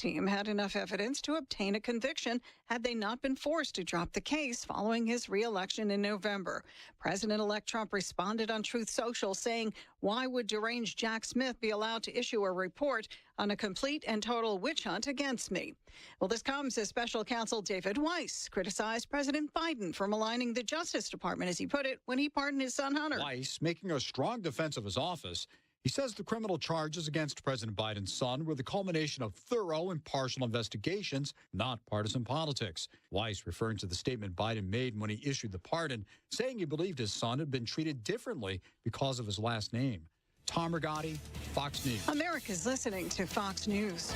team had enough evidence to obtain a conviction had they not been forced to drop the case following his re-election in November. President-elect Trump responded on Truth Social saying, "Why would deranged Jack Smith be allowed to issue a report on a complete and total witch hunt against me?" Well, this comes as special counsel David Weiss criticized President Biden for maligning the Justice Department, as he put it, when he pardoned his son Hunter. Weiss making a strong defense of his office. He says the criminal charges against President Biden's son were the culmination of thorough, impartial investigations, not partisan politics. Weiss referring to the statement Biden made when he issued the pardon, saying he believed his son had been treated differently because of his last name. Tom Rigotti, Fox News. America's listening to Fox News.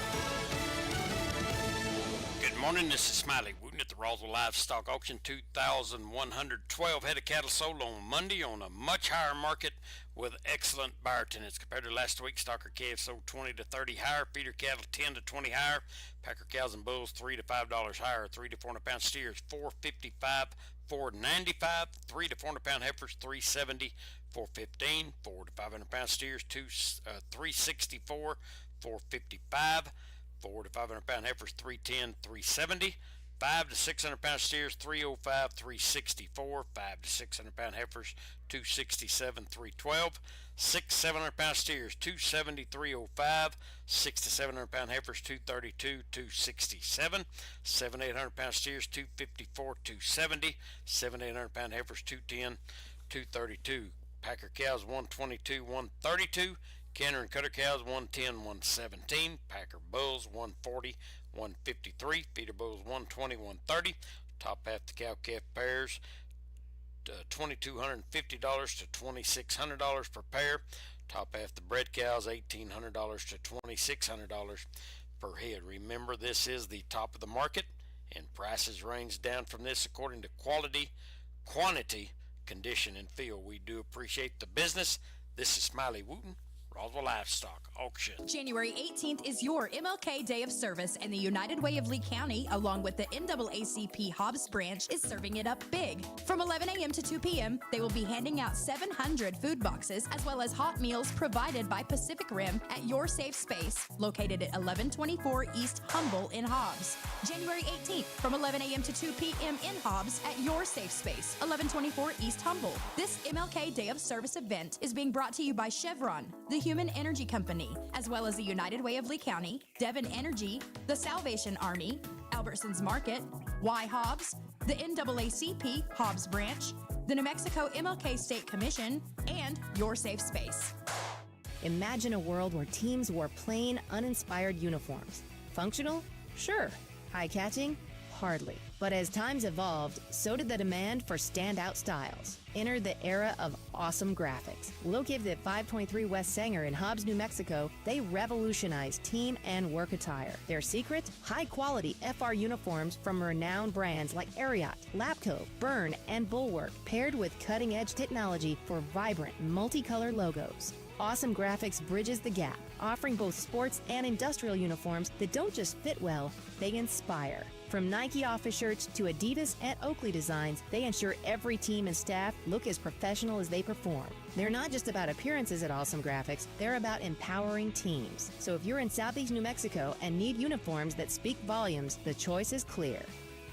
Good morning, this is Smiley Wooten at the Roswell Livestock Auction. 2,112 head of cattle sold on Monday on a much higher market with excellent buyer attendance. Compared to last week, stocker calves sold 20 to 30 higher, feeder cattle 10 to 20 higher, packer cows and bulls $3 to $5 higher, 3 to 400 pound steers $4.55, $4.95, 3 to 400 pound heifers $3.70, $4.15, 4 to 500 pound steers $3.64, $4.55. 4 to 500 pound heifers $3.10, $3.70, 5 to 600 pound steers $3.05, $3.64, 5 to 600 pound heifers $2.67, $3.12, 6 to 700 pound steers $2.70, $3.05, 6 to 700 pound heifers $2.32, $2.67, 7 to 800 pound steers $2.54, $2.70, 7 to 800 pound heifers $2.10, $2.32, packer cows $1.22, $1.32. Canner and cutter cows $110, $117, packer bulls $140, $153, feeder bulls $120, $130, top half the cow calf pairs $2,250 to $2,600 per pair, top half the bred cows $1,800 to $2,600 per head. Remember, this is the top of the market, and prices range down from this according to quality, quantity, condition, and feel. We do appreciate the business. This is Smiley Wooten, Roswell Livestock Auction. January 18th is your MLK Day of Service, and the United Way of Lee County, along with the NAACP Hobbs branch, is serving it up big. From 11 a.m. to 2 p.m., they will be handing out 700 food boxes, as well as hot meals provided by Pacific Rim at Your Safe Space, located at 1124 East Humble in Hobbs. January 18th, from 11 a.m. to 2 p.m. in Hobbs at Your Safe Space, 1124 East Humble. This MLK Day of Service event is being brought to you by Chevron, the Human Energy Company, as well as the United Way of Lee County, Devon Energy, the Salvation Army, Albertsons Market, Y Hobbs, the NAACP Hobbs Branch, the New Mexico MLK State Commission, and Your Safe Space. Imagine a world where teams wore plain, uninspired uniforms. Functional? Sure. Eye-catching? Hardly. But as times evolved, so did the demand for standout styles. Enter the era of awesome graphics. Located at 523 West Sanger in Hobbs, New Mexico, they revolutionized team and work attire. Their secret? High-quality FR uniforms from renowned brands like Ariat, Lapco, Byrne, and Bulwark, paired with cutting-edge technology for vibrant, multicolored logos. Awesome Graphics bridges the gap, offering both sports and industrial uniforms that don't just fit well, they inspire. From Nike office shirts to Adidas and Oakley designs, they ensure every team and staff look as professional as they perform. They're not just about appearances at Awesome Graphics, they're about empowering teams. So if you're in Southeast New Mexico and need uniforms that speak volumes, the choice is clear.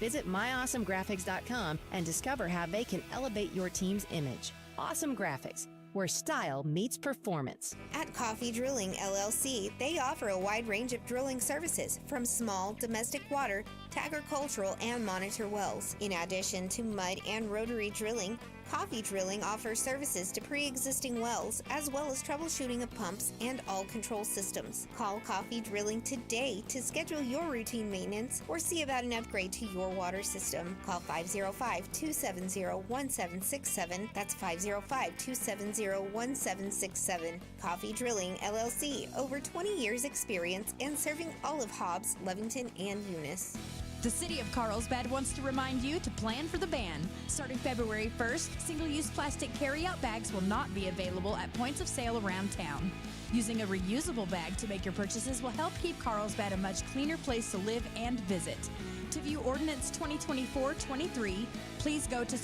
Visit myawesomegraphics.com and discover how they can elevate your team's image. Awesome Graphics, where style meets performance. At Coffee Drilling LLC, they offer a wide range of drilling services, from small domestic water to agricultural and monitor wells. In addition to mud and rotary drilling, Coffee Drilling offers services to pre-existing wells, as well as troubleshooting of pumps and all control systems. Call Coffee Drilling today to schedule your routine maintenance or see about an upgrade to your water system. Call 505-270-1767. That's 505-270-1767. Coffee Drilling LLC, over 20 years experience and serving all of Hobbs, Lovington, and Eunice. The City of Carlsbad wants to remind you to plan for the ban. Starting February 1st, single-use plastic carry-out bags will not be available at points of sale around town. Using a reusable bag to make your purchases will help keep Carlsbad a much cleaner place to live and visit. To view Ordinance 2024-23, please go to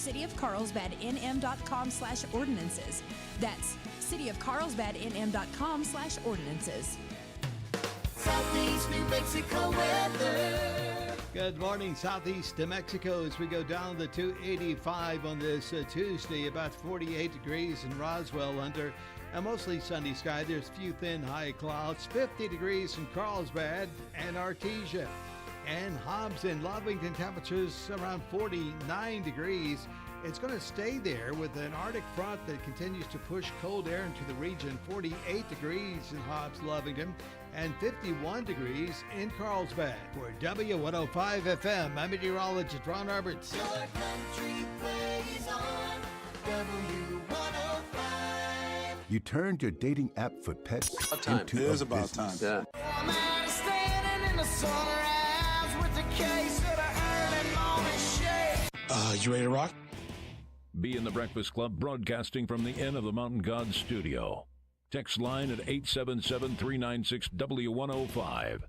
Southeast New Mexico weather. Good morning, Southeast New Mexico, as we go down the 285 on this Tuesday, about 48 degrees in Roswell under a mostly sunny sky. There's a few thin high clouds, 50 degrees in Carlsbad and Artesia. And Hobbs and Lovington, temperatures around 49 degrees. It's going to stay there with an Arctic front that continues to push cold air into the region. 48 degrees in Hobbs, Lovington, and 51 degrees in Carlsbad. For W105 FM, I'm meteorologist Ron Roberts. Your country plays on W105. You turned your dating app for pets into It is a about business. time. I'm out standing in the sunrise with the case of the early morning shade. You ready to rock? Be in the Breakfast Club, broadcasting from the Inn of the Mountain Gods studio. Text line at 877-396-W105.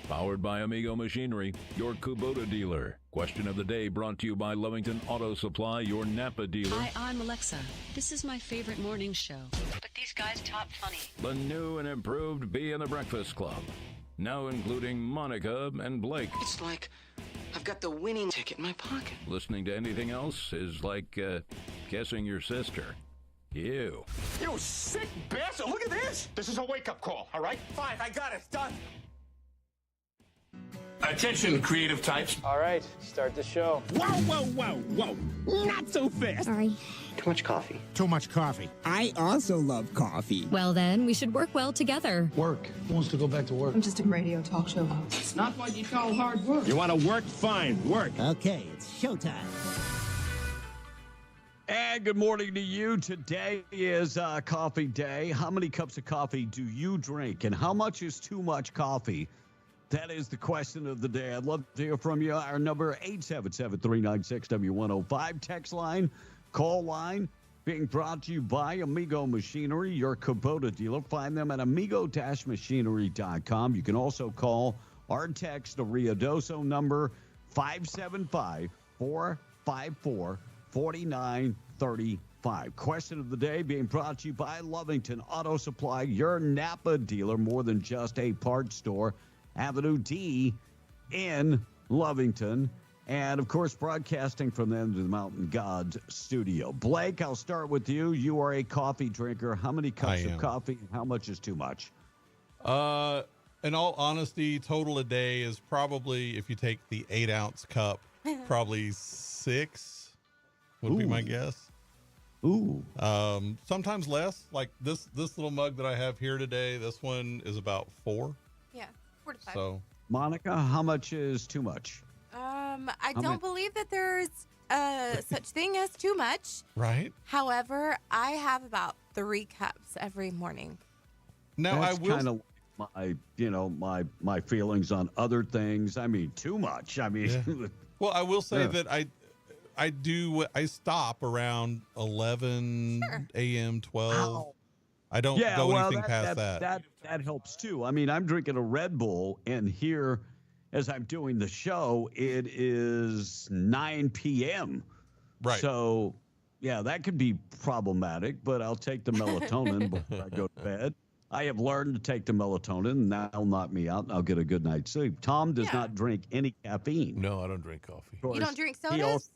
Powered by Amigo Machinery, your Kubota dealer. Question of the day brought to you by Lovington Auto Supply, your Napa dealer. Hi, I'm Alexa. This is my favorite morning show. But these guys top funny. The new and improved Be in the Breakfast Club. Now including Monica and Blake. It's like I've got the winning ticket in my pocket. Listening to anything else is like guessing your sister. You. You sick bastard! Look at this! This is a wake-up call, all right? Fine, I got it. Done. Attention, creative types. All right, start the show. Whoa. Not so fast. Sorry. Too much coffee. Too much coffee. I also love coffee. Well, then, we should work well together. Work. Who wants to go back to work? I'm just a radio talk show host. It's not what you call hard work. You want to work? Fine. Work. Okay, it's showtime. And good morning to you. Today is coffee day. How many cups of coffee do you drink? And how much is too much coffee? That is the question of the day. I'd love to hear from you. Our number, 877-396-W105. Text line, call line, being brought to you by Amigo Machinery, your Kubota dealer. Find them at amigo-machinery.com. You can also call or text the Ruidoso number, 575-454-4935. Question of the day being brought to you by Lovington Auto Supply, your Napa dealer, more than just a parts store. Avenue D in Lovington. And, of course, broadcasting from the End of the Mountain Gods studio. Blake, I'll start with you. You are a coffee drinker. How many cups of coffee and how much is too much? In all honesty, total a day is probably, if you take the 8-ounce cup, probably 6 would be my guess. Ooh. Sometimes less. Like this little mug that I have here today, this one is about 4. Yeah, 4 to 5. So, Monica, how much is too much? I don't believe that there's such thing as too much. Right. However, I have about 3 cups every morning. Now, That's I will kind of my feelings on other things. I mean, too much. I mean, yeah. Well, I will say that I stop around 11 a.m., 12. Wow. I don't go anything past that. That helps too. I mean, I'm drinking a Red Bull, and here, as I'm doing the show, it is 9 p.m. Right. So, yeah, that could be problematic, but I'll take the melatonin before I go to bed. I have learned to take the melatonin, and that'll knock me out, and I'll get a good night's sleep. Tom does not drink any caffeine. No, I don't drink coffee. You don't drink sodas?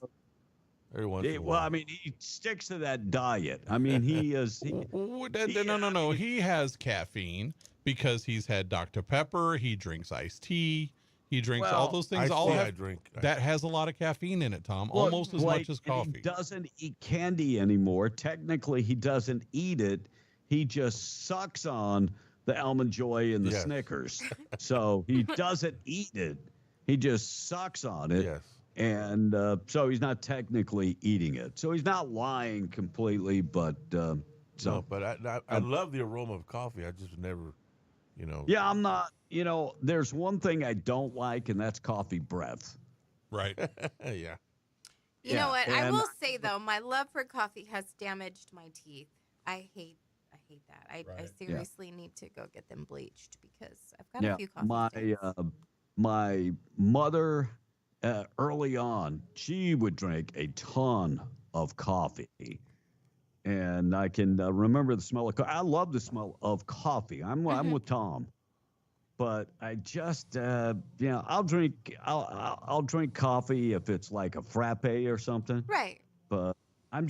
Every once in a while. Well, I mean, he sticks to that diet. I mean, he is. No. He has caffeine because he's had Dr. Pepper. He drinks iced tea. He drinks all those things. I drink. That has a lot of caffeine in it, Tom. Almost as much as coffee. He doesn't eat candy anymore. Technically, he doesn't eat it. He just sucks on the Almond Joy and the Snickers. So he doesn't eat it. He just sucks on it. Yes. And so he's not technically eating it. So he's not lying completely, but no, but I love the aroma of coffee. I just never, Yeah, I'm not, there's one thing I don't like, and that's coffee breath. Right. Yeah. You know what? I will say, though, my love for coffee has damaged my teeth. I hate that. I seriously need to go get them bleached because I've got a few coffee stains. My mother, early on, she would drink a ton of coffee. And I can remember the smell of coffee. I love the smell of coffee. I'm with Tom. but I just, I'll drink coffee if it's like a frappe or something. Right. But I'm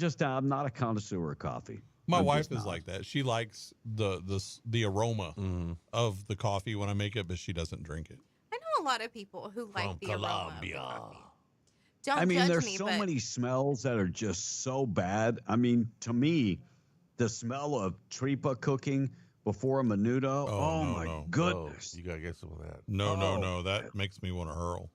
not a connoisseur of coffee. My wife is like that. She likes the aroma of the coffee when I make it, but she doesn't drink it. I know a lot of people who like the aroma of the coffee. Don't I mean, judge there's me, so but many smells that are just so bad. I mean, to me, the smell of tripa cooking before a menudo. Oh, my goodness. No. You got to get some of that. No. That makes me want to hurl.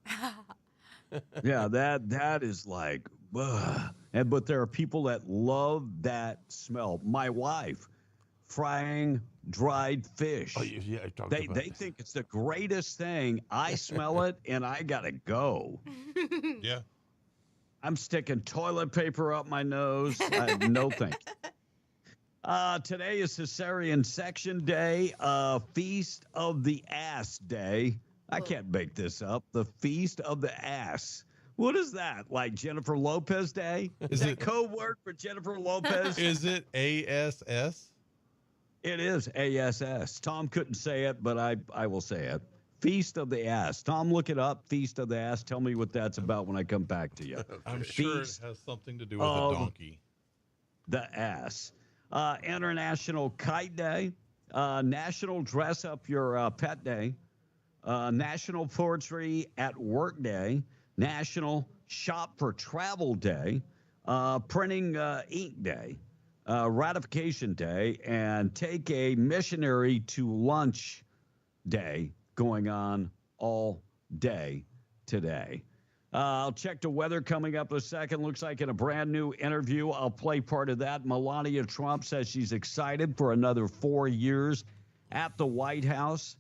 Yeah, that is like, ugh. But there are people that love that smell. My wife, frying dried fish. Oh, yeah, I talked they about they this. think it's the greatest thing. I smell it and I gotta go. Yeah. I'm sticking toilet paper up my nose. No thank you. Today is Cesarean Section Day, Feast of the Ass Day. I can't make this up. The Feast of the Ass. What is that? Like Jennifer Lopez Day? Is that code word for Jennifer Lopez? Is it ASS? It is ASS. Tom couldn't say it, but I will say it. Feast of the Ass. Tom, look it up. Feast of the Ass. Tell me what that's about when I come back to you. I'm sure it has something to do with a donkey. The Ass. International Kite Day. National Dress Up Your Pet Day. National Poetry at Work Day. National Shop for Travel Day. Printing Ink Day. Ratification Day. And Take a Missionary to Lunch Day going on all day today. I'll check the weather coming up in a second. Looks like in a brand new interview, I'll play part of that. Melania Trump says she's excited for another 4 years at the White House.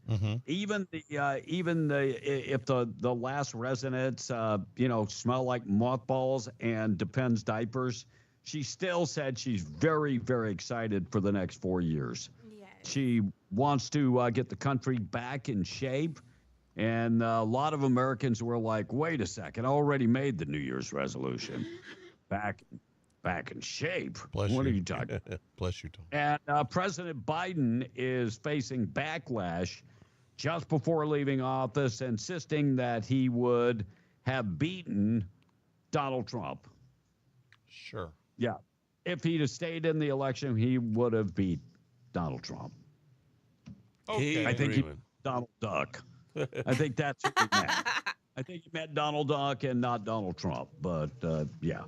Even if the last residents smell like mothballs and Depends diapers, she still said she's very, very excited for the next 4 years. She wants to get the country back in shape. And a lot of Americans were like, wait a second, I already made the New Year's resolution. Back in shape. What are you talking about? Bless you, Tom. And President Biden is facing backlash just before leaving office, insisting that he would have beaten Donald Trump. Sure. Yeah. If he'd have stayed in the election, he would have beat Donald Trump. Okay. I think he meant Donald Duck. I think that's what he meant. I think he meant Donald Duck and not Donald Trump. But yeah,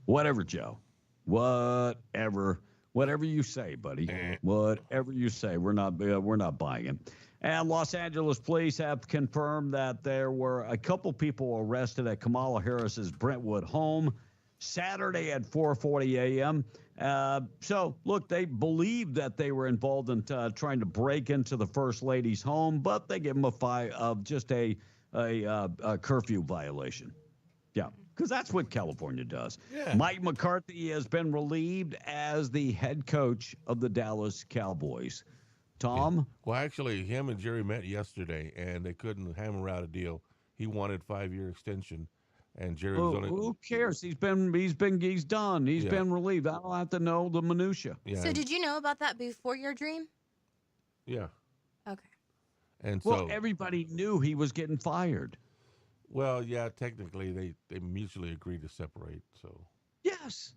whatever, Joe. Whatever you say, buddy. Whatever you say, we're not buying it. And Los Angeles police have confirmed that there were a couple people arrested at Kamala Harris's Brentwood home Saturday at 4:40 a.m. So, look, they believe that they were involved in trying to break into the First Lady's home, but they give them a curfew violation. Yeah, because that's what California does. Yeah. Mike McCarthy has been relieved as the head coach of the Dallas Cowboys. Tom? Yeah. Well, actually, him and Jerry met yesterday, and they couldn't hammer out a deal. He wanted 5-year extension. And Jerry was on it. Who cares? He's done. He's been relieved. I don't have to know the minutia. Yeah. So did you know about that before your dream? Yeah. Okay. And well, everybody knew he was getting fired. Well, yeah, technically they mutually agreed to separate. So yes.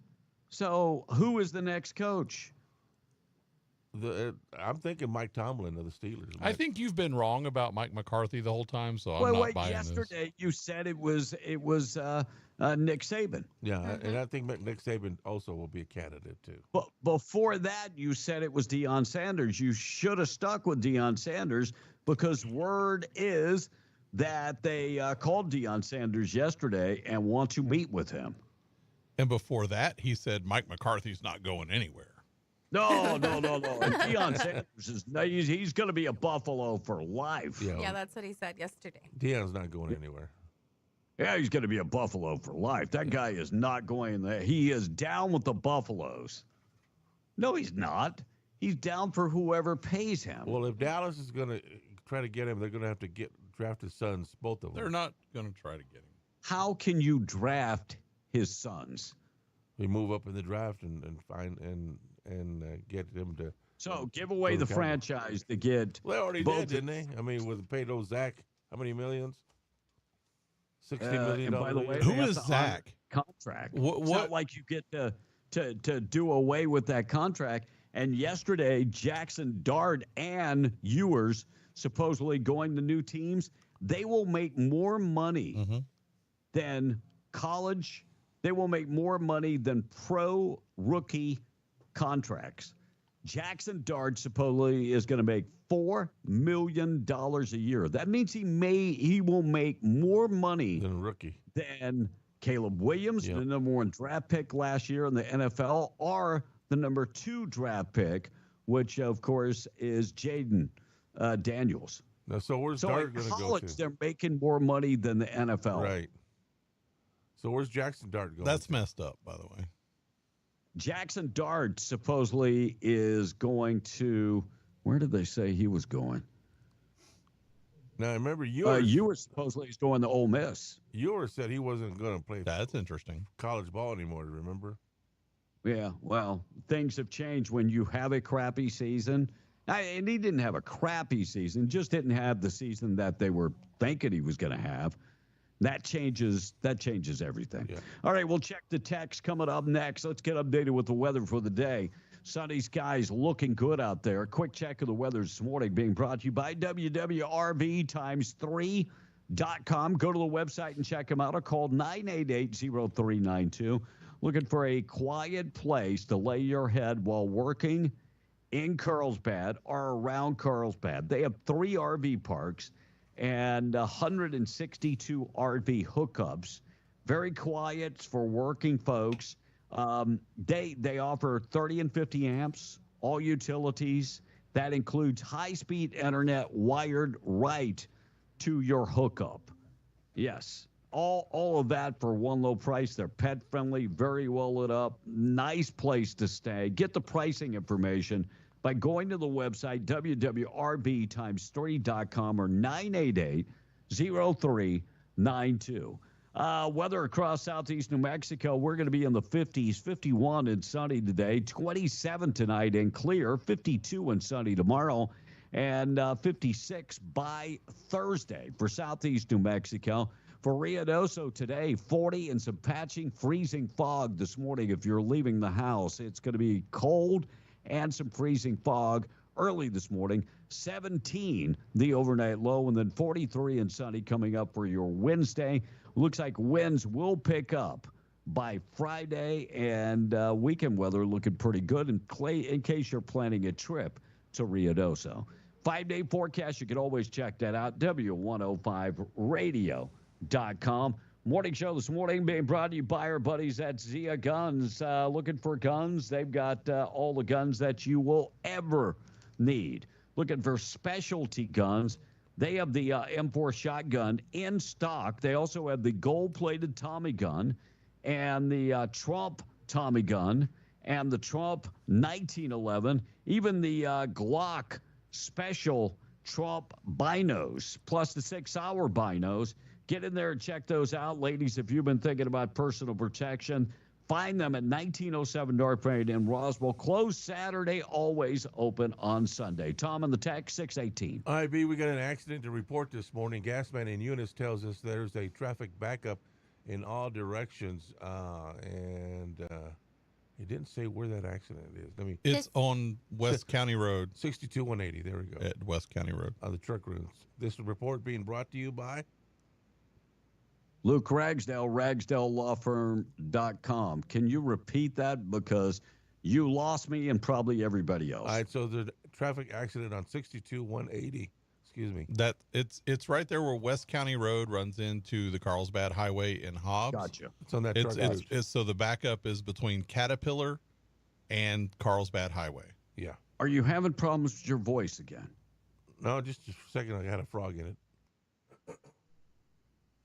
So who is the next coach? I'm thinking Mike Tomlin of the Steelers. I think you've been wrong about Mike McCarthy the whole time, so I'm not buying yesterday this. You said it was Nick Saban. Yeah, and I think Nick Saban also will be a candidate too. But before that, you said it was Deion Sanders. You should have stuck with Deion Sanders because word is that they called Deion Sanders yesterday and want to meet with him. And before that, he said Mike McCarthy's not going anywhere. No. And Deion Sanders he's going to be a Buffalo for life. Yeah, that's what he said yesterday. Deion's not going anywhere. Yeah, he's going to be a Buffalo for life. That guy is not going there. He is down with the Buffaloes. No, he's not. He's down for whoever pays him. Well, if Dallas is going to try to get him, they're going to have to draft his sons, both of them. They're not going to try to get him. How can you draft his sons? We move up in the draft and find and get them to So give away the franchise to get. Well, they already both did, didn't they? I mean, with paid old Zach, how many millions? $60 million. And by the way, who is Zach? Contract. What? It's not like you get to do away with that contract. And yesterday, Jackson Dart and Ewers supposedly going to new teams. They will make more money than college. They will make more money than pro rookie contracts. Jackson Dart supposedly is going to make $4 million a year. That means he will make more money than a rookie than Caleb Williams, the number 1 draft pick last year in the NFL, or the number 2 draft pick, which of course is Jaden Daniels. Now, so where's Dart going to go to? They're making more money than the NFL. Right. So where's Jackson Dart going? That's messed up, by the way. Jackson Dart supposedly is going to. Where did they say he was going? Now, remember, Ewers supposedly is going to Ole Miss. Ewers said he wasn't going to play. That's interesting. College ball anymore. Remember? Yeah. Well, things have changed when you have a crappy season. And he didn't have a crappy season, just didn't have the season that they were thinking he was going to have. That changes everything. Yeah. All right, we'll check the text coming up next. Let's get updated with the weather for the day. Sunny skies looking good out there. Quick check of the weather this morning being brought to you by WWRV3.com. Go to the website and check them out or call 988-0392. Looking for a quiet place to lay your head while working in Carlsbad or around Carlsbad. They have 3 RV parks and 162 RV hookups. Very quiet for working folks. They offer 30 and 50 amps, all utilities. That includes high-speed internet wired right to your hookup. Yes, all of that for one low price. They're pet-friendly, very well lit up, nice place to stay. Get the pricing information by going to the website, www.rv3.com or 988-0392. Weather across southeast New Mexico, we're going to be in the 50s, 51 and sunny today, 27 tonight and clear, 52 and sunny tomorrow, and 56 by Thursday for southeast New Mexico. For Ruidoso today, 40 and some patching, freezing fog this morning if you're leaving the house. It's going to be cold and some freezing fog early this morning. 17 the overnight low, and then 43 and sunny coming up for your Wednesday. Looks like winds will pick up by Friday, and weekend weather looking pretty good in case you're planning a trip to Ruidoso. 5-day forecast, you can always check that out, W105radio.com. Morning show this morning being brought to you by our buddies at Zia Guns. Looking for guns? They've got all the guns that you will ever need. Looking for specialty guns? They have the M4 shotgun in stock. They also have the gold-plated Tommy gun and the Trump Tommy gun and the Trump 1911, even the Glock special Trump binos, plus the 6-hour binos. Get in there and check those out, ladies, if you've been thinking about personal protection. Find them at 1907 North Main in Roswell. Closed Saturday, always open on Sunday. Tom on the text, 618. IB, we got an accident to report this morning. Gasman in Eunice tells us there's a traffic backup in all directions, and he didn't say where that accident is. It's on West County Road. 62180, there we go. At West County Road. On the truck routes. This report being brought to you by Luke Ragsdale, RagsdaleLawFirm.com. Can you repeat that? Because you lost me and probably everybody else. All right, so the traffic accident on 62180. Excuse me. That it's right there where West County Road runs into the Carlsbad Highway in Hobbs. Gotcha. It's on that truck route. So the backup is between Caterpillar and Carlsbad Highway. Yeah. Are you having problems with your voice again? No, just a second. I had a frog in it.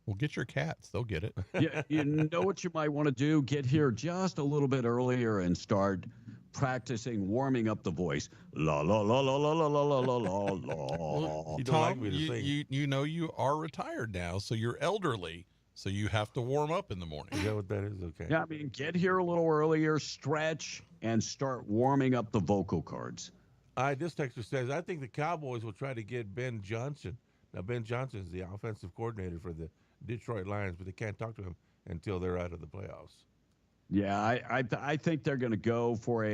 Well, get your cats. They'll get it. Yeah, you know what you might want to do? Get here just a little bit earlier and start practicing warming up the voice. La, la, la, la, la, la, la, la, la, la. You don't like me to sing. You know you are retired now, so you're elderly, so you have to warm up in the morning. Is that what that is? Okay. Yeah, I mean, get here a little earlier, stretch, and start warming up the vocal cords. This texter says, I think the Cowboys will try to get Ben Johnson. Now, Ben Johnson is the offensive coordinator for the Detroit Lions, but they can't talk to him until they're out of the playoffs. Yeah, I think they're going to go for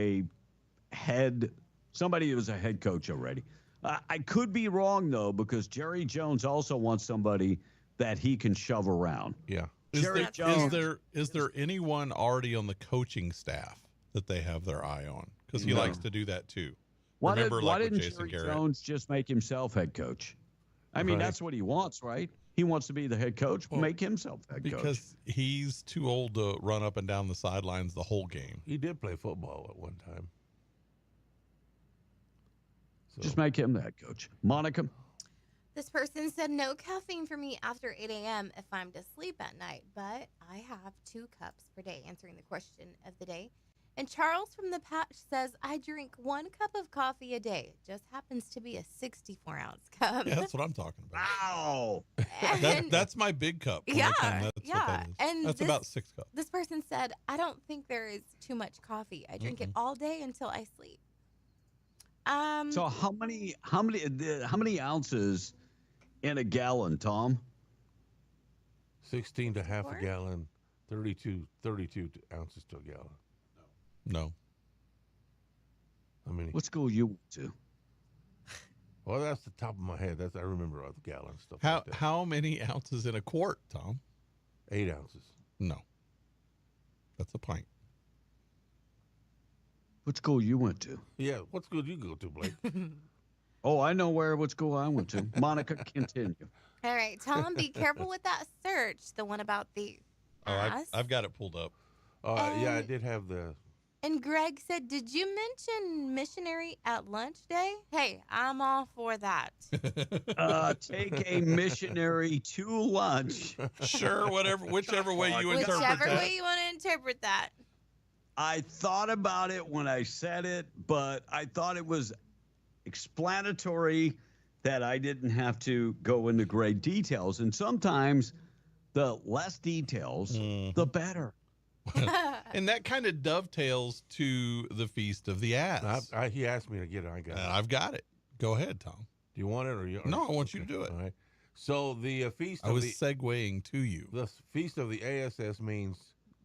somebody who's a head coach already. I could be wrong, though, because Jerry Jones also wants somebody that he can shove around. Yeah. Is there anyone already on the coaching staff that they have their eye on? Because he likes to do that too. Why didn't Jerry Jones just make himself head coach? I mean, that's what he wants, right? He wants to be the head coach. Well, make himself head coach. Because he's too old to run up and down the sidelines the whole game. He did play football at one time. So. Just make him the head coach. Monica? This person said no caffeine for me after 8 a.m. if I'm to sleep at night, but I have 2 cups per day, answering the question of the day. And Charles from the Patch says, I drink 1 cup of coffee a day. It just happens to be a 64-ounce cup. Yeah, that's what I'm talking about. Wow. That's my big cup. Yeah. What that is. And that's about 6 cups. This person said, I don't think there is too much coffee. I drink it all day until I sleep. So how many ounces in a gallon, Tom? 16 to half a gallon, 32 ounces to a gallon. No. How many? What school you went to? Well, that's the top of my head. I remember all the gallon stuff. How many ounces in a quart, Tom? 8 ounces. No. That's a pint. What school you went to? Yeah, what school did you go to, Blake? Oh, I know what school I went to. Monica, continue. All right, Tom, be careful with that search, the one about the ass. I've got it pulled up. Yeah, I did have the... And Greg said, did you mention missionary at lunch day? Hey, I'm all for that. Take a missionary to lunch. Sure, whichever way you interpret that. Whichever way you want to interpret that. I thought about it when I said it, but I thought it was explanatory that I didn't have to go into great details. And sometimes the less details, the better. And that kind of dovetails to the Feast of the Ass. He asked me to get it. I got it. I've got it. Go ahead, Tom. Do you want it or you? No, I want you to do it. All right. So the feast. I was segueing to you. The Feast of the ASS means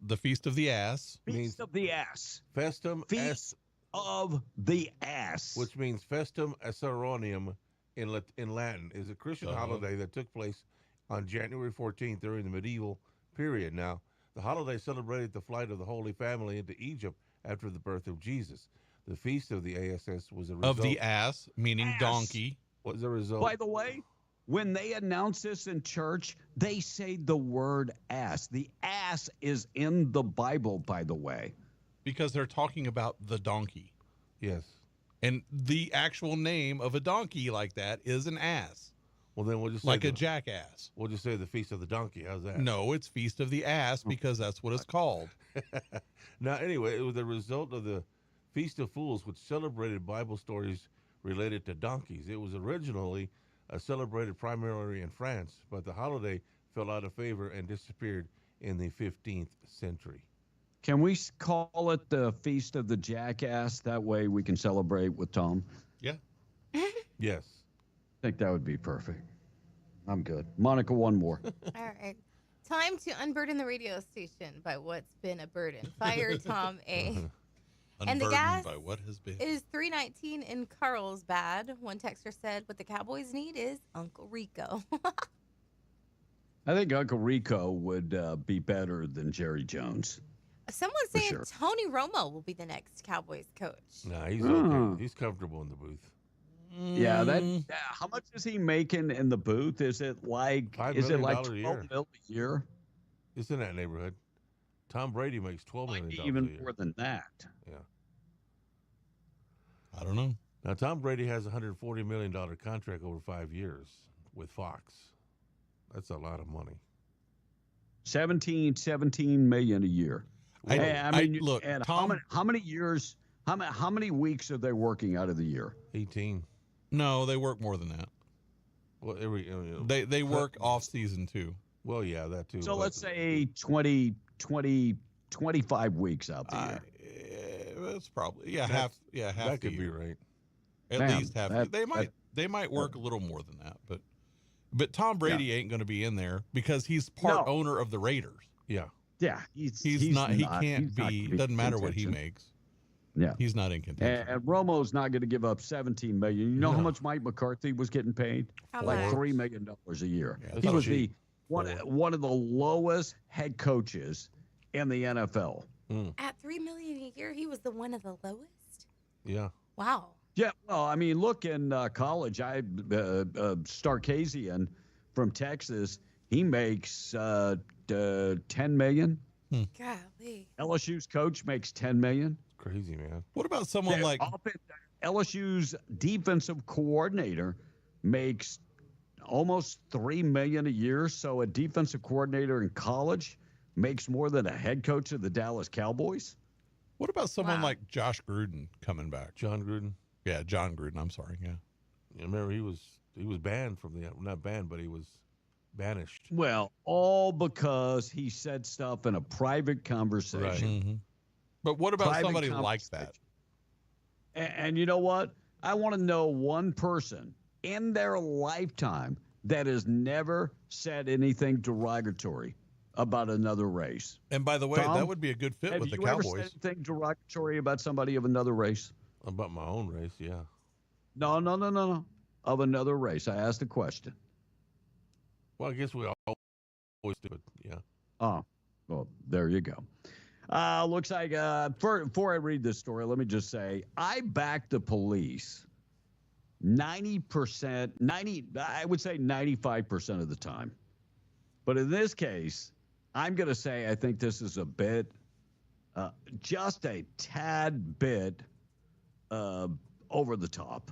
the Feast of the Ass. Feast of the Ass. Festum Feast of the Ass, which means Festum Acerronium in Latin, is a Christian holiday that took place on January 14th during the medieval period. Now, the holiday celebrated the flight of the Holy Family into Egypt after the birth of Jesus. The Feast of the ASS was a result of the ass, meaning donkey. Was a result. By the way, when they announce this in church, they say the word ass. The ass is in the Bible, by the way. Because they're talking about the donkey. Yes. And the actual name of a donkey like that is an ass. Well, then we'll just say a jackass. We'll just say the Feast of the Donkey. How's that? No, it's Feast of the Ass because that's what it's called. Now, anyway, it was the result of the Feast of Fools, which celebrated Bible stories related to donkeys. It was originally celebrated primarily in France, but the holiday fell out of favor and disappeared in the 15th century. Can we call it the Feast of the Jackass? That way we can celebrate with Tom. Yeah. Yes. I think that would be perfect. I'm good. Monica, one more. All right. Time to unburden the radio station by what's been a burden. Fire Tom A. And the gas by what has been. is $3.19 in Carlsbad. One texter said, what the Cowboys need is Uncle Rico. I think Uncle Rico would be better than Jerry Jones. Someone's saying Tony Romo will be the next Cowboys coach. Nah, he's okay. He's comfortable in the booth. Yeah, how much is he making in the booth? Is it like $12 million a year? It's in that neighborhood. Tom Brady makes $12 million a year. Even more than that. Yeah. I don't know. Now, Tom Brady has a $140 million contract over 5 years with Fox. That's a lot of money. 17 million a year. Look, and Tom, how many years? How many weeks are they working out of the year? 18. No, they work more than that. Well, they work off season too. Well, yeah, that too. So let's say 25 weeks out the year. That's probably half. Yeah, half. That could be right. At least half. They might work a little more than that, but Tom Brady ain't going to be in there because he's part owner of the Raiders. Yeah. Yeah, he's not. He can't be. It doesn't matter what he makes. Yeah, he's not in contention. And Romo's not going to give up $17 million. You know how much Mike McCarthy was getting paid? Like $3 million a year. Yeah, he was one of the lowest head coaches in the NFL. At $3 million a year, he was one of the lowest. Yeah. Wow. Yeah. Well, I mean, look, in college, Starkazian from Texas, he makes $10 million. Golly. LSU's coach makes $10 million. Crazy, man. What about someone like LSU's defensive coordinator makes almost $3 million a year? So a defensive coordinator in college makes more than a head coach of the Dallas Cowboys. What about someone like Josh Gruden coming back? John Gruden? Yeah, John Gruden. I'm sorry. Yeah. Remember, he was banned from not banned, but he was banished. Well, all because he said stuff in a private conversation. Right. Mm-hmm. But what about somebody like that? And you know what? I want to know one person in their lifetime that has never said anything derogatory about another race. And by the way, Tom, that would be a good fit with the Cowboys. Have you ever said anything derogatory about somebody of another race? About my own race, yeah. No. Of another race. I asked a question. Well, I guess we always do it, yeah. Oh, well, there you go. Looks like, before I read this story, let me just say, I back the police 90%, I would say 95% of the time. But in this case, I'm going to say I think this is a bit, just a tad bit over the top.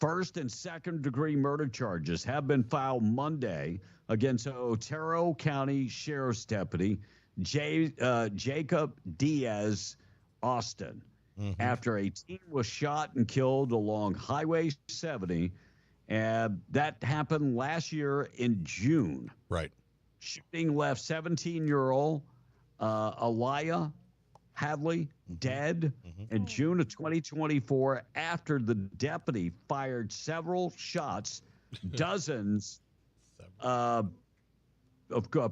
First and second degree murder charges have been filed Monday against Otero County Sheriff's Deputy Jacob Diaz Austin after a teen was shot and killed along Highway 70. And that happened last year in June. Right. Shooting left 17-year-old Aliyah Hadley dead in June of 2024 after the deputy fired several shots. Dozens of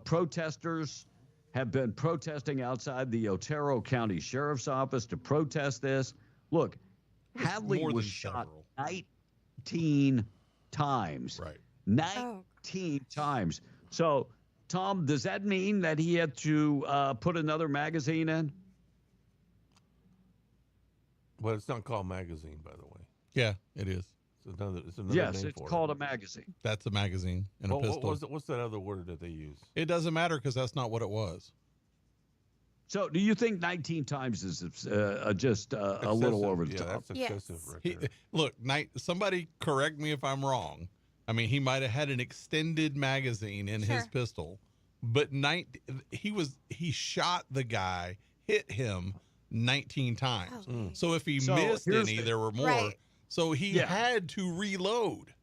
protesters have been protesting outside the Otero County Sheriff's Office to protest this. Look, Hadley was shot 19 times. Right. 19 times. So, Tom, does that mean that he had to put another magazine in? Well, it's not called magazine, by the way. Yeah, it is. It's another yes, name it's for called it. a magazine. That's a magazine and a pistol. What's that other word that they use? It doesn't matter because that's not what it was. So, do you think 19 times is just a little over the top? That's excessive right there. Look, somebody correct me if I'm wrong. I mean, he might have had an extended magazine in his pistol, but he shot the guy, hit him 19 times. So if he missed any, there were more. Right. So he had to reload.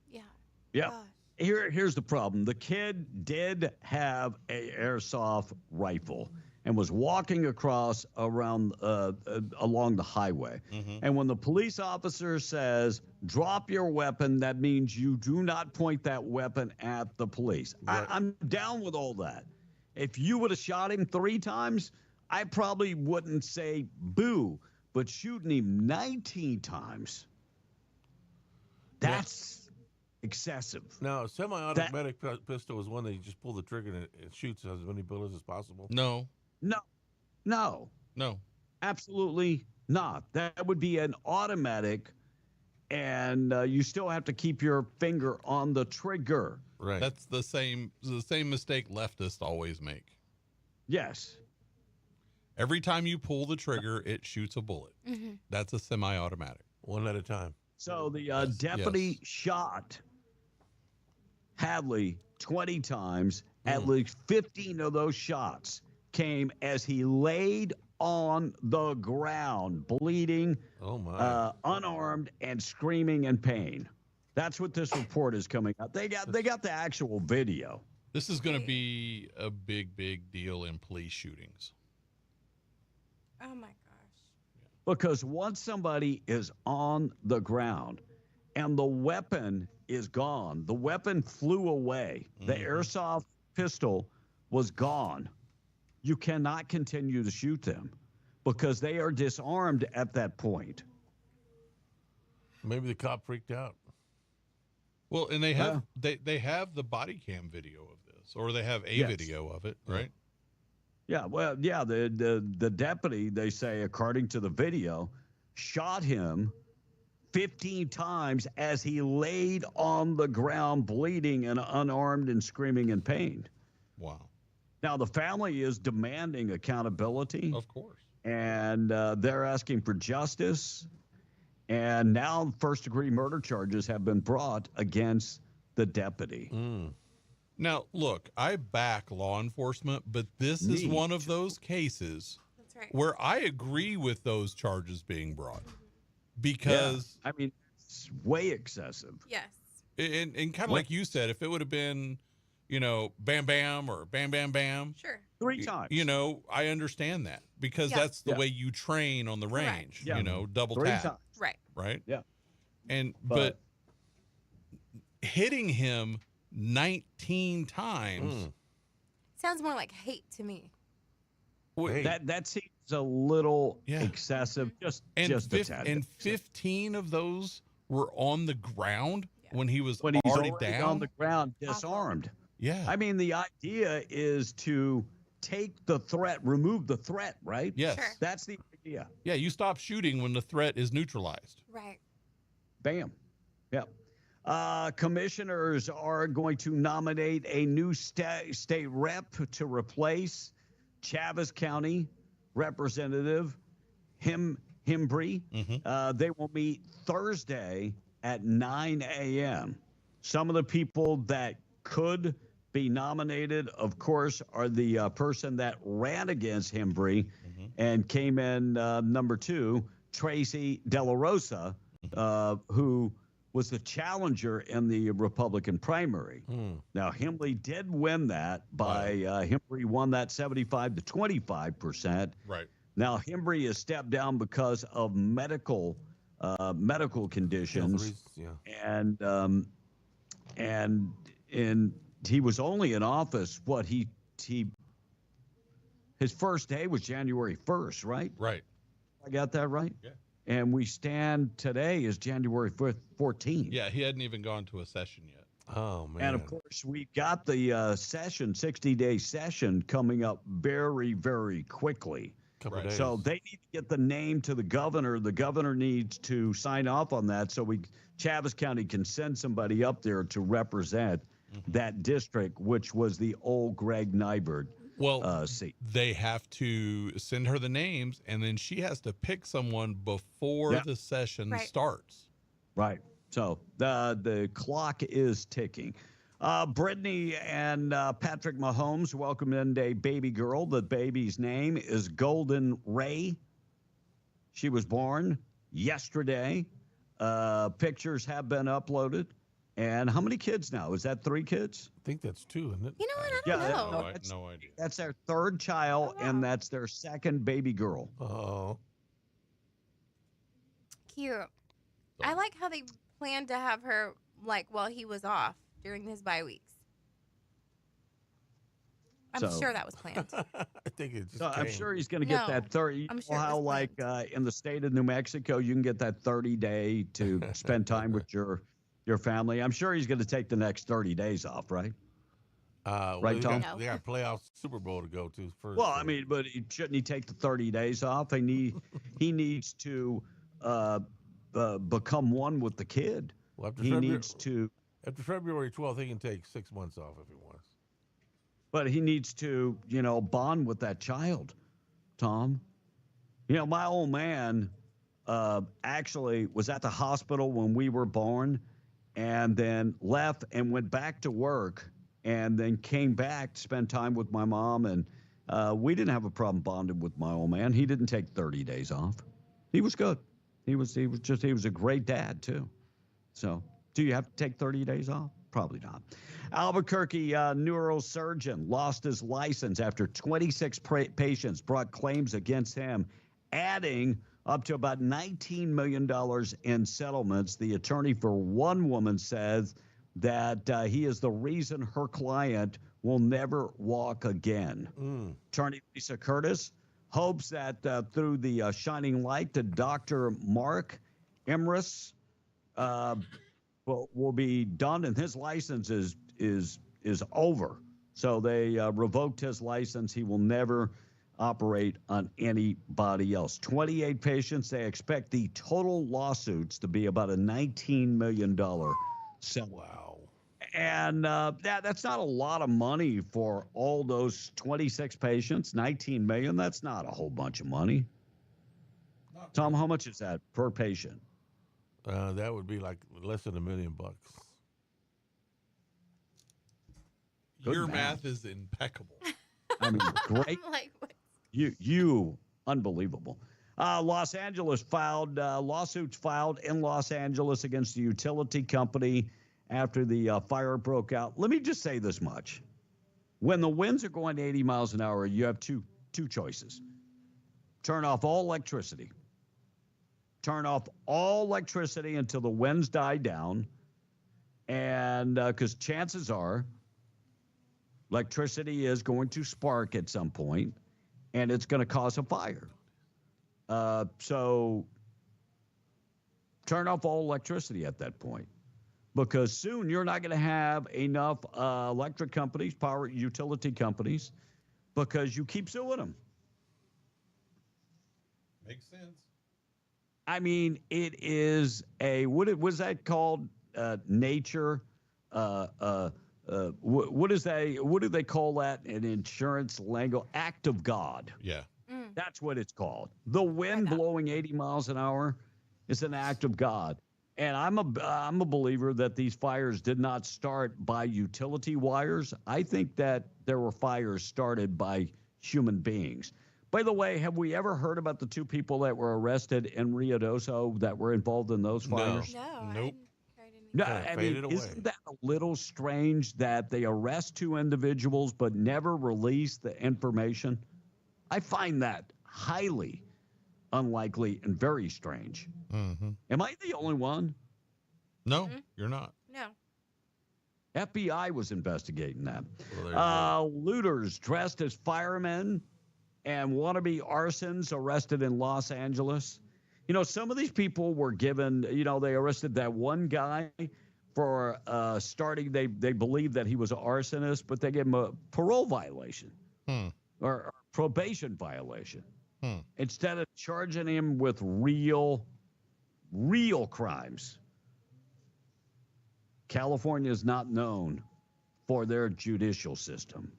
Yeah. Here's the problem. The kid did have an airsoft rifle and was walking across along the highway. And when the police officer says, drop your weapon, that means you do not point that weapon at the police. Right. I'm down with all that. If you would have shot him 3 times, I probably wouldn't say boo, but shooting him 19 times, that's excessive. Now, a semi-automatic pistol is one that you just pull the trigger and it shoots as many bullets as possible. No. Absolutely not. That would be an automatic, and you still have to keep your finger on the trigger. Right. That's the same mistake leftists always make. Yes. Every time you pull the trigger, it shoots a bullet. That's a semi-automatic. One at a time. So the deputy shot Hadley 20 times. At least 15 of those shots came as he laid on the ground, bleeding, unarmed, and screaming in pain. That's what this report is coming out. They got the actual video. This is going to be a big deal in police shootings. Oh my gosh. Because once somebody is on the ground and the weapon is gone, the weapon flew away, the airsoft pistol was gone, you cannot continue to shoot them because they are disarmed at that point. Maybe the cop freaked out. Well, and they have they have the body cam video of this, or they have a video of it, right? Yeah, well, yeah, the deputy, they say, according to the video, shot him 15 times as he laid on the ground bleeding and unarmed and screaming in pain. Wow. Now, the family is demanding accountability. Of course. And they're asking for justice. And now first-degree murder charges have been brought against the deputy. Now, look, I back law enforcement, but this is one of those cases where I agree with those charges being brought. Because I mean, it's way excessive. Yes. And kind of like you said, if it would have been, you know, bam, bam, or bam, bam, bam. Sure. 3 times. You know, I understand that because that's the way you train on the range, you know, double 3 tap. times. Right. Right? Yeah. And, but hitting him 19 times. Sounds more like hate to me. That seems a little excessive. Just a tad. And 15 of those were on the ground when he was he's already down on the ground, disarmed. Yeah. I mean, the idea is to take the threat, remove the threat, right? Yes. Sure. That's the idea. Yeah, you stop shooting when the threat is neutralized. Right. Bam. Yep. Commissioners are going to nominate a new state rep to replace Chaves County Representative Hembree. They will meet Thursday at 9 a.m. Some of the people that could be nominated, of course, are the person that ran against Hembree and came in number 2, Tracy De La Rosa, who was the challenger in the Republican primary. Now, Hembree did win that by Hembree won that 75 to 25%. Right. Now, Hembree has stepped down because of medical conditions, and he was only in office. His first day was January 1st, right? Right. I got that right? Yeah. And we stand today is January 14th. Yeah, he hadn't even gone to a session yet. Oh, man. And, of course, we've got the session, 60-day session, coming up very, very quickly. Couple days. So they need to get the name to the governor. The governor needs to sign off on that so Chaves County can send somebody up there to represent that district, which was the old Greg Nyberg seat. They have to send her the names, and then she has to pick someone before the session starts. Right. So the clock is ticking. Brittany and Patrick Mahomes welcomed a baby girl. The baby's name is Golden Ray. She was born yesterday. Pictures have been uploaded. And how many kids now? Is that 3 kids? I think that's 2, isn't it? You know what? I don't know. No idea. That's their 3rd child, and that's their 2nd baby girl. Oh. Cute. I like how they planned to have her while he was off during his bye weeks. I'm sure that was planned. I think it's. I'm sure he's going to get that 30. I'm you sure know how, in the state of New Mexico, you can get that 30-day to spend time with your family. I'm sure he's going to take the next 30 days off, right? Right, Tom? They got playoff Super Bowl to go to first. Well, I mean, but shouldn't he take the 30 days off? He needs to become one with the kid. Well, after February 12th, he can take 6 months off if he wants. But he needs to, bond with that child, Tom. My old man actually was at the hospital when we were born, and then left and went back to work, and then came back to spend time with my mom. And we didn't have a problem bonding with my old man. He didn't take 30 days off. He was good. He was a great dad too. So, do you have to take 30 days off? Probably not. Albuquerque neurosurgeon lost his license after 26 patients brought claims against him, adding up to about $19 million in settlements. The attorney for one woman says that he is the reason her client will never walk again. Attorney Lisa Curtis hopes that through the shining light to Dr. Mark Emrys will be done, and his license is over. So they revoked his license. He will never operate on anybody else. 28 patients. They expect the total lawsuits to be about a $19 million settlement. Wow. And that's not a lot of money for all those 26 patients. 19 million, that's not a whole bunch of money. Tom, how much is that per patient? That would be like less than $1 million. Your math is impeccable. I mean, great. I'm like, what? You unbelievable. Los Angeles filed lawsuits filed in Los Angeles against the utility company after the fire broke out. Let me just say this much. When the winds are going 80 miles an hour, you have two choices. Turn off all electricity. Turn off all electricity until the winds die down. And because chances are electricity is going to spark at some point, and it's going to cause a fire. So turn off all electricity at that point, because soon you're not going to have enough electric companies, power utility companies, because you keep suing them. Makes sense. I mean, it is what was that called? Nature. What is that? What do they call that in insurance lingo? Act of God. Yeah. That's what it's called. The wind blowing 80 miles an hour is an act of God. And I'm a believer that these fires did not start by utility wires. I think that there were fires started by human beings. By the way, have we ever heard about the two people that were arrested in Ruidoso that were involved in those fires? No. Nope. No, I mean, isn't that a little strange that they arrest two individuals but never release the information? I find that highly unlikely and very strange. Mm-hmm. Am I the only one? No, you're not. No. FBI was investigating that. Well, looters dressed as firemen and wannabe arsons arrested in Los Angeles. You know, some of these people were given, they arrested that one guy for starting, they believed that he was an arsonist, but they gave him a parole violation or probation violation. Instead of charging him with real crimes. California is not known for their judicial system.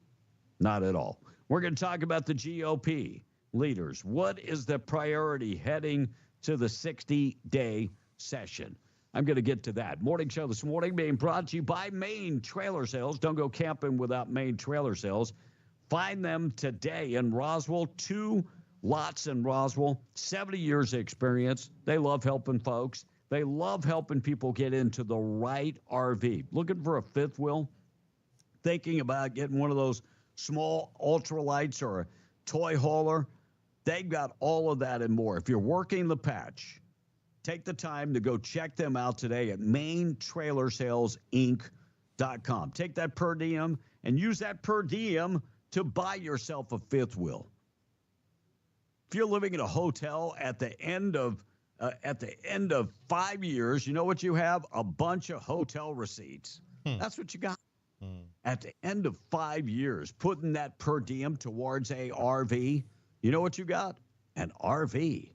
Not at all. We're going to talk about the GOP leaders. What is the priority heading to the 60-day session? I'm going to get to that. Morning show this morning being brought to you by Maine Trailer Sales. Don't go camping without Maine Trailer Sales. Find them today in Roswell. 2 lots in Roswell. 70 years of experience. They love helping folks. They love helping people get into the right RV. Looking for a fifth wheel? Thinking about getting one of those small ultralights or a toy hauler? They've got all of that and more. If you're working the patch, take the time to go check them out today at MaineTrailerSalesInc.com. Take that per diem and use that per diem to buy yourself a fifth wheel. If you're living in a hotel at the end of 5 years, you know what you have? A bunch of hotel receipts. That's what you got. At the end of 5 years, putting that per diem towards a RV, you know what you got? An RV.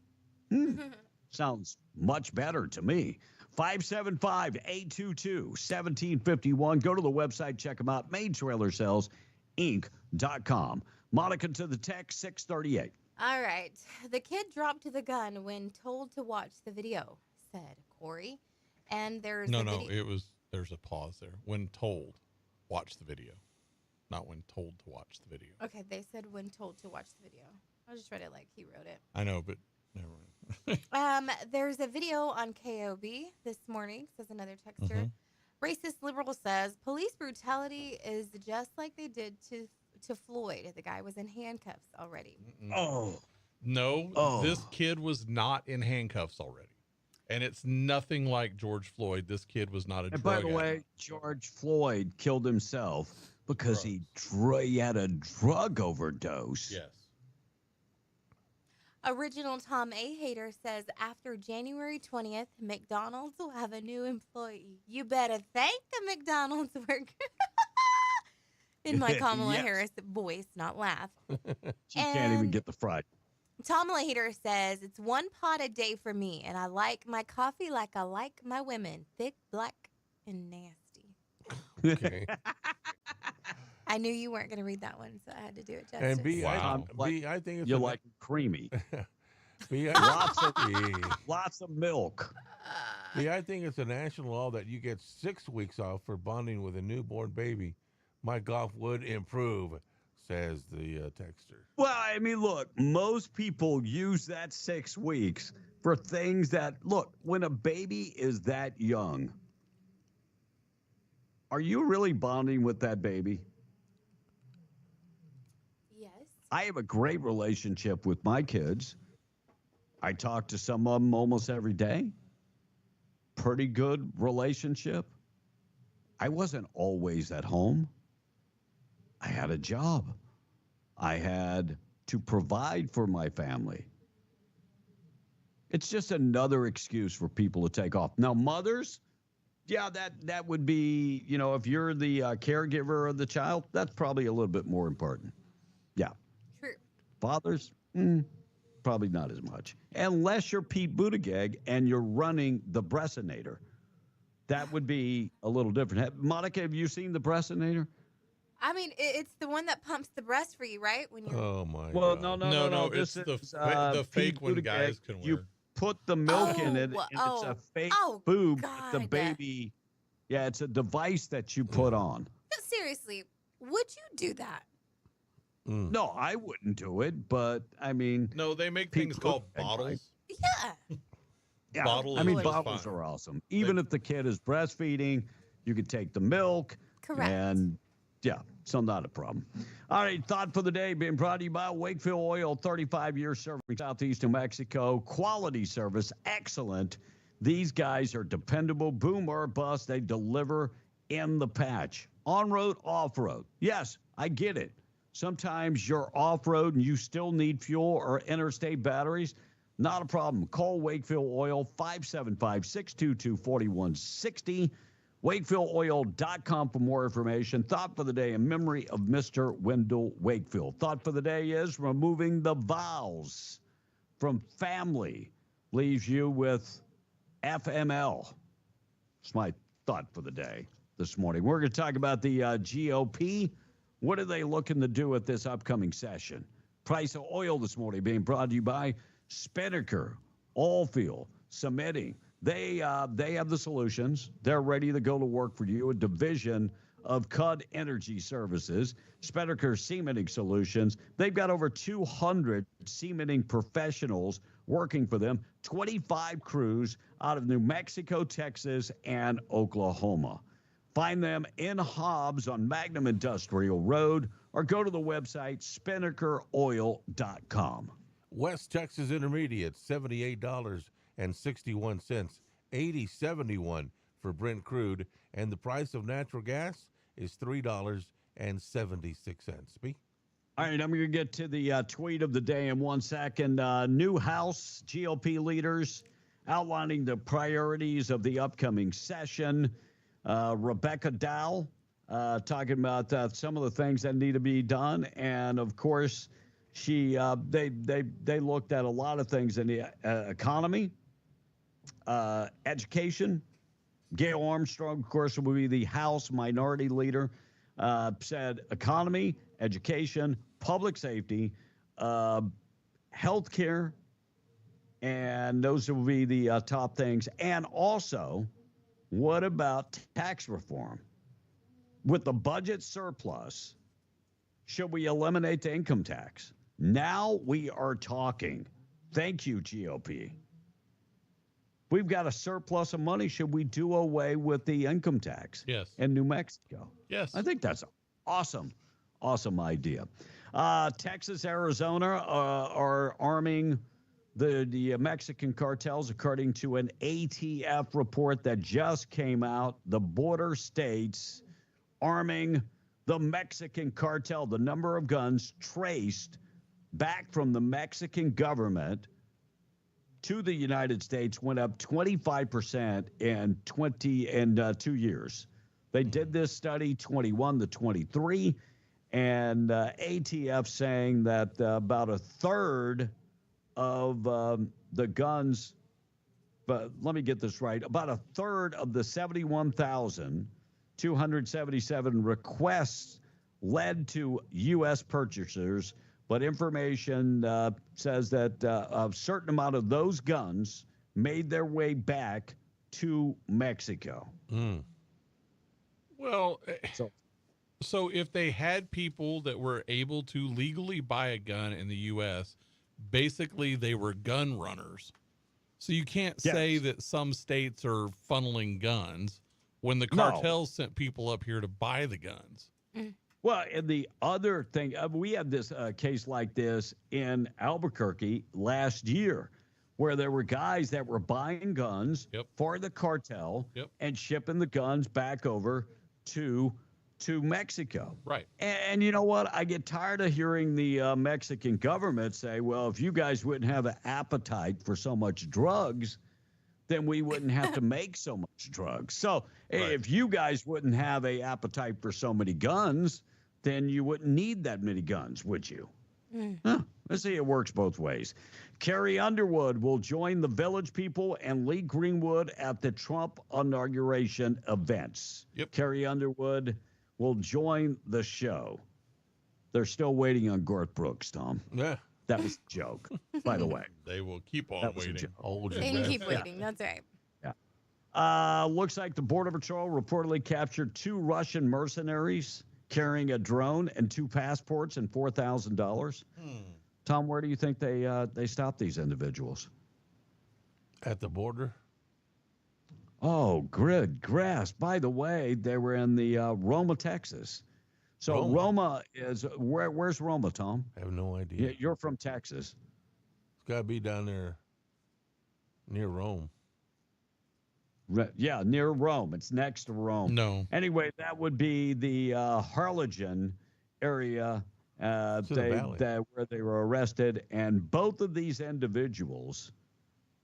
Sounds much better to me. 575-822-1751. Go to the website, check them out. MaineTrailerSalesInc.com. Monica to the text 638. All right. The kid dropped the gun when told to watch the video, said Corey. And there's there's a pause there. When told, watch the video. Not when told to watch the video. Okay, they said when told to watch the video. I just read it like he wrote it. I know, but never mind. There's a video on KOB this morning, says another texter. Racist liberal says police brutality is just like they did to Floyd. The guy was in handcuffs already. Oh. No, this kid was not in handcuffs already. And it's nothing like George Floyd. This kid was not a drug And by the way, addict. George Floyd killed himself because he had a drug overdose. Yes. Original Tom A. Hater says, after January 20th, McDonald's will have a new employee. You better thank the McDonald's worker. In my Kamala Harris voice, not laugh. She can't even get the fried. Tom A. Hater says, it's one pot a day for me, and I like my coffee like I like my women, thick, black, and nasty. Okay. I knew you weren't going to read that one, so I had to do it justice. And B, I think it's you like creamy. B, lots of milk. B, I think it's a national law that you get 6 weeks off for bonding with a newborn baby. My golf would improve, says the texter. Well, I mean, look, most people use that 6 weeks for things that, look, when a baby is that young, are you really bonding with that baby? I have a great relationship with my kids. I talk to some of them almost every day. Pretty good relationship. I wasn't always at home. I had a job. I had to provide for my family. It's just another excuse for people to take off. Now, mothers, yeah, that would be, if you're the caregiver of the child, that's probably a little bit more important. Yeah. True. Fathers, probably not as much. Unless you're Pete Buttigieg and you're running the Bressinator. That would be a little different. Monica, have you seen the Bressinator? I mean, it's the one that pumps the breast for you, right? When you're... Oh, my Well, God. no. It's This the is, fake Pete one Buttigieg. guys can wear. You put the milk in it, and it's a fake boob that the baby. Yeah, it's a device that you put on. No, seriously, would you do that? No, I wouldn't do it, but I mean, No, they make things called bottles. Yeah. yeah, Bottle I mean, is bottles fine. are awesome. Even if the kid is breastfeeding, you could take the milk. Correct. And yeah, so not a problem. All right, thought for the day being brought to you by Wakefield Oil, 35 years serving Southeast New Mexico. Quality service, excellent. These guys are dependable, boom or bust. They deliver in the patch. On-road, off-road. Yes, I get it. Sometimes you're off-road and you still need fuel or interstate batteries. Not a problem. Call Wakefield Oil, 575-622-4160. WakefieldOil.com for more information. Thought for the day in memory of Mr. Wendell Wakefield. Thought for the day is removing the vowels from family leaves you with FML. It's my thought for the day this morning. We're going to talk about the GOP. What are they looking to do at this upcoming session? Price of oil this morning being brought to you by Spinnaker, Allfield, Cementing. They have the solutions. They're ready to go to work for you. A division of CUD Energy Services, Spinnaker Cementing Solutions. They've got over 200 cementing professionals working for them, 25 crews out of New Mexico, Texas, and Oklahoma. Find them in Hobbs on Magnum Industrial Road or go to the website spinnakeroil.com. West Texas Intermediate, $78.61. 80.71 for Brent crude, and the price of natural gas is $3.76. B. All right, I'm going to get to the tweet of the day in 1 second. New House GOP leaders outlining the priorities of the upcoming session. Rebecca Dow talking about some of the things that need to be done, and of course, they looked at a lot of things in the economy. Education. Gail Armstrong, of course, will be the House Minority Leader. Said economy, education, public safety, health care, and those will be the top things. And also, what about tax reform? With the budget surplus, should we eliminate the income tax? Now we are talking. Thank you, GOP. We've got a surplus of money. Should we do away with the income tax? Yes. In New Mexico? Yes. I think that's awesome. Awesome idea. Texas, Arizona are arming the Mexican cartels, according to an ATF report that just came out. The border states arming the Mexican cartel. The number of guns traced back from the Mexican government to the United States went up 25% in 2 years. They did this study 21 to 23, and ATF saying that about a third of the guns, but let me get this right, about a third of the 71,277 requests led to U.S. purchasers, but information says that a certain amount of those guns made their way back to Mexico. Well, so if they had people that were able to legally buy a gun in the U.S., basically they were gun runners. So you can't say that some states are funneling guns when the cartels sent people up here to buy the guns. Well, and the other thing, we had this case like this in Albuquerque last year, where there were guys that were buying guns for the cartel and shipping the guns back over to Mexico. Right. And you know what? I get tired of hearing the Mexican government say, well, if you guys wouldn't have an appetite for so much drugs, then we wouldn't have to make so much drugs. So if you guys wouldn't have an appetite for so many guns, then you wouldn't need that many guns, would you? Let's see, it works both ways. Carrie Underwood will join the Village People and Lee Greenwood at the Trump inauguration events. Carrie Underwood will join the show. They're still waiting on Garth Brooks, Tom. Yeah. That was a joke, by the way. They will keep on waiting. They can keep waiting. That's right. Looks like the Border Patrol reportedly captured 2 Russian mercenaries carrying a drone and 2 passports and $4,000. Tom, where do you think they stopped these individuals? At the border. Oh, good grass. By the way, they were in the Roma, Texas. So Roma is where's Roma, Tom? I have no idea. You're from Texas. It's got to be down there near Rome. Yeah, near Rome. It's next to Rome. No. Anyway, that would be the Harlingen area where they were arrested. And both of these individuals,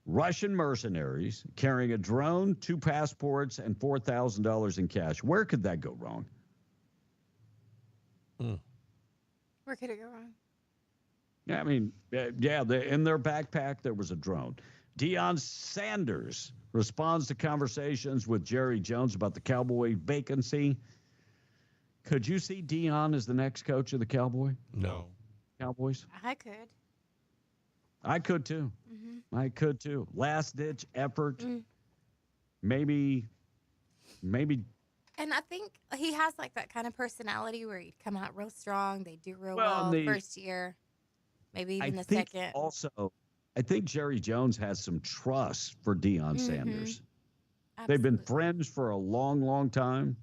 Russian mercenaries, carrying a drone, 2 passports, and $4,000 in cash. Where could that go wrong? Where could it go wrong? Yeah, I mean, in their backpack, there was a drone. Deion Sanders responds to conversations with Jerry Jones about the Cowboy vacancy. Could you see Deion as the next coach of the Cowboys? I could. I could too. I could too. Last ditch effort. Maybe. And I think he has like that kind of personality where he'd come out real strong. They do real well first year, maybe even the second. Also, I think Jerry Jones has some trust for Deion Sanders. Absolutely. They've been friends for a long, long time,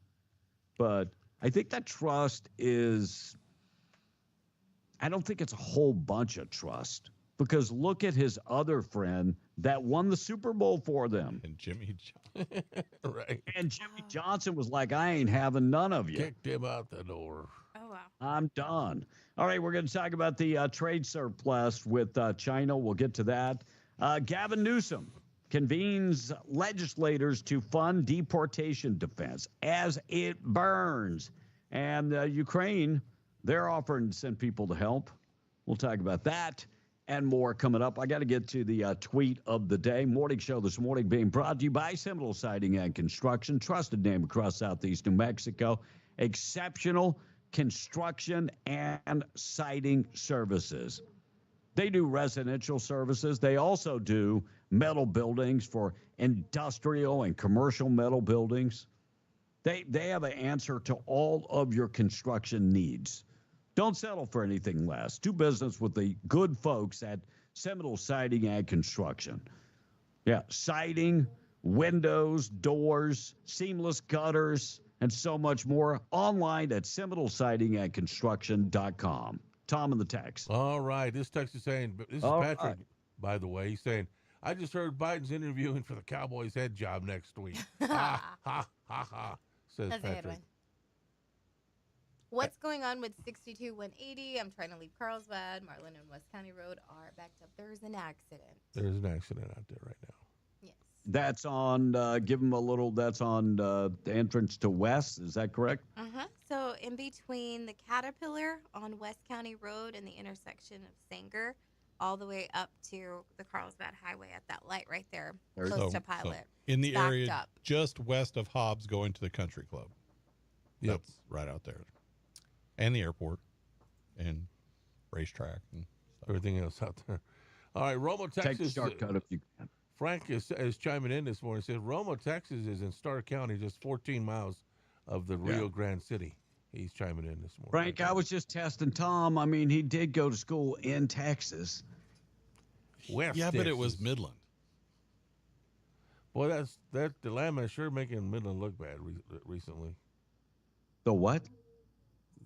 but I think that trust is, I don't think it's a whole bunch of trust, because look at his other friend that won the Super Bowl for them. And Jimmy Johnson. Right. And Jimmy Johnson was like, I ain't having none of you. Kicked him out the door. Oh, wow. I'm done. All right, we're going to talk about the trade surplus with China. We'll get to that. Gavin Newsom convenes legislators to fund deportation defense as it burns. And Ukraine, they're offering to send people to help. We'll talk about that and more coming up. I got to get to the tweet of the day. Morning show this morning being brought to you by Seminole Siding and Construction, trusted name across Southeast New Mexico. Exceptional construction and siding services. They do residential services. They also do metal buildings for industrial and commercial metal buildings. They have an answer to all of your construction needs. Don't settle for anything less. Do business with the good folks at Seminole Siding and Construction. Yeah, siding, windows, doors, seamless gutters, and so much more online at SeminoleSidingAndConstruction.com. Tom in the text. All right. This text is saying, this is All Patrick, right. by the way. He's saying, I just heard Biden's interviewing for the Cowboys head job next week. Ha, ha, ha, ha, says That's a good Patrick. one. What's going on with 62 180? I'm trying to leave Carlsbad. Marlin and West County Road are backed up. There's an accident. There's an accident out there right now. Yes. That's on, give them a little, that's on the entrance to West. Is that correct? Uh-huh. So in between the Caterpillar on West County Road and the intersection of Sanger, all the way up to the Carlsbad Highway at that light right there, close to Pilot. In the Backed area up. just west of Hobbs going to the country club. Yep. That's right out there. And the airport and racetrack and stuff. Everything else out there. All right, Roma, Texas. Take the shortcut if you can. Frank is chiming in this morning. He says Roma, Texas is in Starr County, just 14 miles of the Rio Grande City. He's chiming in this morning. Frank, I was just testing Tom. I mean, he did go to school in Texas. West Yeah, but Texas. it was Midland. Boy, that dilemma is sure making Midland look bad recently. The what?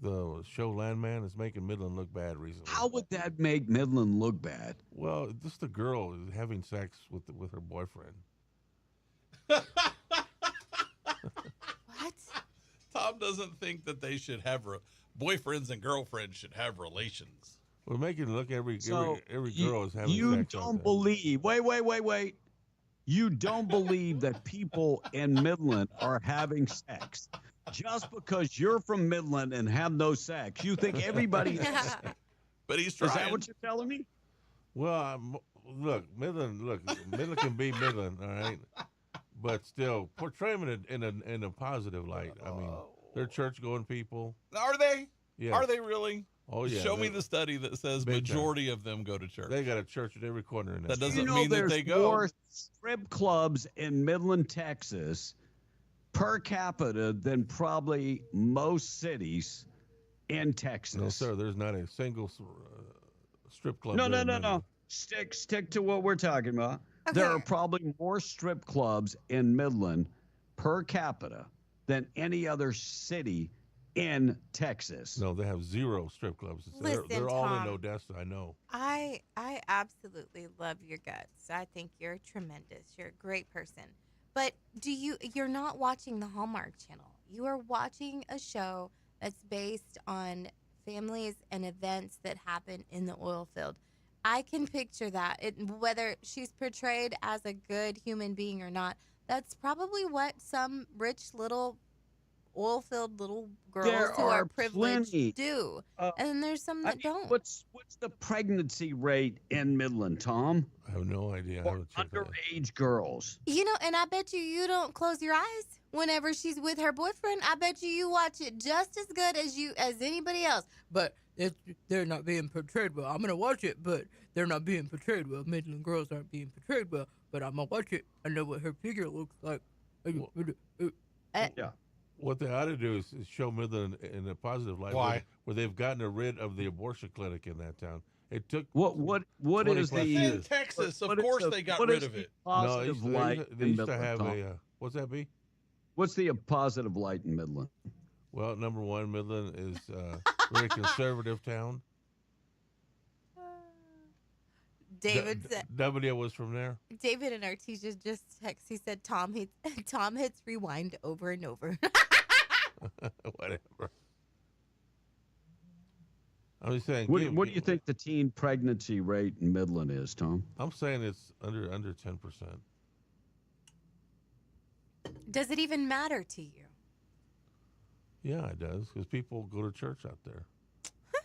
The show Landman is making Midland look bad recently. How would that make Midland look bad? Well, just the girl is having sex with her boyfriend. What? Tom doesn't think that they should have boyfriends and girlfriends should have relations. We're making it look every girl is having You sex. don't believe. Wait. You don't believe that people in Midland are having sex. Just because you're from Midland and have no sex, you think everybody has sex. But he's Is trying. that what you're telling me? Well, Midland can be Midland, all right? But still, portray them in a positive light. I mean, they're church-going people. Are they? Yeah. Are they really? Oh, yeah. Show me the study that says Big majority of them go to church. They got a church at every corner in That doesn't You know, mean that there's they go. more strip clubs in Midland, Texas, per capita than probably most cities in Texas. No, sir. There's not a single strip club. No. there in Midland. Stick to what we're talking about. There are probably more strip clubs in Midland per capita than any other city in Texas. No, they have 0 strip clubs. Listen, they're all Tom, in Odessa, I know. I absolutely love your guts. I think you're tremendous. You're a great person. But you're not watching the Hallmark Channel. You are watching a show that's based on families and events that happen in the oil field. I can picture that. Whether she's portrayed as a good human being or not, that's probably what some rich little oil-filled little girls who are privileged do. And then there's some that don't. What's the pregnancy rate in Midland, Tom? I have no idea. I haven't checked that. Underage girls. You know, and I bet you don't close your eyes whenever she's with her boyfriend. I bet you watch it just as good as anybody else. But they're not being portrayed well. I'm gonna watch it, but they're not being portrayed well. Midland girls aren't being portrayed well, but I'm gonna watch it. I know what her figure looks like. Yeah. What they ought to do is show Midland in a positive light. Why? Where they've gotten rid of the abortion clinic in that town. It took What is 20+ the years. Texas, of what is course the- they got what rid is of the it. Positive light they in used to Midland, have Tom? what's that be? What's the positive light in Midland? Well, number one, Midland is a very conservative town. David said. Nobody was from there. David and our teacher just text. He said Tom hits rewind over and over. Whatever. I'm just saying. What do you think the teen pregnancy rate in Midland is, Tom? I'm saying it's under 10%. Does it even matter to you? Yeah, it does, because people go to church out there.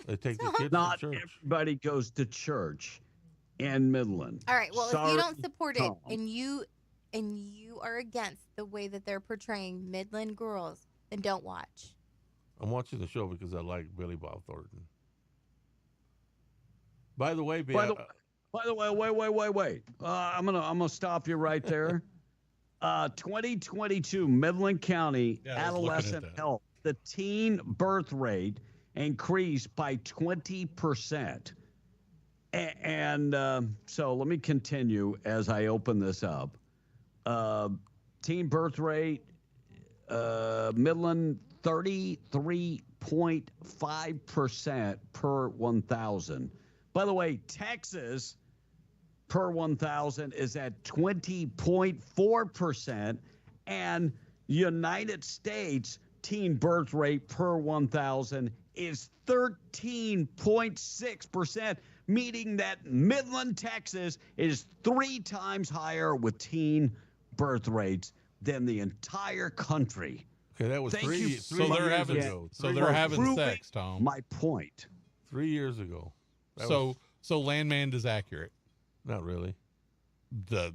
They take the kids Not to church. everybody goes to church in Midland. All right. Well, if you don't support it Tom. and you are against the way that they're portraying Midland girls, then don't watch. I'm watching the show because I like Billy Bob Thornton. By the way, By the way, wait. I'm gonna stop you right there. 2022 Midland County adolescent health. The teen birth rate increased by 20%. And so let me continue as I open this up. Teen birth rate Midland 33.5% per 1,000. By the way, Texas per 1,000 is at 20.4%, and United States teen birth rate per 1,000 is 13.6%, meaning that Midland, Texas is 3 times higher with teen birth rates than the entire country. Okay, that was Thank three you. years So they're having ago. sex, Tom. My point. 3 years ago. So Landman is accurate. Not really.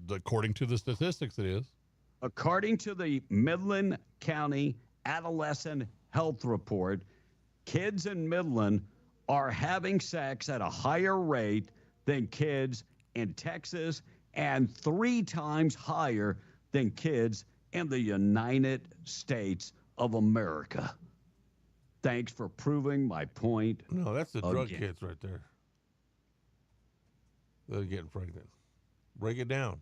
According to the statistics, it is. According to the Midland County Adolescent Health Report, kids in Midland are having sex at a higher rate than kids in Texas and 3 times higher than kids in the United States of America. Thanks for proving my point. No, that's the drug again. kids right there. They're getting pregnant. Break it down.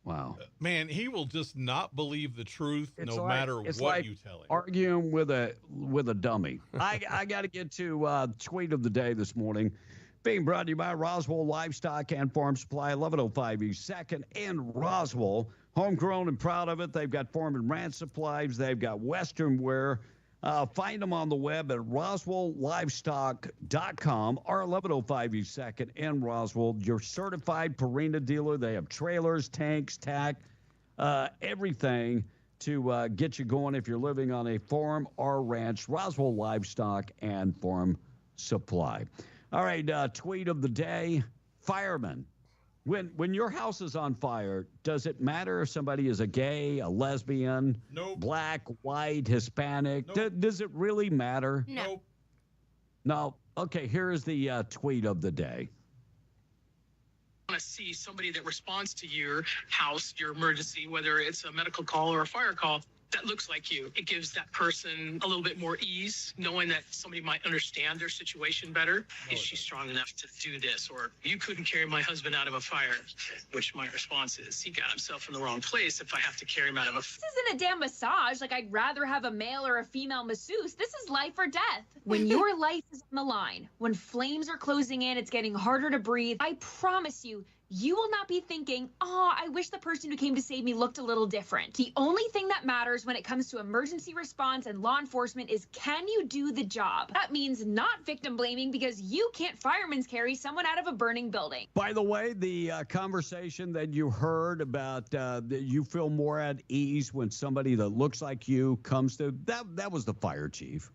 Wow. Man, he will just not believe the truth It's no like- matter it's what like you tell him. Arguing with a dummy. I got to get to tweet of the day this morning. Being brought to you by Roswell Livestock and Farm Supply, 1105 East 2nd in Roswell. Homegrown and proud of it. They've got farm and ranch supplies. They've got Western wear. Find them on the web at roswelllivestock.com or 1105 East 2nd in Roswell. Your certified Purina dealer. They have trailers, tanks, tack, everything to get you going if you're living on a farm or ranch. Roswell Livestock and Farm Supply. All right, tweet of the day. Firemen. When your house is on fire, does it matter if somebody is a gay, a lesbian, black, white, Hispanic? Nope. Does it really matter? Nope. No. Okay, here is the tweet of the day. Want to see somebody that responds to your house, your emergency, whether it's a medical call or a fire call, that looks like you. It gives that person a little bit more ease, knowing that somebody might understand their situation better. Is she strong enough to do this? Or you couldn't carry my husband out of a fire, which my response is, he got himself in the wrong place if I have to carry him out of a This isn't a damn massage. Like, I'd rather have a male or a female masseuse. This is life or death. When your life is on the line, when flames are closing in, it's getting harder to breathe, I promise you, you will not be thinking, oh, I wish the person who came to save me looked a little different. The only thing that matters when it comes to emergency response and law enforcement is, can you do the job? That means not victim blaming, because you can't fireman's carry someone out of a burning building. By the way, the conversation that you heard about that you feel more at ease when somebody that looks like you comes to, that was the fire chief.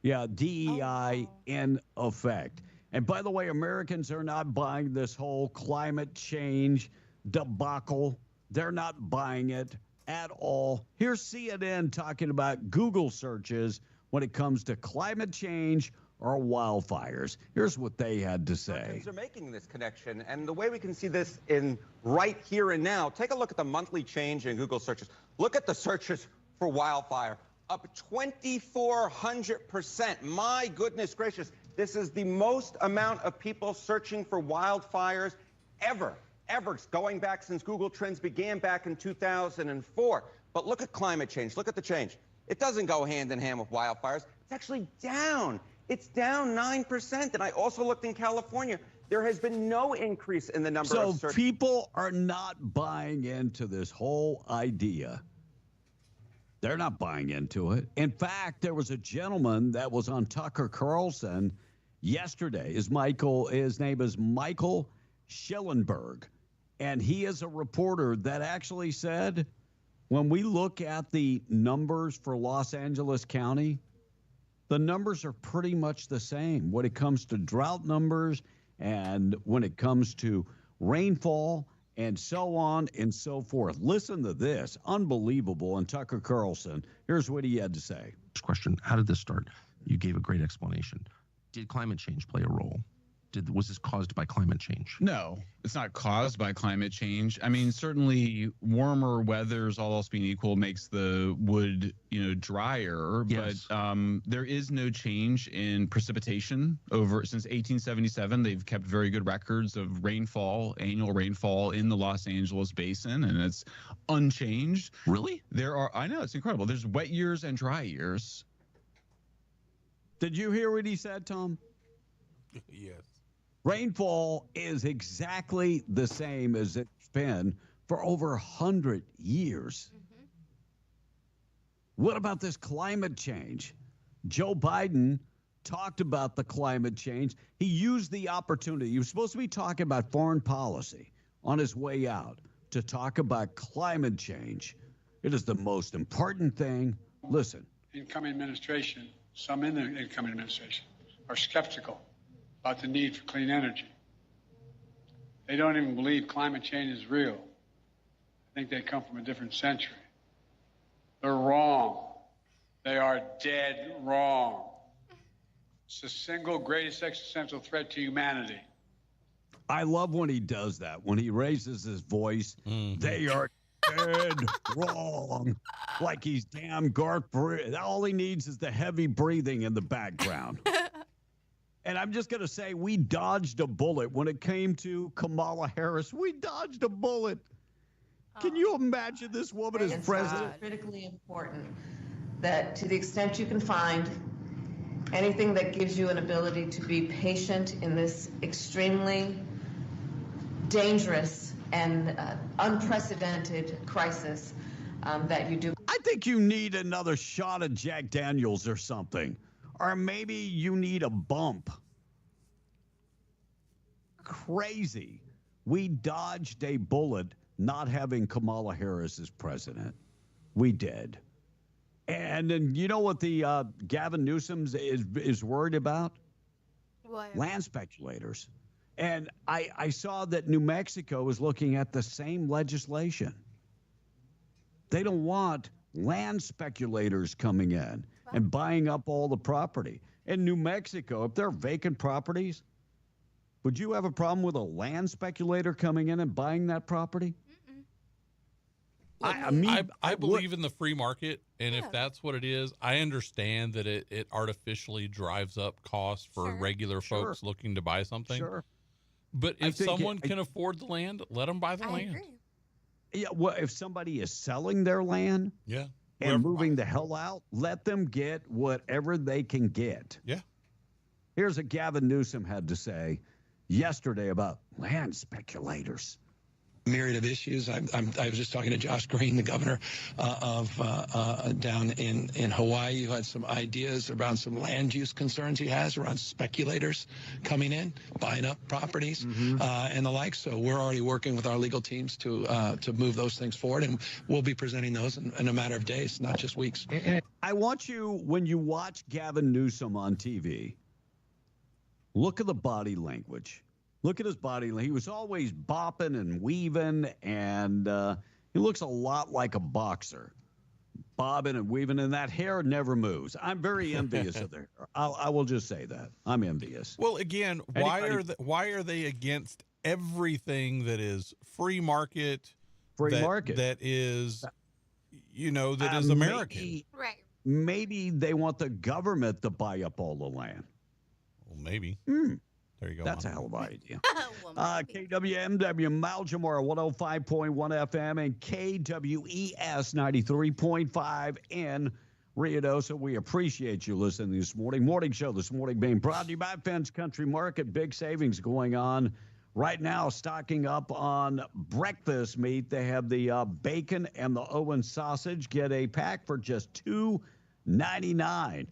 Yeah, DEI in effect. And by the way, Americans are not buying this whole climate change debacle. They're not buying it at all. Here's CNN talking about Google searches when it comes to climate change or wildfires. Here's what they had to say. They're making this connection, and the way we can see this in right here and now, take a look at the monthly change in Google searches. Look at the searches for wildfire, up 2,400%. My goodness gracious. This is the most amount of people searching for wildfires ever, going back since Google Trends began back in 2004. But look at climate change. Look at the change. It doesn't go hand in hand with wildfires. It's actually down. It's down 9%. And I also looked in California. There has been no increase in the number of searches. So people are not buying into this whole idea. They're not buying into it. In fact, there was a gentleman that was on Tucker Carlson yesterday. His name is Michael Schellenberg, and he is a reporter that actually said, when we look at the numbers for Los Angeles County, the numbers are pretty much the same when it comes to drought numbers and when it comes to rainfall and so on and so forth. Listen to this. Unbelievable. And Tucker Carlson, here's what he had to say. Question, how did this start? You gave a great explanation. Did climate change play a role? was this caused by climate change? No, it's not caused by climate change. I mean, certainly warmer weathers, all else being equal, makes the wood, drier. Yes. But there is no change in precipitation since 1877. They've kept very good records of annual rainfall in the Los Angeles basin, and it's unchanged. Really? I know, it's incredible. There's wet years and dry years. Did you hear what he said, Tom? Yes. Rainfall is exactly the same as it's been for over 100 years. Mm-hmm. What about this climate change? Joe Biden talked about the climate change. He used the opportunity. He was supposed to be talking about foreign policy on his way out to talk about climate change. It is the most important thing. Listen. Incoming administration, some in the incoming administration, are skeptical about the need for clean energy. They don't even believe climate change is real. I think they come from a different century. They're wrong. They are dead wrong. It's the single greatest existential threat to humanity. I love when he does that, when he raises his voice. Mm-hmm. They are dead wrong. Like he's damn Garth Brooks. All he needs is the heavy breathing in the background. And I'm just going to say, we dodged a bullet when it came to Kamala Harris. We dodged a bullet. Can you imagine this woman as president? It's critically important that to the extent you can find anything that gives you an ability to be patient in this extremely dangerous and unprecedented crisis, that you do. I think you need another shot of Jack Daniels or something. Or maybe you need a bump. Crazy. We dodged a bullet not having Kamala Harris as president. We did. And then you know what the Gavin Newsom is worried about? What? Land speculators. And I saw that New Mexico is looking at the same legislation. They don't want land speculators coming in and buying up all the property. In New Mexico, if there are vacant properties, would you have a problem with a land speculator coming in and buying that property? I believe in the free market, and if that's what it is, I understand that it artificially drives up costs for regular folks looking to buy something. Sure. But if someone can afford the land, let them buy the land. Agree. Yeah, well, if somebody is selling their land, and moving the hell out, let them get whatever they can get. Yeah. Here's what Gavin Newsom had to say yesterday about land speculators. Myriad of issues. I was just talking to Josh Green, the governor down in Hawaii, who had some ideas around some land use concerns he has around speculators coming in, buying up properties, and the like. So we're already working with our legal teams to move those things forward, and we'll be presenting those in a matter of days, not just weeks. I want you, when you watch Gavin Newsom on TV, look at the body language. Look at his body. He was always bopping and weaving, and he looks a lot like a boxer, bobbing and weaving, and that hair never moves. I'm very envious of their hair. I will just say that. I'm envious. Well, again, why are they against everything that is free market? That is, that is American. Right. Maybe they want the government to buy up all the land. Well, maybe. There you go. That's a hell of an idea. KWMW Maljamora 105.1 FM and KWES 93.5 in Ruidoso. We appreciate you listening this morning. Morning show this morning being brought to you by Fence Country Market. Big savings going on right now, stocking up on breakfast meat. They have the bacon and the Owen sausage. Get a pack for just $2.99.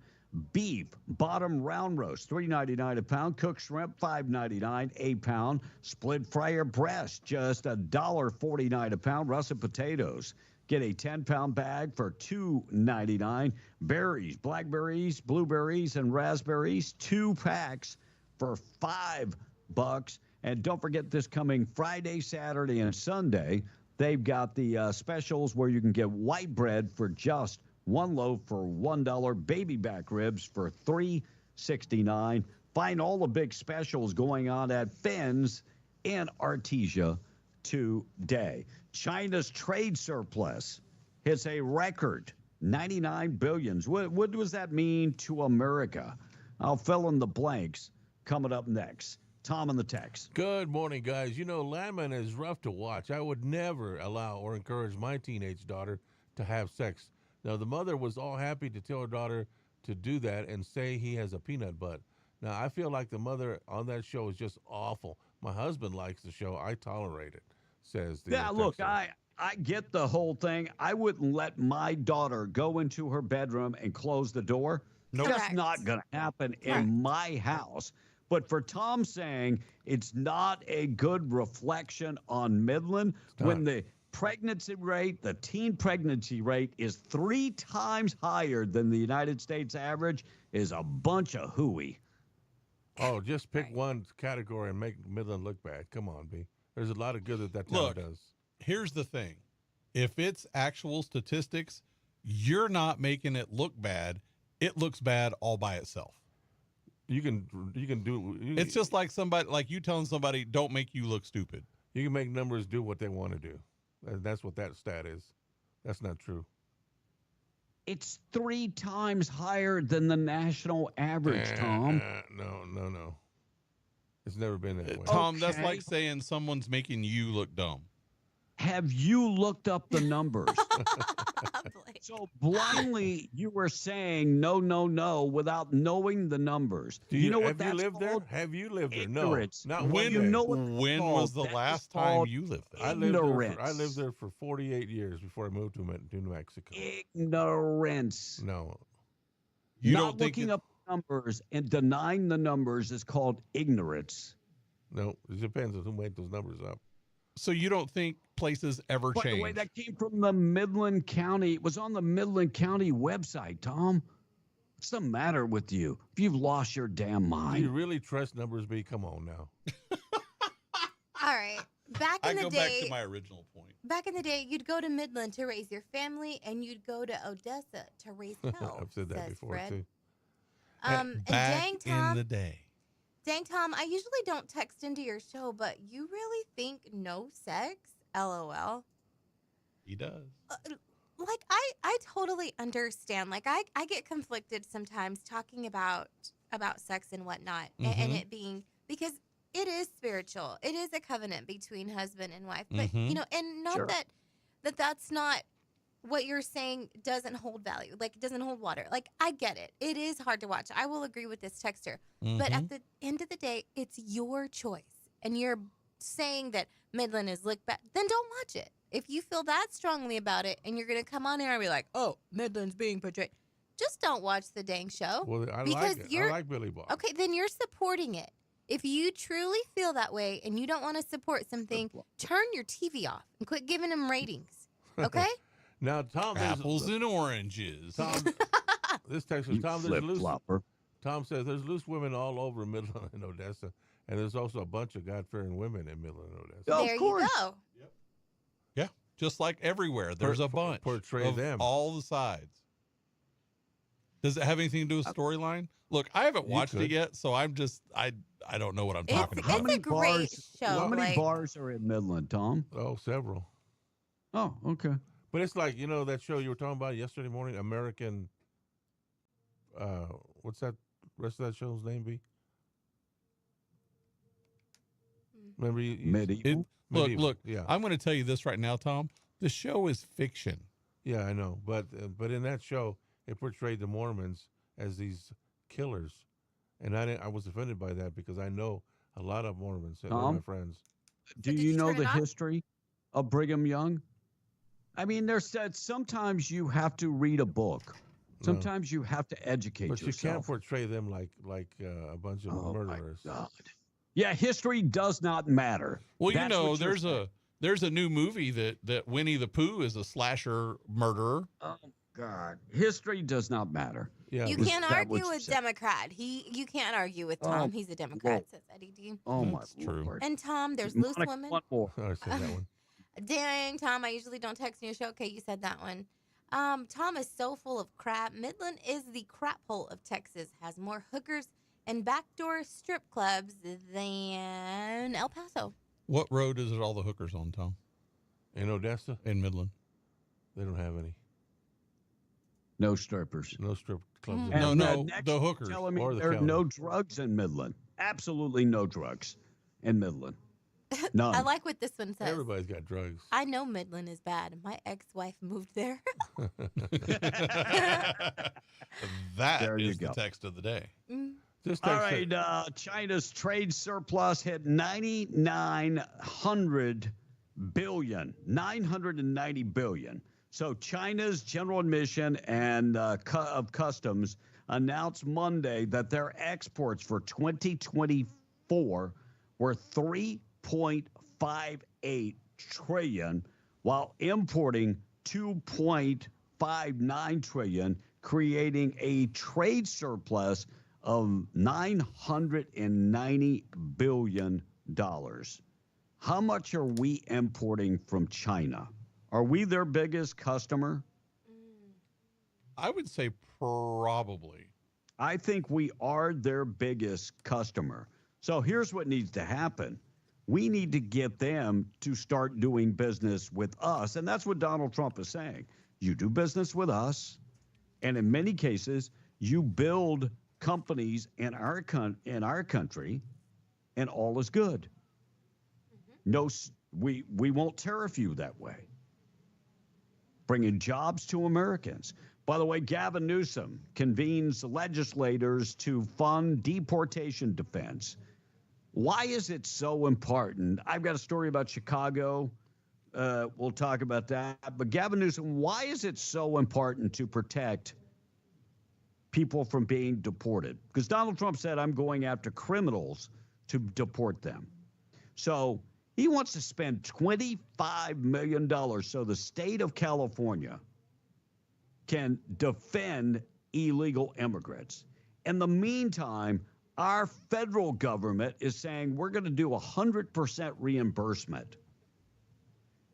Beef, bottom round roast, $3.99 a pound. Cooked shrimp, $5.99 a pound. Split fryer breast, just $1.49 a pound. Russet potatoes, get a 10-pound bag for $2.99. Berries, blackberries, blueberries, and raspberries, 2 packs for $5. And don't forget, this coming Friday, Saturday, and Sunday, they've got the specials where you can get white bread for just 1 loaf for $1, baby back ribs for $3 $6.69. Find all the big specials going on at Finn's and Artesia today. China's trade surplus hits a record $99 billion. What does that mean to America? I'll fill in the blanks coming up next. Tom on the text. Good morning, guys. You know, Landman is rough to watch. I would never allow or encourage my teenage daughter to have sex. Now, the mother was all happy to tell her daughter to do that and say he has a peanut butt. Now, I feel like the mother on that show is just awful. My husband likes the show. I tolerate it, says the Yeah, look, I get the whole thing. I wouldn't let my daughter go into her bedroom and close the door. Nope. That's not going to happen in my house. But for Tom saying it's not a good reflection on Midland when the pregnancy rate, the teen pregnancy rate is 3 times higher than the United States average is a bunch of hooey. Oh, just pick one category and make Midland look bad. Come on, B. There's a lot of good that town does. Here's the thing. If it's actual statistics, you're not making it look bad. It looks bad all by itself. It's just like somebody, like you telling somebody, don't make you look stupid. You can make numbers do what they want to do. That's what that stat is. That's not true. It's 3 times higher than the national average, Tom. No. It's never been that way. Tom, that's like saying someone's making you look dumb. Have you looked up the numbers? So blindly, you were saying no without knowing the numbers. You know what that's called? Have you lived there? Ignorance. No. Not when. one day. When was the last time you lived there? I lived there for 48 years before I moved to New Mexico. Ignorance. No. You Not don't think looking up numbers and denying the numbers is called ignorance. No, it depends on who made those numbers up. So you don't think places ever change? By the way, that came from the Midland County. It was on the Midland County website, Tom. What's the matter with you? If you've lost your damn mind. Do you really trust numbers, B? Come on now. All right. Back in the day, back to my original point. Back in the day, you'd go to Midland to raise your family, and you'd go to Odessa to raise hell. I've said that before, Fred. too. And back dang, Tom, in the day. Dang, Tom, I usually don't text into your show, but you really think no sex? LOL. He does. Like, I totally understand. Like, I get conflicted sometimes talking about sex and whatnot, and it being, because it is spiritual. It is a covenant between husband and wife. But, you know, and not that's not what you're saying doesn't hold value. Like, it doesn't hold water. Like, I get it. It is hard to watch. I will agree with this texter. But at the end of the day, it's your choice. And you're saying that Midland is look bad, then don't watch it. If you feel that strongly about it and you're going to come on here and be like, oh, Midland's being portrayed, just don't watch the dang show. Well, I like Billy Bob. Okay, then you're supporting it. If you truly feel that way and you don't want to support something, turn your TV off and quit giving them ratings. Okay? Now, Tom, apples and oranges. Tom, this text was Tom. Flip flopper. Tom says there's loose women all over Midland and Odessa, and there's also a bunch of God-fearing women in Midland and Odessa. There you go. Yeah, just like everywhere, there's a bunch portray them all the sides. Does it have anything to do with storyline? Look, I haven't watched it yet, so I'm just I don't know what I'm talking about. It's a great show. How many bars are in Midland, Tom? Oh, several. Oh, okay. But it's like, you know, that show you were talking about yesterday morning, American, what's that rest of that show's name be? Remember Medieval? Look, yeah. I'm going to tell you this right now, Tom. The show is fiction. Yeah, I know. But in that show, it portrayed the Mormons as these killers. And I was offended by that because I know a lot of Mormons. They're my friends. Do you know the history of Brigham Young? I mean, there's that sometimes you have to read a book. Sometimes you have to educate yourself. But you can't portray them like a bunch of murderers. My God. Yeah, history does not matter. Well, you know, there's a new movie that Winnie the Pooh is a slasher murderer. Oh God, history does not matter. Yeah, you can't argue with Democrat. You can't argue with Tom. He's a Democrat, says Eddie D. Oh my true. And Tom, there's loose women. One more. I said that one. Dang, Tom, I usually don't text in your show. Okay, you said that one. Tom is so full of crap. Midland is the crap hole of Texas. Has more hookers and backdoor strip clubs than El Paso. What road is it all the hookers on, Tom? In Odessa? In Midland. They don't have any. No strippers. No strip clubs. No, the hookers. Telling me there are no drugs in Midland. Absolutely no drugs in Midland. None. I like what this one says. Everybody's got drugs. I know Midland is bad. My ex-wife moved there. That is the text of the day. All right, China's trade surplus hit $990 billion. So China's General Admission and of Customs announced Monday that their exports for 2024 were $3.58 trillion, while importing $2.59 trillion, creating a trade surplus of $990 billion. How much are we importing from China? Are we their biggest customer? I would say probably. I think we are their biggest customer. So here's what needs to happen. We need to get them to start doing business with us. And that's what Donald Trump is saying. You do business with us. And in many cases, you build companies in our country, and all is good. No, we won't tariff you that way. Bringing jobs to Americans. By the way, Gavin Newsom convenes legislators to fund deportation defense. Why is it so important? I've got a story about Chicago. We'll talk about that. But Gavin Newsom, why is it so important to protect people from being deported? Because Donald Trump said, I'm going after criminals to deport them. So he wants to spend $25 million so the state of California can defend illegal immigrants. In the meantime, our federal government is saying we're going to do 100% reimbursement.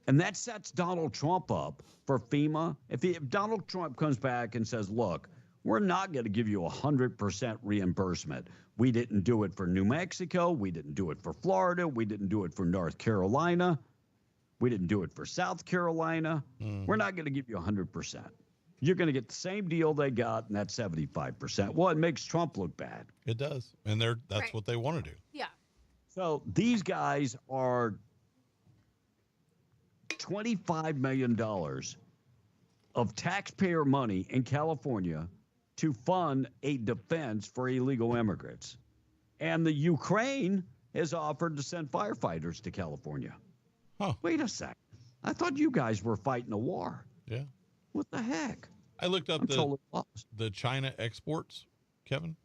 And that sets Donald Trump up for FEMA. If Donald Trump comes back and says, look, we're not going to give you 100% reimbursement. We didn't do it for New Mexico. We didn't do it for Florida. We didn't do it for North Carolina. We didn't do it for South Carolina. We're not going to give you 100%. You're going to get the same deal they got, and that's 75%. Well, it makes Trump look bad. It does. And that's what they want to do. Yeah. So these guys are $25 million of taxpayer money in California to fund a defense for illegal immigrants. And the Ukraine has offered to send firefighters to California. Huh. Wait a sec. I thought you guys were fighting a war. Yeah. What the heck? I looked up the China exports, Kevin.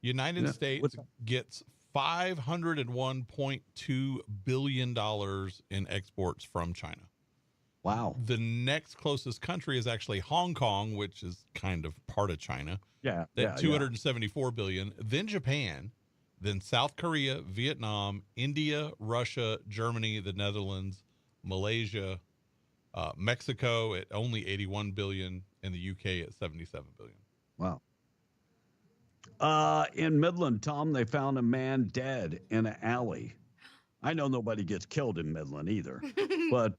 United States gets $501.2 billion in exports from China. Wow. The next closest country is actually Hong Kong, which is kind of part of China. Yeah. At $274 billion. Then Japan, then South Korea, Vietnam, India, Russia, Germany, the Netherlands, Malaysia, Mexico at only $81 billion, and the UK at $77 billion. Wow. In Midland, Tom, they found a man dead in an alley. I know nobody gets killed in Midland either, but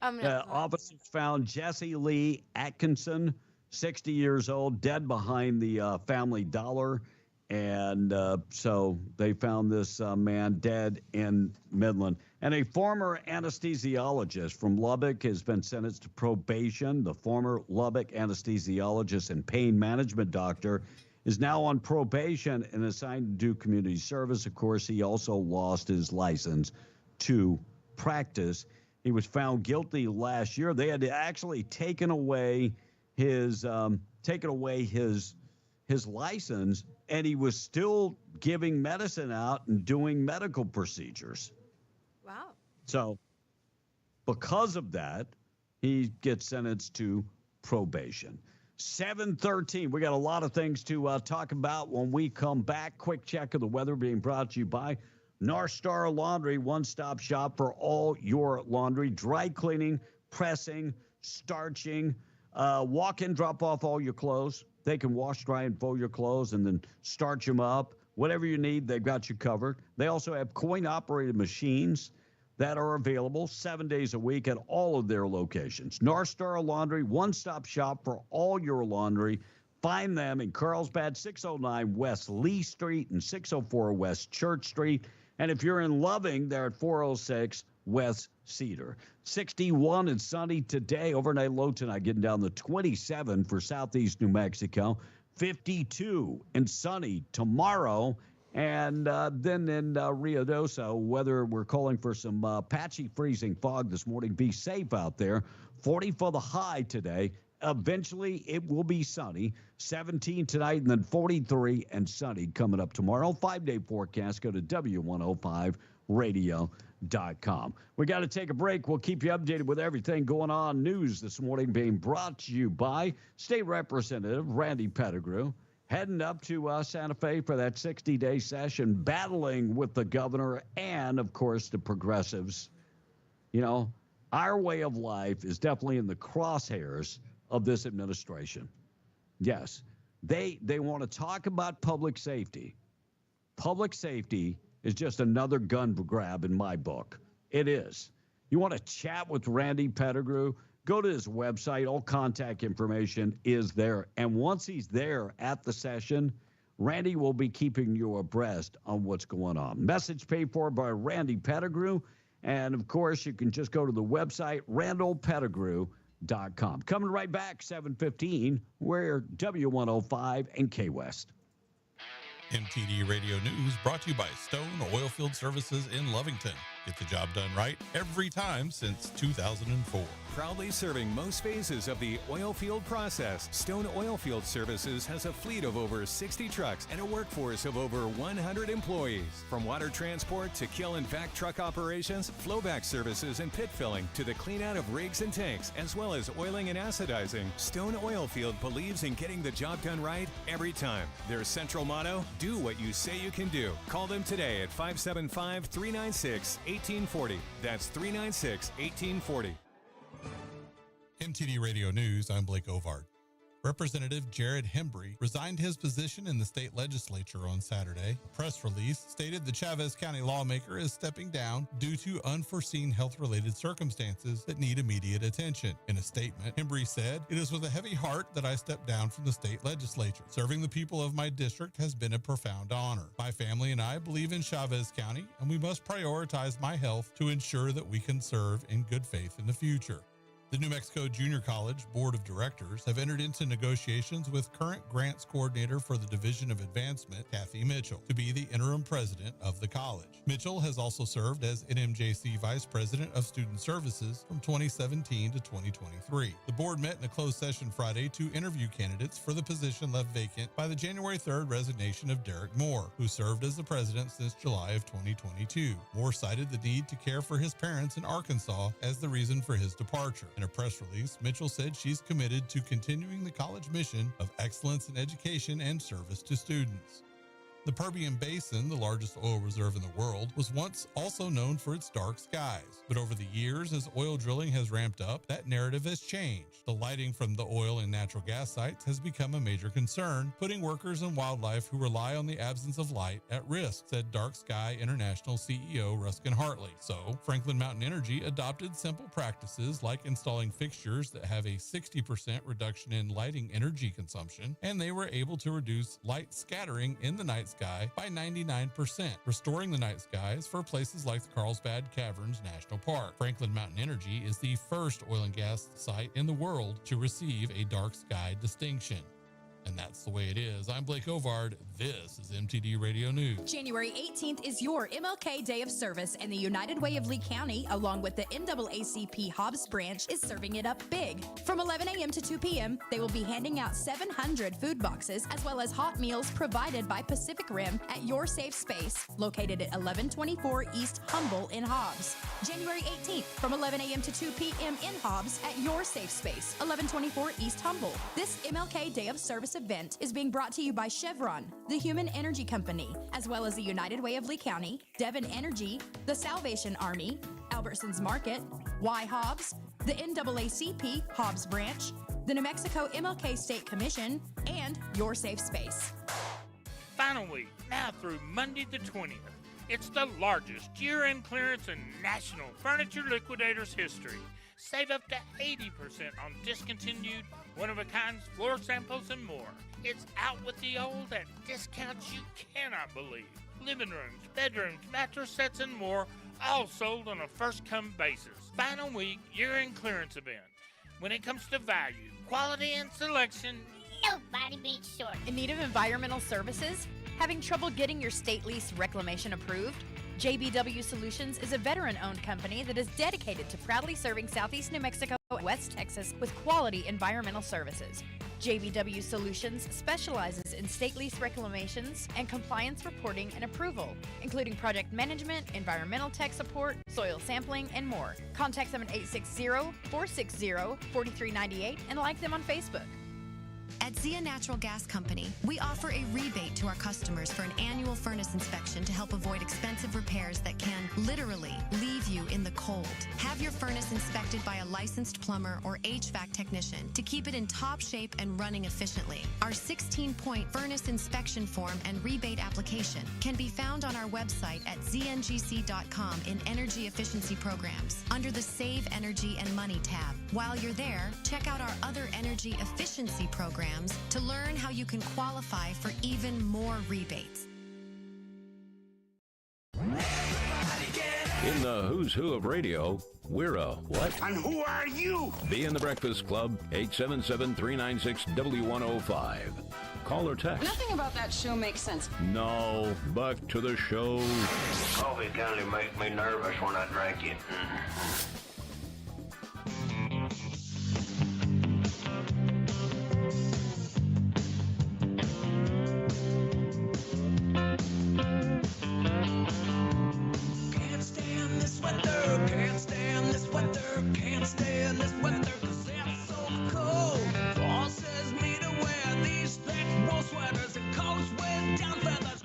officers found Jesse Lee Atkinson, 60 years old, dead behind the Family Dollar. And so they found this man dead in Midland. And a former anesthesiologist from Lubbock has been sentenced to probation. The former Lubbock anesthesiologist and pain management doctor is now on probation and assigned to do community service. Of course, he also lost his license to practice. He was found guilty last year. They had actually taken away his license, and he was still giving medicine out and doing medical procedures. Wow. So because of that, he gets sentenced to probation. 7:13. We got a lot of things to talk about when we come back. Quick check of the weather being brought to you by North Star Laundry, one-stop shop for all your laundry, dry cleaning, pressing, starching, Walk in, drop off all your clothes. They can wash, dry, and fold your clothes and then starch them up. Whatever you need, they've got you covered. They also have coin-operated machines that are available 7 days a week at all of their locations. North Star Laundry, one-stop shop for all your laundry. Find them in Carlsbad, 609 West Lee Street and 604 West Church Street. And if you're in Loving, they're at 406 West Cedar. 61 and sunny today. Overnight low tonight getting down to 27 for southeast New Mexico. 52 and sunny tomorrow. And then in Ruidoso, weather, we're calling for some patchy freezing fog this morning. Be safe out there. 40 for the high today. Eventually, it will be sunny. 17 tonight and then 43 and sunny coming up tomorrow. 5-day forecast. Go to W105radio.com. We got to take a break. We'll keep you updated with everything going on. News this morning being brought to you by State Representative Randy Pettigrew. Heading up to Santa Fe for that 60-day session, battling with the governor and, of course, the progressives. You know, our way of life is definitely in the crosshairs of this administration. Yes, they want to talk about public safety. Public safety is just another gun grab in my book. It is. You want to chat with Randy Pettigrew? Go to his website. All contact information is there. And once he's there at the session, Randy will be keeping you abreast on what's going on. Message paid for by Randy Pettigrew. And, of course, you can just go to the website, randallpettigrew.com. Coming right back, 7:15, we're W105 and K-West. MTD Radio News brought to you by Stone Oilfield Services in Lovington. Get the job done right every time since 2004. Proudly serving most phases of the oil field process, Stone Oilfield Services has a fleet of over 60 trucks and a workforce of over 100 employees. From water transport to kill and vac truck operations, flowback services and pit filling to the clean out of rigs and tanks, as well as oiling and acidizing, Stone Oilfield believes in getting the job done right every time. Their central motto, do what you say you can do. Call them today at 575-396-1840. That's 396-1840. MTD Radio News, I'm Blake Ovard. Representative Jared Hembry resigned his position in the state legislature on Saturday. A press release stated the Chavez County lawmaker is stepping down due to unforeseen health-related circumstances that need immediate attention. In a statement, Hembry said, "It is with a heavy heart that I step down from the state legislature. Serving the people of my district has been a profound honor. My family and I believe in Chavez County, and we must prioritize my health to ensure that we can serve in good faith in the future." The New Mexico Junior College Board of Directors have entered into negotiations with current grants coordinator for the Division of Advancement, Kathy Mitchell, to be the interim president of the college. Mitchell has also served as NMJC Vice President of Student Services from 2017 to 2023. The board met in a closed session Friday to interview candidates for the position left vacant by the January 3rd resignation of Derek Moore, who served as the president since July of 2022. Moore cited the need to care for his parents in Arkansas as the reason for his departure. In a press release, Mitchell said she's committed to continuing the college mission of excellence in education and service to students. The Permian Basin, the largest oil reserve in the world, was once also known for its dark skies. But over the years, as oil drilling has ramped up, that narrative has changed. The lighting from the oil and natural gas sites has become a major concern, putting workers and wildlife who rely on the absence of light at risk, said Dark Sky International CEO Ruskin Hartley. So, Franklin Mountain Energy adopted simple practices like installing fixtures that have a 60% reduction in lighting energy consumption, and they were able to reduce light scattering in the night sky by 99%, restoring the night skies for places like the Carlsbad Caverns National Park. Franklin Mountain Energy is the first oil and gas site in the world to receive a dark sky distinction. And that's the way it is. I'm Blake Ovard. This is MTD Radio News. January 18th is your MLK Day of Service, and the United Way of Lee County, along with the NAACP Hobbs branch, is serving it up big. From 11 a.m. to 2 p.m., they will be handing out 700 food boxes, as well as hot meals provided by Pacific Rim at Your Safe Space, located at 1124 East Humble in Hobbs. January 18th, from 11 a.m. to 2 p.m. in Hobbs at Your Safe Space, 1124 East Humble. This MLK Day of Service event is being brought to you by Chevron, the Human Energy Company, as well as the United Way of Lee County, Devon Energy, the Salvation Army, Albertsons Market, Y Hobbs, the NAACP Hobbs Branch, the New Mexico MLK State Commission, and your safe space. Final week, now through Monday the 20th. It's the largest year-end clearance in National Furniture Liquidators history. Save up to 80% on discontinued, one-of-a-kind floor samples and more. It's out with the old at discounts you cannot believe. Living rooms, bedrooms, mattress sets, and more, all sold on a first-come basis. Final week, year-end clearance event. When it comes to value, quality, and selection, nobody beats Short. In need of environmental services? Having trouble getting your state lease reclamation approved? JBW Solutions is a veteran-owned company that is dedicated to proudly serving Southeast New Mexico and West Texas with quality environmental services. JBW Solutions specializes in state lease reclamations and compliance reporting and approval, including project management, environmental tech support, soil sampling, and more. Contact them at 860-460-4398 and like them on Facebook. At Zia Natural Gas Company, we offer a rebate to our customers for an annual furnace inspection to help avoid expensive repairs that can literally leave you in the cold. Have your furnace inspected by a licensed plumber or HVAC technician to keep it in top shape and running efficiently. Our 16-point furnace inspection form and rebate application can be found on our website at zngc.com in Energy Efficiency Programs under the Save Energy and Money tab. While you're there, check out our other energy efficiency programs to learn how you can qualify for even more rebates. In the who's who of radio, we're a what? And who are you? Be in the Breakfast Club, 877-396-W105. Call or text. Nothing about that show makes sense. No, back to the show. Coffee kind of makes me nervous when I drink it.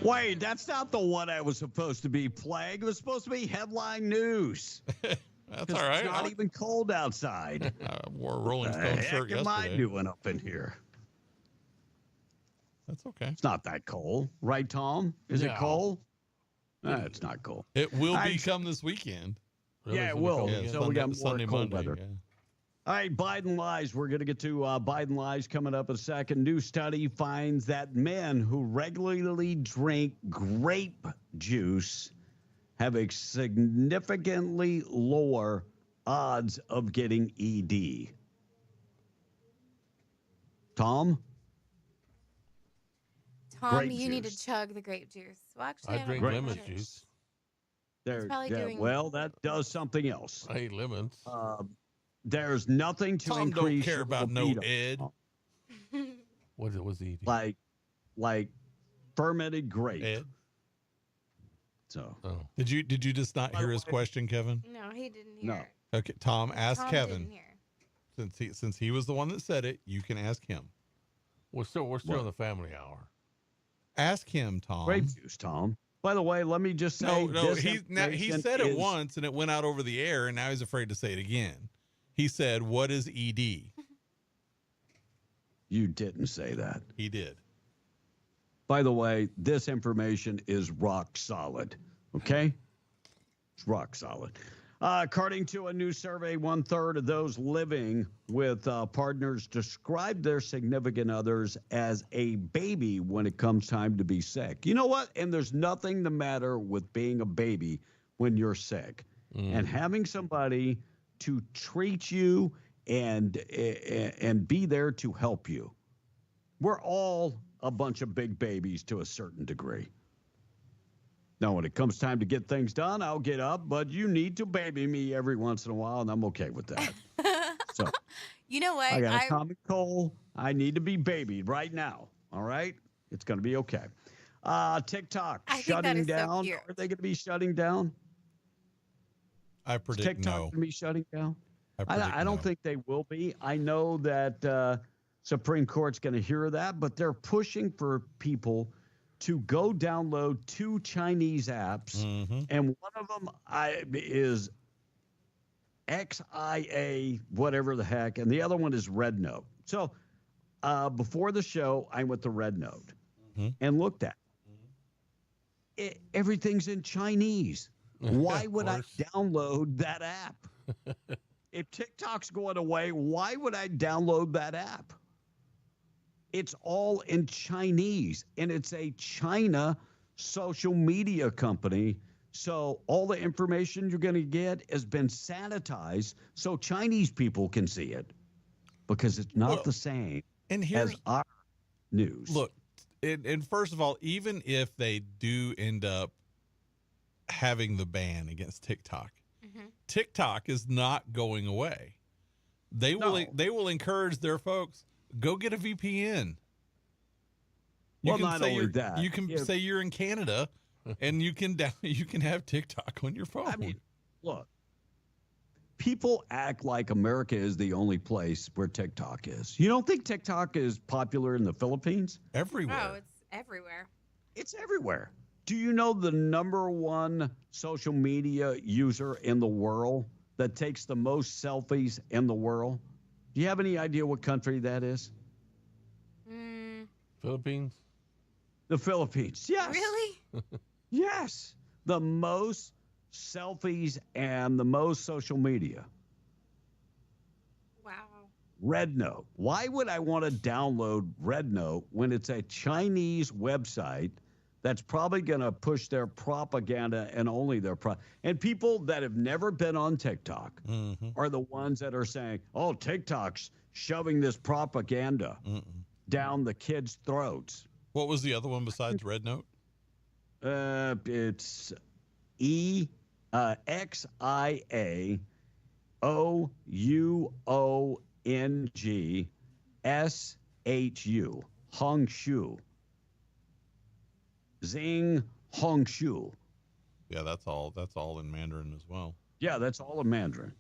Wait, that's not the one I was supposed to be playing. It was supposed to be headline news. That's all right. It's not even cold outside. I wore a Rolling Stone shirt yesterday. What am I doing up in here? That's okay. It's not that cold, right, Tom? Is it cold? It's not cold. It will become this weekend. Really, yeah, it will. Yeah, so we got more Sunday, cold Monday, weather. Yeah. All right, Biden lies. We're going to get to Biden lies coming up in a second. New study finds that men who regularly drink grape juice have a significantly lower odds of getting ED. Tom? Tom, you need to chug the grape juice. Well, actually, I drink lemon juice. Well, that does something else. I eat lemons. There's nothing to Tom increase. Don't care about libido. no Ed. What was he eating? Like fermented grape. Ed. So. Did you just not hear his question, Kevin? No, he didn't hear. No. Okay, Tom, ask Tom Kevin. didn't hear. Since he was the one that said it, you can ask him. We're still in the family hour. Ask him, Tom. Grape juice, Tom. By the way, let me just say. No, he said it once and it went out over the air, and now he's afraid to say it again. He said, "What is ED?" You didn't say that. He did. By the way, this information is rock solid. Okay? It's rock solid. According to a new survey, 1/3 of those living with partners describe their significant others as a baby when it comes time to be sick. You know what? And there's nothing the matter with being a baby when you're sick. And having somebody to treat you and be there to help you. We're all a bunch of big babies to a certain degree. Now, when it comes time to get things done, I'll get up, but you need to baby me every once in a while, and I'm okay with that. So, you know what? I got a common cold. I need to be babied right now. All right? It's going to be okay. TikTok shutting down. So are they going to be shutting down? I predict TikTok no. going to be shutting down? I don't think they will be. I know that Supreme Court's going to hear that, but they're pushing for people to go download 2 Chinese apps, and one of them is XIA, whatever the heck, and the other one is Red Note. So before the show, I went to Red Note and looked at it. Everything's in Chinese. Why would I download that app? If TikTok's going away, why would I download that app? It's all in Chinese, and it's a China social media company. So all the information you're going to get has been sanitized so Chinese people can see it, because it's not the same as our news. Look, and first of all, even if they do end up having the ban against TikTok, TikTok is not going away. They will encourage their folks, go get a VPN. You can say you're in Canada, and you can have TikTok on your phone. I mean, look, people act like America is the only place where TikTok is. You don't think TikTok is popular in the Philippines? Everywhere. Oh, it's everywhere. It's everywhere. Do you know the #1 social media user in the world that takes the most selfies in the world? Do you have any idea what country that is? Philippines? The Philippines. Yes. Really? Yes. The most selfies and the most social media. Wow. Red Note. Why would I want to download Red Note when it's a Chinese website that's probably going to push their propaganda and only their and people that have never been on TikTok are the ones that are saying, oh, TikTok's shoving this propaganda down the kids' throats. What was the other one besides Red Note? It's XIAOUONGSHU. Hongshu. Zing Hongshu. Yeah, that's all in Mandarin as well. Yeah, that's all in Mandarin.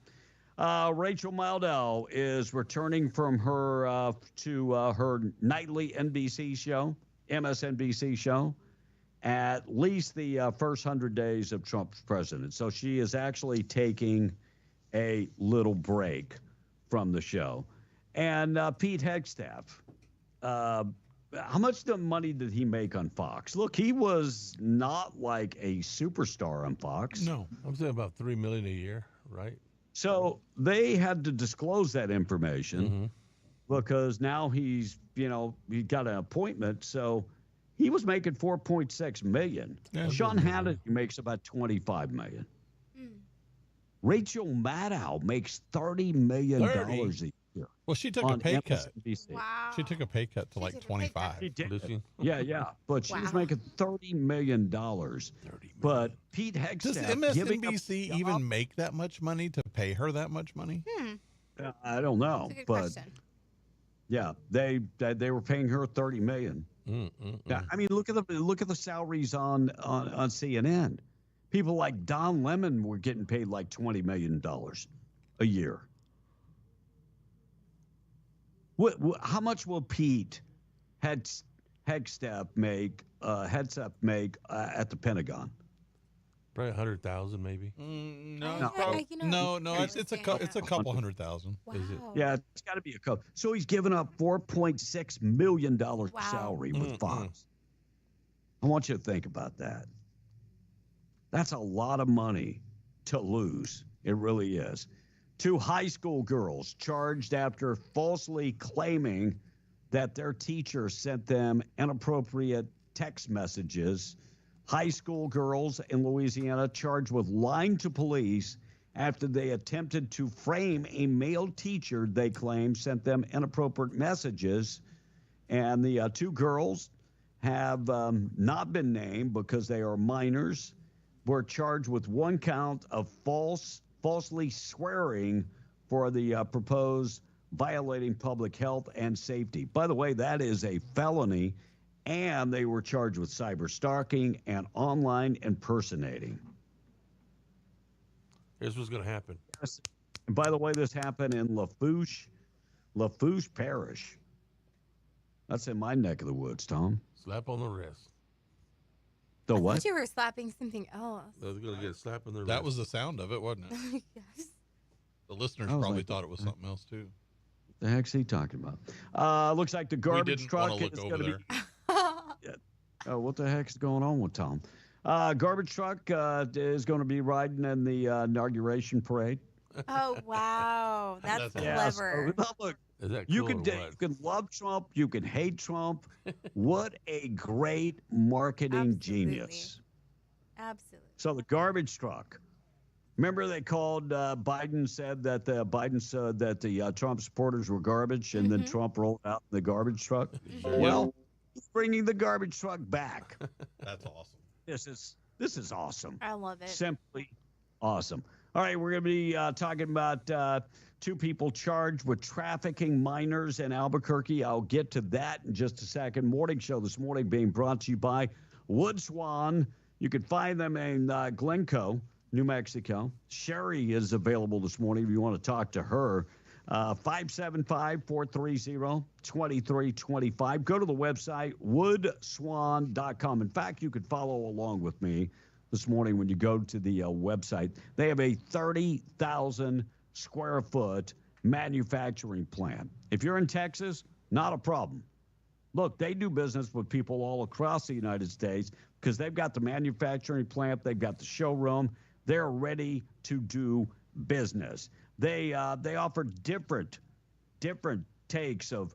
Rachel Maddow is returning from her to her nightly NBC show, MSNBC show, at least the first 100 days of Trump's president. So she is actually taking a little break from the show. And Pete Hegseth, how much money did he make on Fox? Look, he was not like a superstar on Fox. No, I'm saying about $3 million a year, right? So they had to disclose that information because now he got an appointment. So he was making $4.6 million. Yeah, Sean Hannity makes about $25 million. Rachel Maddow makes $30 million a year. Well, she took a pay cut. Wow. She took a pay cut to like 25. She did. Yeah. But she was making $30 million. But Pete Hegseth. Does MSNBC even make that much money to pay her that much money? I don't know. That's a good but question. yeah, they were paying her $30 million. Yeah, I mean, look at the salaries on CNN. People like Don Lemon were getting paid like $20 million a year. How much will Pete Hegseth make at the Pentagon? Probably 100,000, maybe. No, it's a couple 100,000. Wow. Is it? Yeah, it's got to be a couple. So he's given up $4.6 million salary with Fox. I want you to think about that. That's a lot of money to lose. It really is. 2 high school girls charged after falsely claiming that their teacher sent them inappropriate text messages. High school girls in Louisiana charged with lying to police after they attempted to frame a male teacher they claim sent them inappropriate messages. And the 2 girls have not been named because they are minors, were charged with 1 count of falsely swearing for the proposed violating public health and safety. By the way, that is a felony, and they were charged with cyber stalking and online impersonating. Here's what's going to happen. Yes. And by the way, this happened in Lafourche Parish. That's in my neck of the woods, Tom. Slap on the wrist. The I what? thought you were slapping something else. They're going to get a slap on the wrist. That was the sound of it, wasn't it? Yes. The listeners I was probably like, thought it was something else too. The heck's he talking about? Looks like the garbage truck is going to be. Oh, what the heck's going on with Tom? Garbage truck is going to be riding in the inauguration parade. Oh wow, that's clever. So, look, is that you cool can love Trump, you can hate Trump. What a great marketing genius! Absolutely. So the garbage truck. Remember, they called Biden said that Biden said that the Trump supporters were garbage, and then Trump rolled out the garbage truck. Well, he's bringing the garbage truck back. That's awesome. This is awesome. I love it. Simply awesome. All right, we're going to be talking about 2 people charged with trafficking minors in Albuquerque. I'll get to that in just a second. Morning show this morning being brought to you by Wood Swan. You can find them in Glencoe, New Mexico. Sherry is available this morning if you want to talk to her. 575-430-2325. Go to the website, woodswan.com. In fact, you could follow along with me this morning when you go to the website. They have a 30,000 square foot manufacturing plant. If you're in Texas, not a problem. Look, they do business with people all across the United States because they've got the manufacturing plant, they've got the showroom. They're ready to do business. They offer different takes of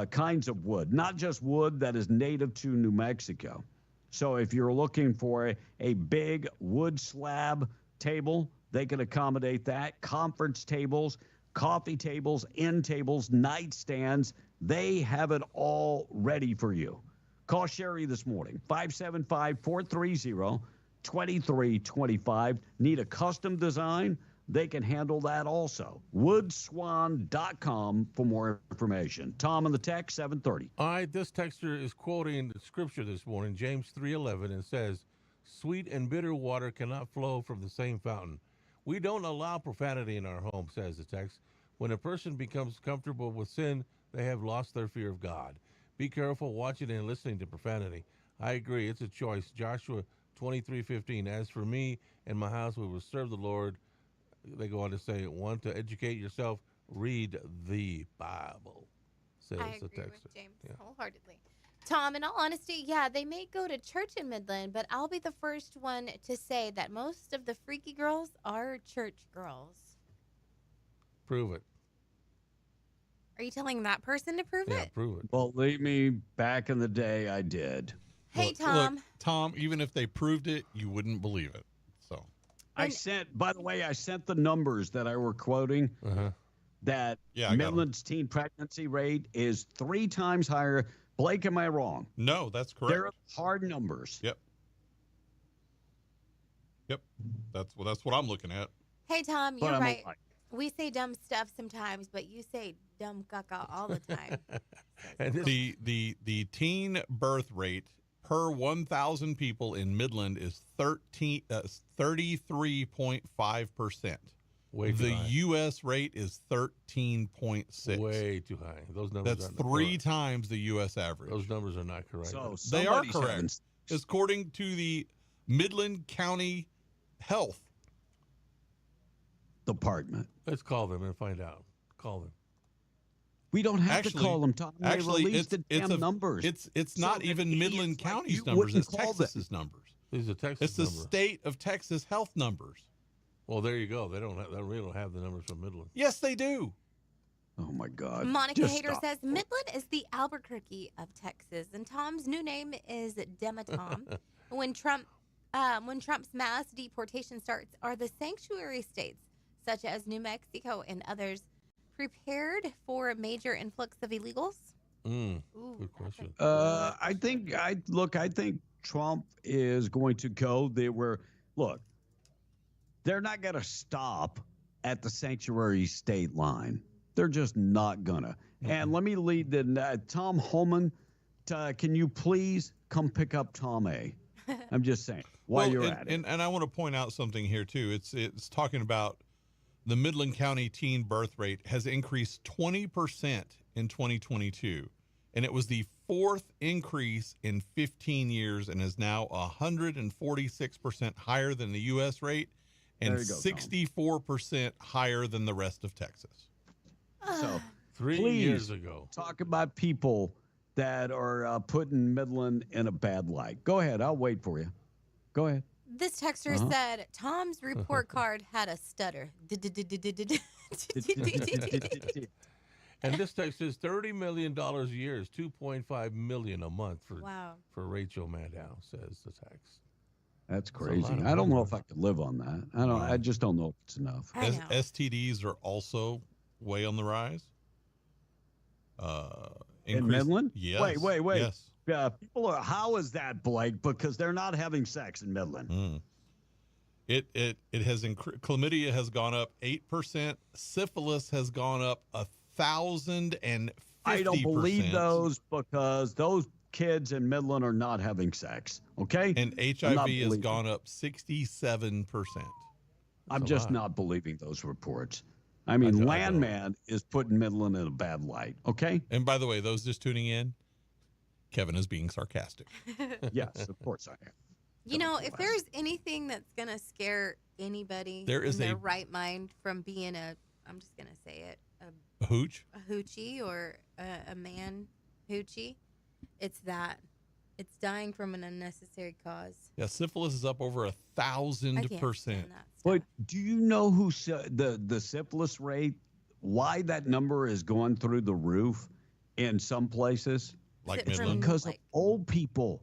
kinds of wood, not just wood that is native to New Mexico. So if you're looking for a big wood slab table, they can accommodate that. Conference tables, coffee tables, end tables, nightstands, they have it all ready for you. Call Sherry this morning, 575-430-2325. Need a custom design? They can handle that also. Woodswan.com for more information. Tom on the text, 730. All right, this texter is quoting the scripture this morning, James 3:11, and says, "Sweet and bitter water cannot flow from the same fountain." We don't allow profanity in our home, says the text. When a person becomes comfortable with sin, they have lost their fear of God. Be careful watching and listening to profanity. I agree, it's a choice. Joshua 23:15, as for me and my house, we will serve the Lord. They go on to say, want to educate yourself, read the Bible, says I the agree texter. with James wholeheartedly. Tom, in all honesty, yeah, they may go to church in Midland, but I'll be the first one to say that most of the freaky girls are church girls. Prove it. Are you telling that person to prove Yeah, it? prove it. Believe me, back in the day, I did. Hey, Tom. Look, Tom, even if they proved it, you wouldn't believe it. So I sent the numbers that I were quoting. That Midland's teen pregnancy rate is 3 times higher. Blake, am I wrong? No, that's correct. They're hard numbers. Yep. That's what I'm looking at. Hey, Tom, you're right. We say dumb stuff sometimes, but you say dumb caca all the time. The teen birth rate per 1,000 people in Midland is 33.5%. The U.S. rate is 13.6. Way too high. Those numbers. That's 3 times the U.S. average. Those numbers are not correct. So they are correct, according to the Midland County Health Department. Let's call them and find out. Call them. We don't have to call them, Tom. They released the damn numbers. It's not even Midland County's numbers. It's Texas's numbers. These are Texas. It's the state of Texas health numbers. Well, there you go. They really don't have the numbers from Midland. Yes, they do. Oh my God. Monica Hader says Midland is the Albuquerque of Texas, and Tom's new name is Dematom. When Trump's mass deportation starts, are the sanctuary states such as New Mexico and others prepared for a major influx of illegals? Ooh, good question. I think Trump is going to go there where, look, they're not going to stop at the sanctuary state line. They're just not going to. And let me lead the Tom Holman. Can you please come pick up Tom A? I'm just saying while you're at it. And I want to point out something here, too. It's talking about the Midland County teen birth rate has increased 20% in 2022. And it was the 4th increase in 15 years and is now 146% higher than the U.S. rate and 64% higher than the rest of Texas. So 3 years ago. Talk about people that are putting Midland in a bad light. Go ahead. I'll wait for you. Go ahead. This texter said Tom's report card had a stutter. And this text says $30 million a year is $2.5 million a month for Rachel Maddow, says the text. That's crazy. I don't know if I could live on that. I just don't know if it's enough. STDs are also way on the rise. In Midland? Yes. Wait. Yes. People are. How is that, Blake? Because they're not having sex in Midland. It has chlamydia has gone up 8%. Syphilis has gone up 1,050%. I don't believe those because those kids in Midland are not having sex. Okay. And HIV has gone up 67%. I'm just not believing those reports. I mean, Landman is putting Midland in a bad light. Okay. And by the way, those just tuning in, Kevin is being sarcastic. Yes, of course I am. You know, if there's anything that's going to scare anybody in their right mind from being I'm just going to say it, a hooch? A hoochie or a man hoochie, it's that. It's dying from an unnecessary cause. Yeah, syphilis is up over 1,000%. But do you know who the syphilis rate, why that number is going through the roof in some places? Like Midland? Because of old people.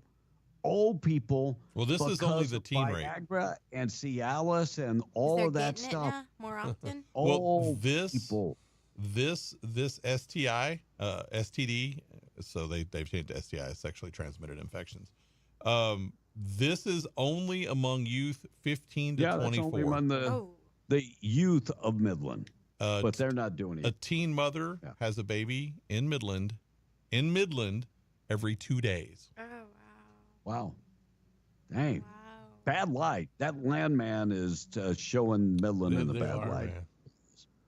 Old people. Well, this is only the teen rate. Viagra and Cialis and all of that stuff. More often? Old people. This STI, STD, so they've changed to STI, sexually transmitted infections. This is only among youth 15 to 24. That's only among the youth of Midland. But they're not doing it. A teen mother has a baby in Midland every 2 days. Oh, wow. Dang. Wow. Bad light. That Landman is showing Midland in the bad light.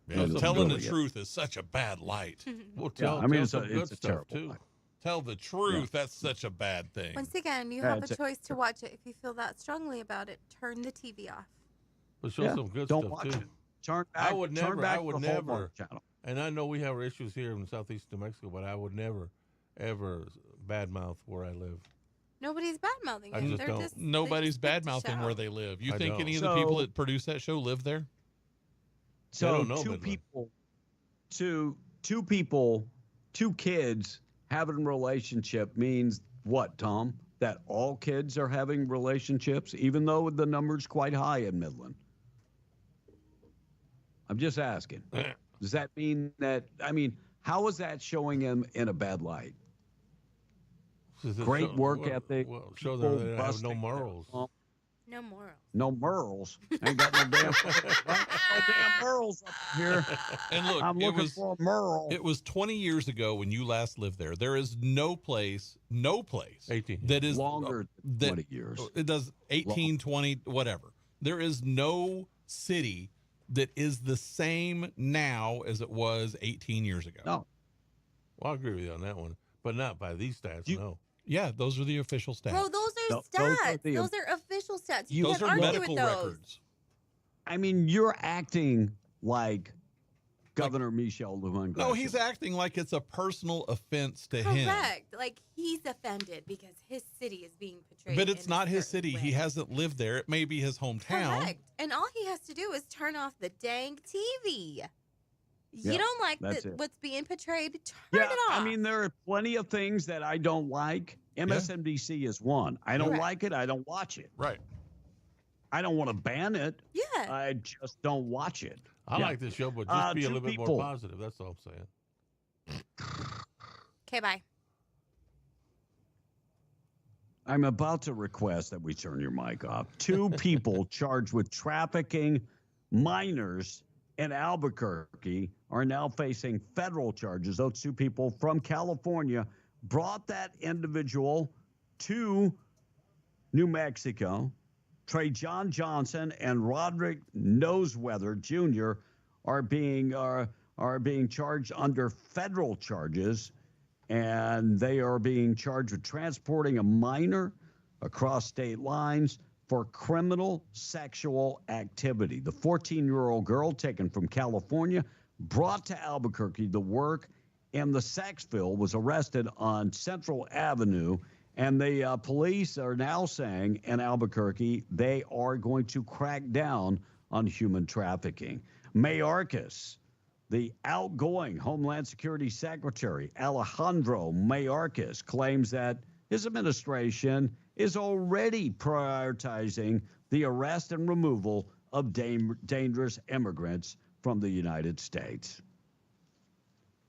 Man, telling the truth is such a bad light. Well, it's a terrible light. Tell the truth. That's such a bad thing. Once again, you have a choice to watch it. If you feel that strongly about it, turn the TV off. But show some good Don't stuff watch too. it. Turn back. I would never. Back I would the never. Hallmark channel. And I know we have our issues here in southeast New Mexico, but I would never, ever badmouth where I live. Nobody's badmouthing it. They're just Nobody's badmouthing where they live. You think any of the people that produce that show live there? So two kids having a relationship means what, Tom? That all kids are having relationships, even though the number's quite high in Midland? I'm just asking. Does that mean that, how is that showing him in a bad light? Great work ethic. Well, show them that they have no morals. No morals. No morals. Ain't got no damn morals up here. And look, I'm looking for a moral. It was 20 years ago when you last lived there. There is no place 18 that is longer than 20 years. It does 18, 20, whatever. There is no city that is the same now as it was 18 years ago. No. Well, I agree with you on that one, but not by these stats, no. Yeah, those are the official stats. Bro, those are stats. Those are official stats. You those can't are argue medical with those. records. You're acting like Governor Michelle Lujan. No, he's acting like it's a personal offense to him. Correct. Like he's offended because his city is being portrayed. But it's not his city. He hasn't lived there. It may be his hometown. Correct. And all he has to do is turn off the dang TV. You don't like what's being portrayed? Turn it off. There are plenty of things that I don't like. MSNBC is one. I don't like it. I don't watch it. Right. I don't want to ban it. Yeah. I just don't watch it. I like this show, but just be a little bit more positive. That's all I'm saying. Okay, bye. I'm about to request that we turn your mic off. 2 people charged with trafficking minors in Albuquerque are now facing federal charges. Those 2 people from California brought that individual to New Mexico. Trey John Johnson and Roderick Noseweather Jr. are being charged under federal charges, and they are being charged with transporting a minor across state lines for criminal sexual activity. The 14-year-old girl taken from California brought to Albuquerque to work in the Sexville, was arrested on Central Avenue. And the police are now saying in Albuquerque they are going to crack down on human trafficking. Mayorkas, the outgoing Homeland Security Secretary, Alejandro Mayorkas, claims that his administration is already prioritizing the arrest and removal of dangerous immigrants from the United States.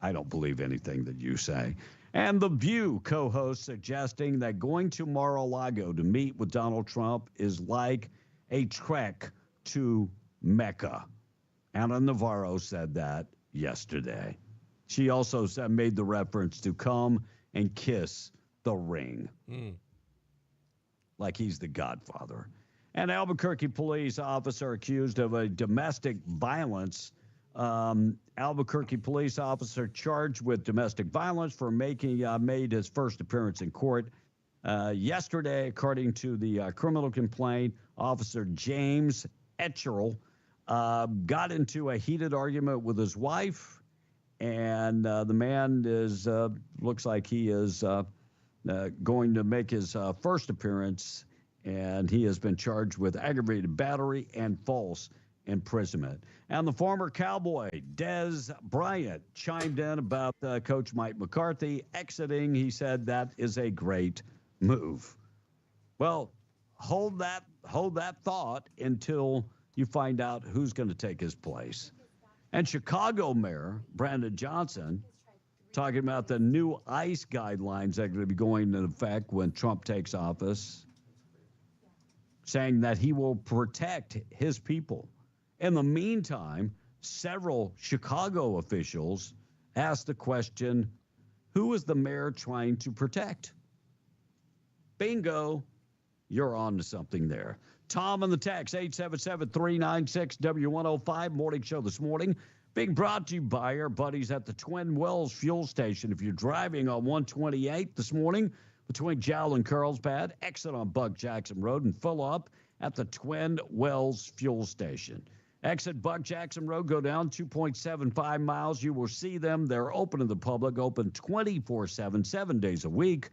I don't believe anything that you say. And The View co-host suggesting that going to Mar-a-Lago to meet with Donald Trump is like a trek to Mecca. Ana Navarro said that yesterday. She also made the reference to come and kiss the ring. Like he's the godfather. An Albuquerque police officer accused of a domestic violence. Albuquerque police officer charged with domestic violence for made his first appearance in court yesterday, according to the criminal complaint. Officer James Etcherl got into a heated argument with his wife, and the man looks like he is going to make his first appearance, and he has been charged with aggravated battery and false imprisonment. And the former Cowboy, Dez Bryant, chimed in about Coach Mike McCarthy exiting. He said that is a great move. Well, hold that thought until you find out who's going to take his place. And Chicago Mayor Brandon Johnson talking about the new ICE guidelines that are going to be going into effect when Trump takes office, saying that he will protect his people. In the meantime, several Chicago officials asked the question, who is the mayor trying to protect? Bingo, you're on to something there. Tom on the text, 877-396-W105, morning show this morning. Being brought to you by our buddies at the Twin Wells fuel station. If you're driving on 128 this morning between Jowl and Carlsbad, exit on Buck Jackson Road and fill up at the Twin Wells fuel station. Exit Buck Jackson Road, go down 2.75 miles. You will see them. They're open to the public, open 24/7, 7 days a week.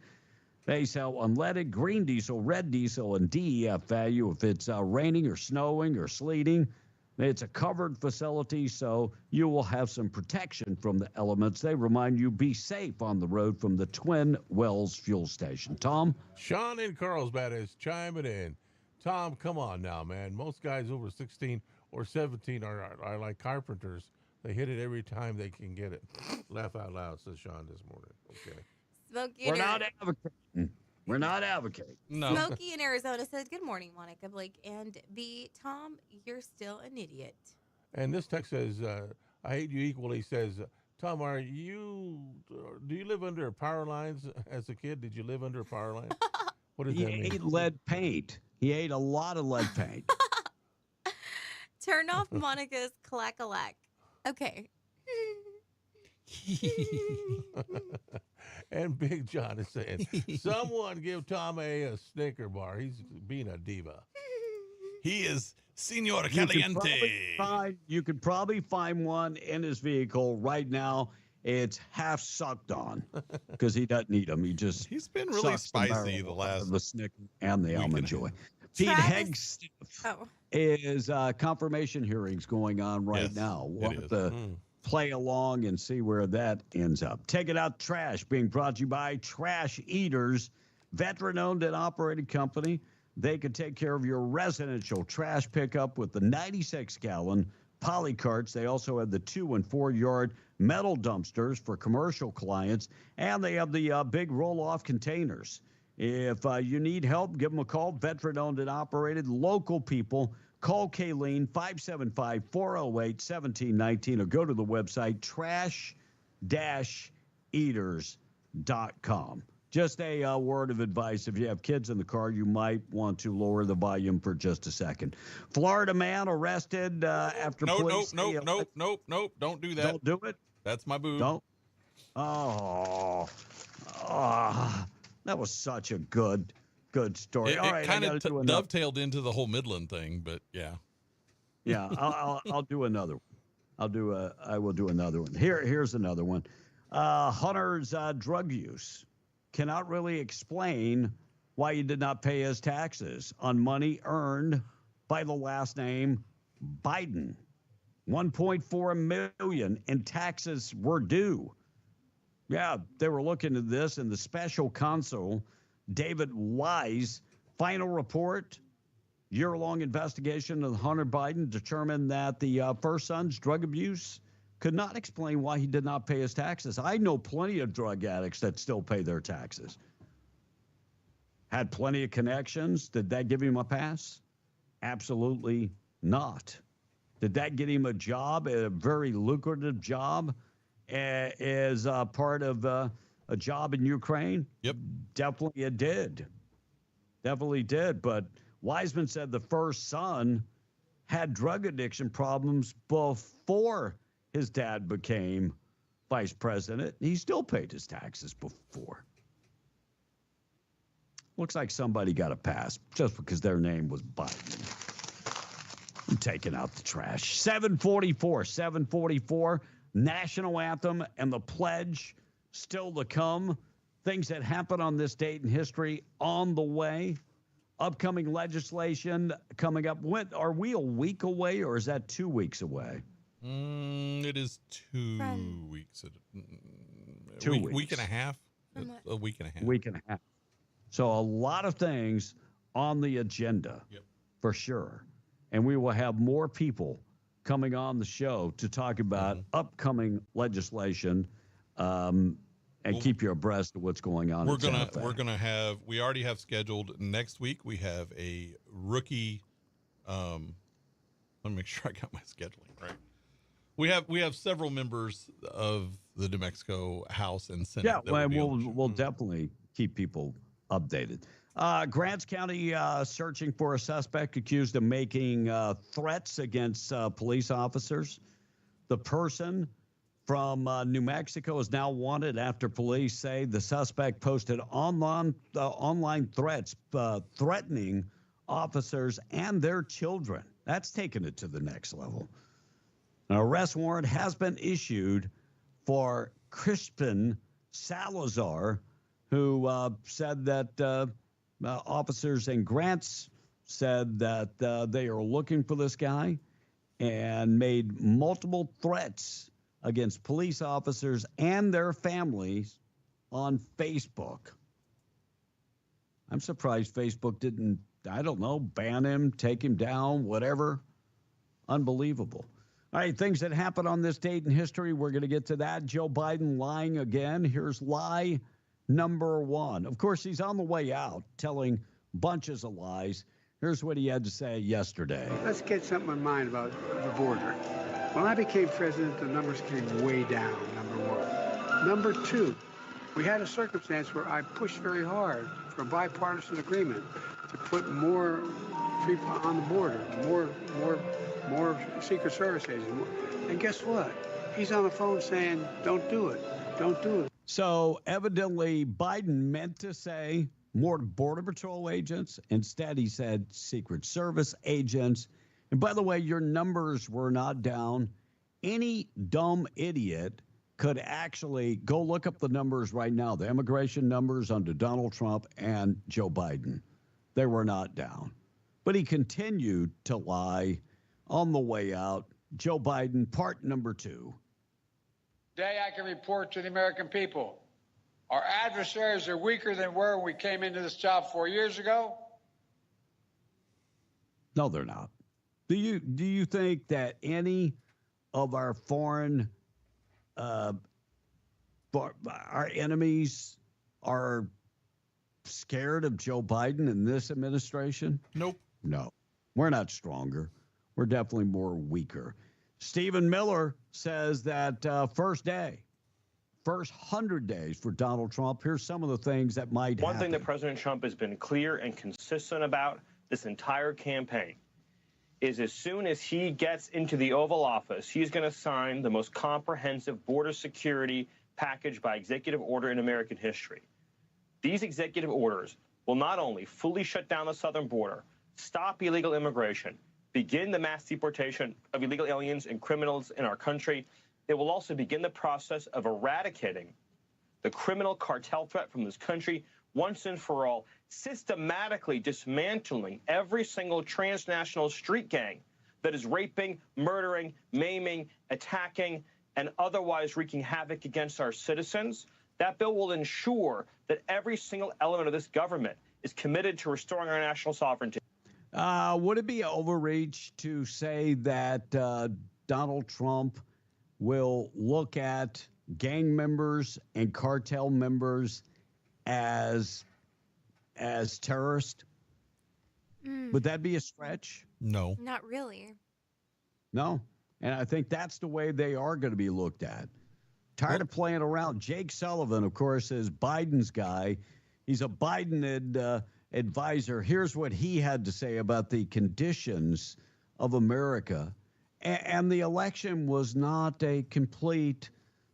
They sell unleaded, green diesel, red diesel, and DEF value if it's raining or snowing or sleeting. It's a covered facility, so you will have some protection from the elements. They remind you, be safe on the road from the Twin Wells fuel station. Tom? Sean in Carlsbad is chiming in. Tom, come on now, man. Most guys over 16 or 17 are like carpenters. They hit it every time they can get it. Laugh out loud, says Sean this morning. Okay. Smokey We're not advocating. We're not advocating. No. Smokey in Arizona says, good morning, Monica Blake and B. Tom, you're still an idiot. And this text says, I hate you equally, says, Tom, do you live under power lines as a kid? Did you live under a power line? What does that mean? He ate lead paint. He ate a lot of lead paint. Turn off Monica's clack-a-lack. Okay. And Big John is saying, someone give Tom a Snicker bar. He's being a diva. He is Senor Caliente. You could probably find one in his vehicle right now. It's half sucked on because he doesn't eat them. He's been really spicy the last the Snicker and the Almond Joy. Pete Heggs is confirmation hearings going on right now. We'll have to play along and see where that ends up. Take It Out Trash, being brought to you by Trash Eaters, veteran-owned and operated company. They could take care of your residential trash pickup with the 96-gallon poly carts. They also have the 2- and 4-yard metal dumpsters for commercial clients, and they have the big roll-off containers. If you need help, give them a call. Veteran-owned and operated, local people. Call Kayleen, 575-408-1719, or go to the website, trash-eaters.com. Just a word of advice. If you have kids in the car, you might want to lower the volume for just a second. Florida man arrested after police... Nope. Don't do that. Don't do it? That's my boo. Don't? Oh, that was such a good story. It kind of dovetailed into the whole Midland thing, but yeah. Yeah, I'll do another one. I will do another one. Here's another one. Hunter's drug use cannot really explain why he did not pay his taxes on money earned by the last name Biden. $1.4 million in taxes were due. Yeah, they were looking at this, and the special counsel, David Wise, final report, year-long investigation of Hunter Biden determined that the first son's drug abuse could not explain why he did not pay his taxes. I know plenty of drug addicts that still pay their taxes. Had plenty of connections. Did that give him a pass? Absolutely not. Did that get him a job, a very lucrative job, as part of a job in Ukraine? Yep. Definitely it did. Definitely did. But Wiseman said the first son had drug addiction problems before his dad became vice president. He still paid his taxes before. Looks like somebody got a pass just because their name was Biden. I'm taking out the trash. 744, national anthem and the pledge still to come. Things that happen on this date in history on the way. Upcoming legislation coming up. When, are we a week away or is that 2 weeks away? It is 2 weeks. 2 weeks. Week and a half. A week and a half. Week and a half. So a lot of things on the agenda, for sure. And we will have more people coming on the show to talk about upcoming legislation and keep you abreast of what's going on. We already have scheduled next week. We have a rookie. Let me make sure I got my scheduling right. We have several members of the New Mexico House and Senate. Yeah, we'll definitely keep people updated. Grants County searching for a suspect accused of making threats against police officers. The person from New Mexico is now wanted after police say the suspect posted online threats threatening officers and their children. That's taken it to the next level. An arrest warrant has been issued for Crispin Salazar, who said that officers in Grants said that they are looking for this guy and made multiple threats against police officers and their families on Facebook. I'm surprised Facebook didn't, I don't know, ban him, take him down, whatever. Unbelievable. All right, things that happened on this date in history, we're going to get to that. Joe Biden lying again. Here's lie number one. Of course, he's on the way out telling bunches of lies. Here's what he had to say yesterday. Let's get something in mind about the border. When I became president, the numbers came way down, number one. Number two, we had a circumstance where I pushed very hard for a bipartisan agreement to put more people on the border, more Secret Service agents. And guess what? He's on the phone saying, don't do it, don't do it. So evidently Biden meant to say more Border Patrol agents. Instead, he said Secret Service agents. And by the way, your numbers were not down. Any dumb idiot could actually go look up the numbers right now, the immigration numbers under Donald Trump and Joe Biden. They were not down. But he continued to lie on the way out. Joe Biden, part number two. Today I can report to the American people, our adversaries are weaker than where we came into this job 4 years ago. No, they're not. Do you think that any of our foreign, our enemies are scared of Joe Biden and this administration? Nope. No, we're not stronger. We're definitely more weaker. Stephen Miller says that first 100 days for Donald Trump. Here's some of the things that might happen. One thing that President Trump has been clear and consistent about this entire campaign is as soon as he gets into the Oval Office, he's going to sign the most comprehensive border security package by executive order in American history. These executive orders will not only fully shut down the southern border, stop illegal immigration, begin the mass deportation of illegal aliens and criminals in our country. It will also begin the process of eradicating the criminal cartel threat from this country once and for all, systematically dismantling every single transnational street gang that is raping, murdering, maiming, attacking, and otherwise wreaking havoc against our citizens. That bill will ensure that every single element of this government is committed to restoring our national sovereignty. Would it be overreach to say that Donald Trump will look at gang members and cartel members as terrorists? Would that be a stretch? No. Not really. No. And I think that's the way they are going to be looked at. Tired of playing around. Jake Sullivan, of course, is Biden's guy. He's a Biden advisor. Here's what he had to say about the conditions of America. And the election was not a complete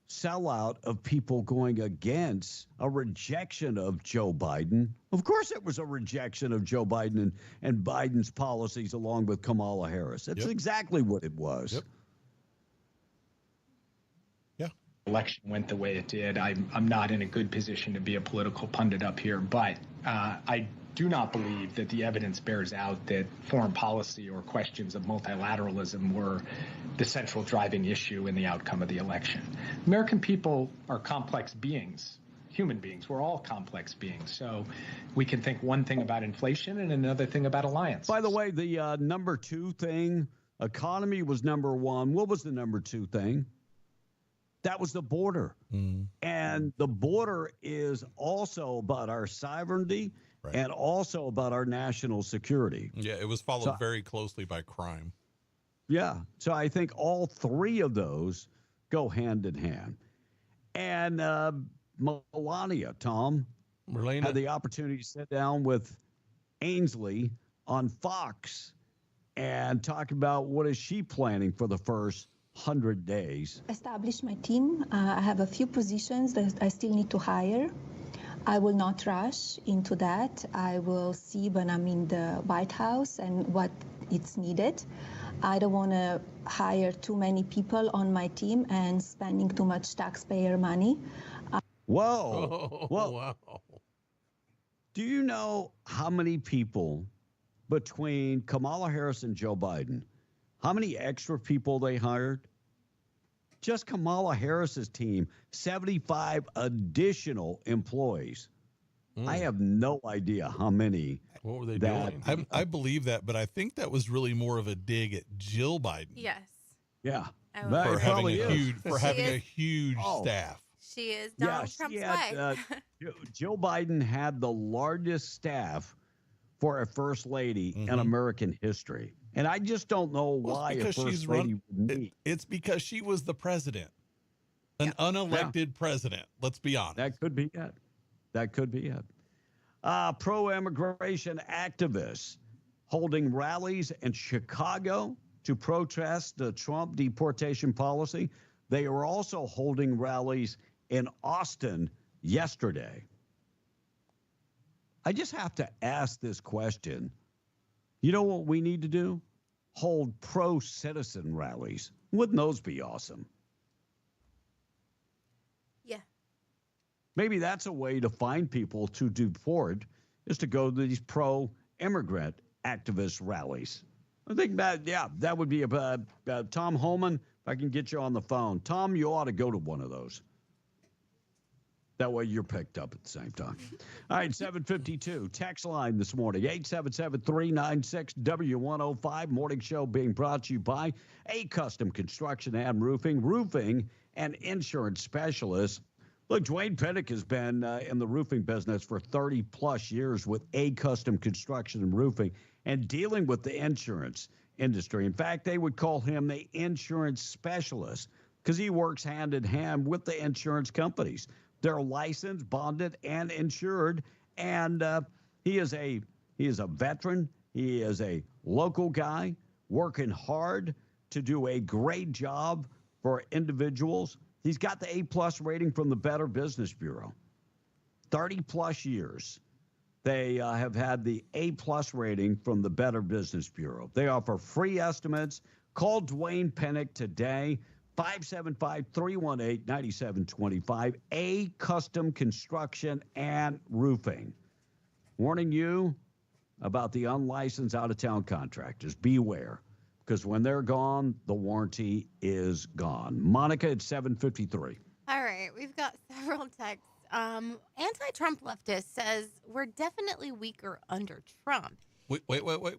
sellout of people going against a rejection of Joe Biden. Of course, it was a rejection of Joe Biden and Biden's policies along with Kamala Harris. That's exactly what it was. Yep. Election went the way it did. I'm not in a good position to be a political pundit up here, but I do not believe that the evidence bears out that foreign policy or questions of multilateralism were the central driving issue in the outcome of the election. American people are complex beings, human beings. We're all complex beings. So we can think one thing about inflation and another thing about alliance. By the way, the number two thing, economy was number one. What was the number two thing? That was the border. And the border is also about our sovereignty and also about our national security. Yeah, it was followed very closely by crime. Yeah. So I think all three of those go hand in hand. And Melania, Tom, had the opportunity to sit down with Ainsley on Fox and talk about what is she planning for the first 100 days. Establish my team. I have a few positions that I still need to hire. I will not rush into that. I will see when I'm in the White House and what it's needed. I don't want to hire too many people on my team and spending too much taxpayer money. Whoa. Wow. Do you know how many people between Kamala Harris and Joe Biden, how many extra people they hired? Just Kamala Harris's team, 75 additional employees. I have no idea how many. What were they doing? I believe that, but I think that was really more of a dig at Jill Biden. Yes. Yeah. For having a huge staff. She is Donald Trump's wife. Joe Biden had the largest staff for a first lady in American history. And I just don't know why a first lady would need. It's because she was the president, an unelected president. Let's be honest. That could be it. That could be it. Pro-immigration activists holding rallies in Chicago to protest the Trump deportation policy. They were also holding rallies in Austin yesterday. I just have to ask this question. You know what we need to do? Hold pro-citizen rallies. Wouldn't those be awesome? Yeah. Maybe that's a way to find people to deport, is to go to these pro-immigrant activist rallies. I think that would be Tom Homan, if I can get you on the phone. Tom, you ought to go to one of those. That way you're picked up at the same time. All right, 752. Text line this morning, 877-396-W105. Morning show being brought to you by A Custom Construction and Roofing and insurance specialist. Look, Dwayne Pinnock has been in the roofing business for 30-plus years with A Custom Construction and Roofing and dealing with the insurance industry. In fact, they would call him the insurance specialist because he works hand in hand with the insurance companies. They're licensed, bonded, and insured, and he is a veteran. He is a local guy working hard to do a great job for individuals. He's got the A+ rating from the Better Business Bureau. 30-plus years They have had the A-plus rating from the Better Business Bureau. They offer free estimates. Call Dwayne Pennick today, 575-318-9725, A Custom Construction and Roofing. Warning you about the unlicensed out-of-town contractors. Beware, because when they're gone, the warranty is gone. Monica, it's 7:53. All right, we've got several texts. Anti-Trump leftist says we're definitely weaker under Trump. Wait.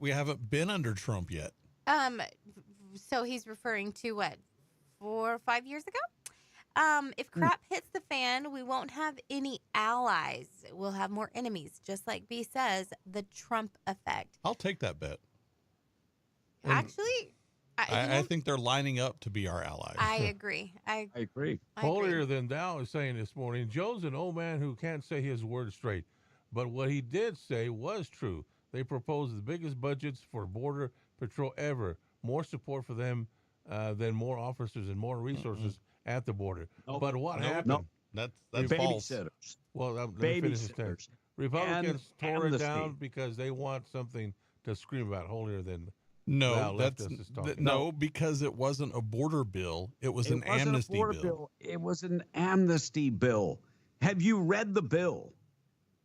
We haven't been under Trump yet. So he's referring to what, 4 or 5 years ago? If crap hits the fan, we won't have any allies. We'll have more enemies, just like B says, the Trump effect. I'll take that bet. Actually, I think they're lining up to be our allies. I agree. I agree. Holier than thou is saying this morning, Joe's an old man who can't say his words straight. But what he did say was true. They proposed the biggest budgets for Border Patrol ever. More support for them than more officers and more resources at the border. Nope. But what happened? Nope. That's false. Well, let me finish this thing. Republicans tore it down because they want something to scream about holier than no, no, because it wasn't a border bill. It was an amnesty bill. It was an amnesty bill. Have you read the bill?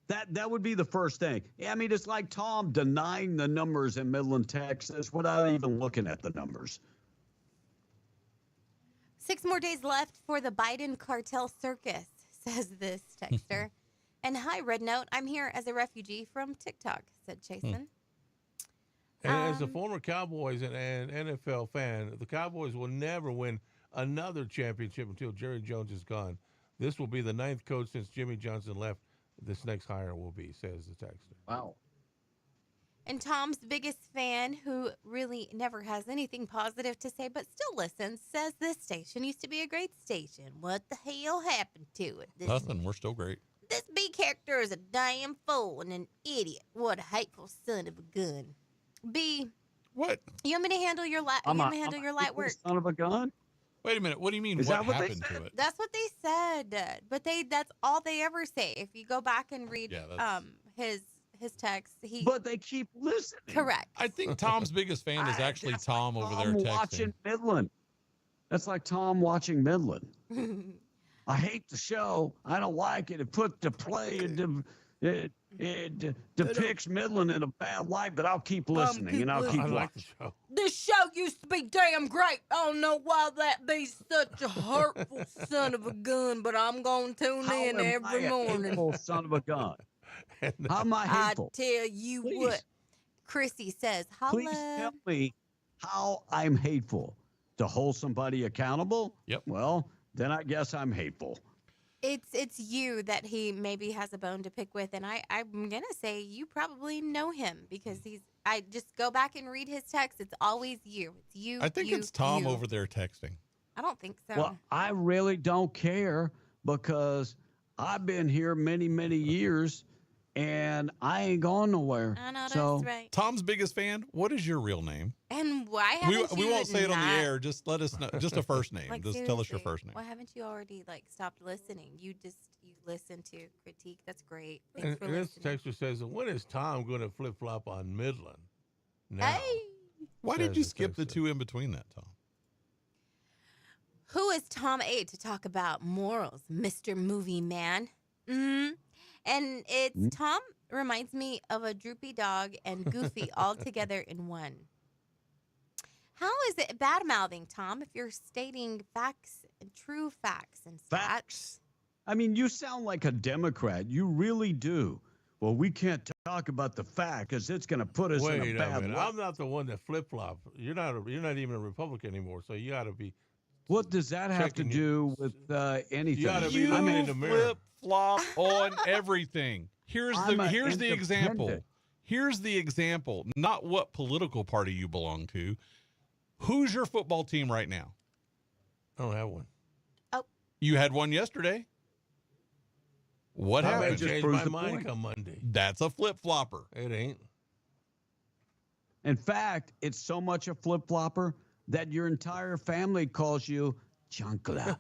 That would be the first thing. I mean, it's like Tom denying the numbers in Midland, Texas, without even looking at the numbers. 6 more days left for the Biden cartel circus, says this texter. And hi, Red Note. I'm here as a refugee from TikTok, said Chasen. And as a former Cowboys and NFL fan, the Cowboys will never win another championship until Jerry Jones is gone. This will be the 9th coach since Jimmy Johnson left. This next hire will be, says the texter. Wow. And Tom's biggest fan, who really never has anything positive to say but still listens, says this station used to be a great station. What the hell happened to it? Nothing. We're still great. This B character is a damn fool and an idiot. What a hateful son of a gun. B. What? You want me to handle your light work? Son of a gun? Wait a minute. What do you mean? Is what that what happened they to it? That's what they said. But that's all they ever say. If you go back and read his text, But they keep listening. Correct. I think Tom's biggest fan is actually Tom over there texting. Watching Midland. That's like Tom watching Midland. I hate the show. I don't like it. It put the play it depicts Midland in a bad light, but I'll keep listening and I'll keep watching. Like the show. This show used to be damn great. I don't know why that be such a hurtful son of a gun, but I'm going to tune in every morning. Hateful son of a gun. How am I hateful? I tell you what. Chrissy says, Please tell me how I'm hateful. To hold somebody accountable? Yep. Well, then I guess I'm hateful. It's you that he maybe has a bone to pick with, and I'm gonna say you probably know him because I just go back and read his text. It's always you. It's you. I think it's Tom over there texting. I don't think so. Well, I really don't care because I've been here many, many years and I ain't gone nowhere. I know that's right. Tom's biggest fan. What is your real name? And why haven't we won't say it on the air. Just let us know. Just a first name. Like, just tell us your first name. Why haven't you already stopped listening? You listen to critique. That's great. And Thanks for this listening. texter says, when is Tom going to flip flop on Midland? Now. Hey. Why did you skip the two in between that, Tom? Who is Tom A to talk about morals, Mr. Movie Man? And it's Tom reminds me of a droopy dog and Goofy all together in one. How is it bad-mouthing, Tom, if you're stating facts, true facts and stats? Facts? I mean, you sound like a Democrat. You really do. Well, we can't talk about the fact because it's going to put us in a bad light. I'm not the one that flip-flop. You're not even a Republican anymore, so you got to be. What does that have to do with anything? You got to be looking in the mirror. Flip-flop on everything. Here's the example. Here's the example. Not what political party you belong to. Who's your football team right now? I don't have one. Oh. You had one yesterday. What happened? I changed my mind come Monday. That's a flip-flopper. It ain't. In fact, it's so much a flip-flopper that your entire family calls you Chancla.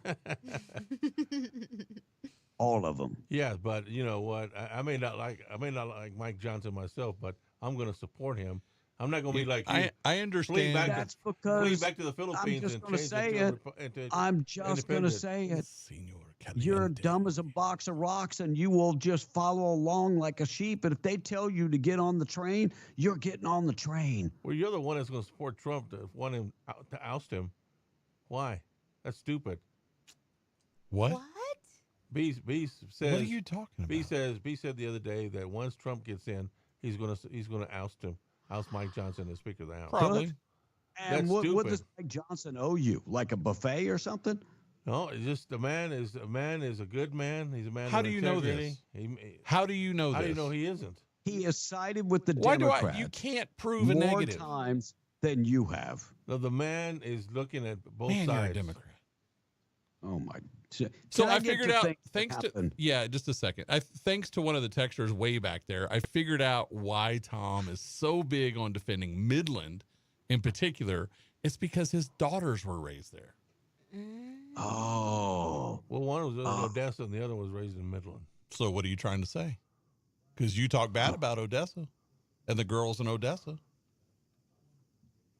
All of them. Yeah, but you know what? I may not like Mike Johnson myself, but I'm going to support him. I'm not going to be like you. I understand. That's because flee back to the Philippines. I'm just going to say it. You're dumb as a box of rocks, and you will just follow along like a sheep. And if they tell you to get on the train, you're getting on the train. Well, you're the one that's going to support Trump to want him to oust him. Why? That's stupid. What? B says. What are you talking about? B said the other day that once Trump gets in, he's going to oust him. House Mike Johnson as Speaker of the House. Probably. And what does Mike Johnson owe you? Like a buffet or something? No, it's just a man is a good man. He's a man. How do you know this? How do you know this? How do you know he isn't? He has sided with the Why Democrats. You can't prove a negative. More times than you have. No, the man is looking at both sides. You're a Democrat. Oh my! So I figured out, thanks to just a second. Thanks to one of the texters way back there, I figured out why Tom is so big on defending Midland, in particular. It's because his daughters were raised there. Oh, well, one was in Odessa and the other was raised in Midland. So what are you trying to say? Because you talk bad about Odessa and the girls in Odessa.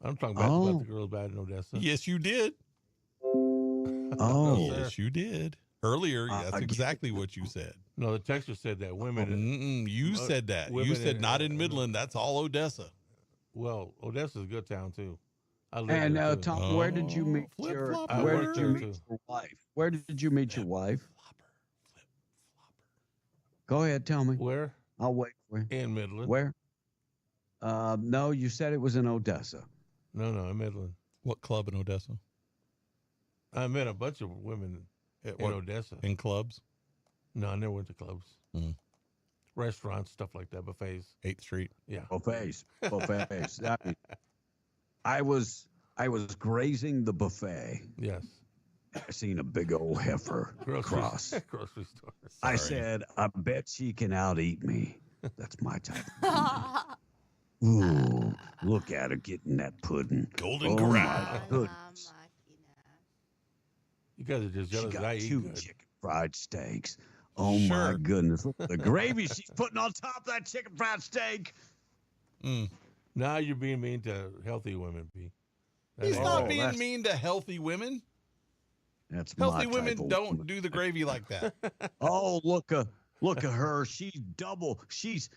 I'm talking about the girls bad in Odessa. Yes, you did. Oh, yes, you did. Earlier, that's exactly what you said. No, the texter said that women. You said that. You said not in Midland. That's all Odessa. Well, Odessa's a good town too. And Tom, where did you meet your wife? Where did you meet your wife? Go ahead, tell me. Where? I'll wait for you. In Midland. Where? No, you said it was in Odessa. No, in Midland. What club in Odessa? I met a bunch of women in Odessa. In clubs? No, I never went to clubs. Restaurants, stuff like that, buffets. 8th Street. Yeah. Buffets. I was grazing the buffet. Yes. I seen a big old heifer cross. Grocery store. I said, I bet she can out-eat me. That's my type of woman. Ooh, look at her getting that pudding. Golden Corral. My goodness. You guys are just jealous. She got I eat 2 good. chicken fried steaks. Oh my goodness! Look at the gravy she's putting on top of that chicken fried steak. Now you're being mean to healthy women, B. He's not being mean to healthy women. That's healthy my women type of don't woman. do the gravy like that. Oh, look at her. She's double. She's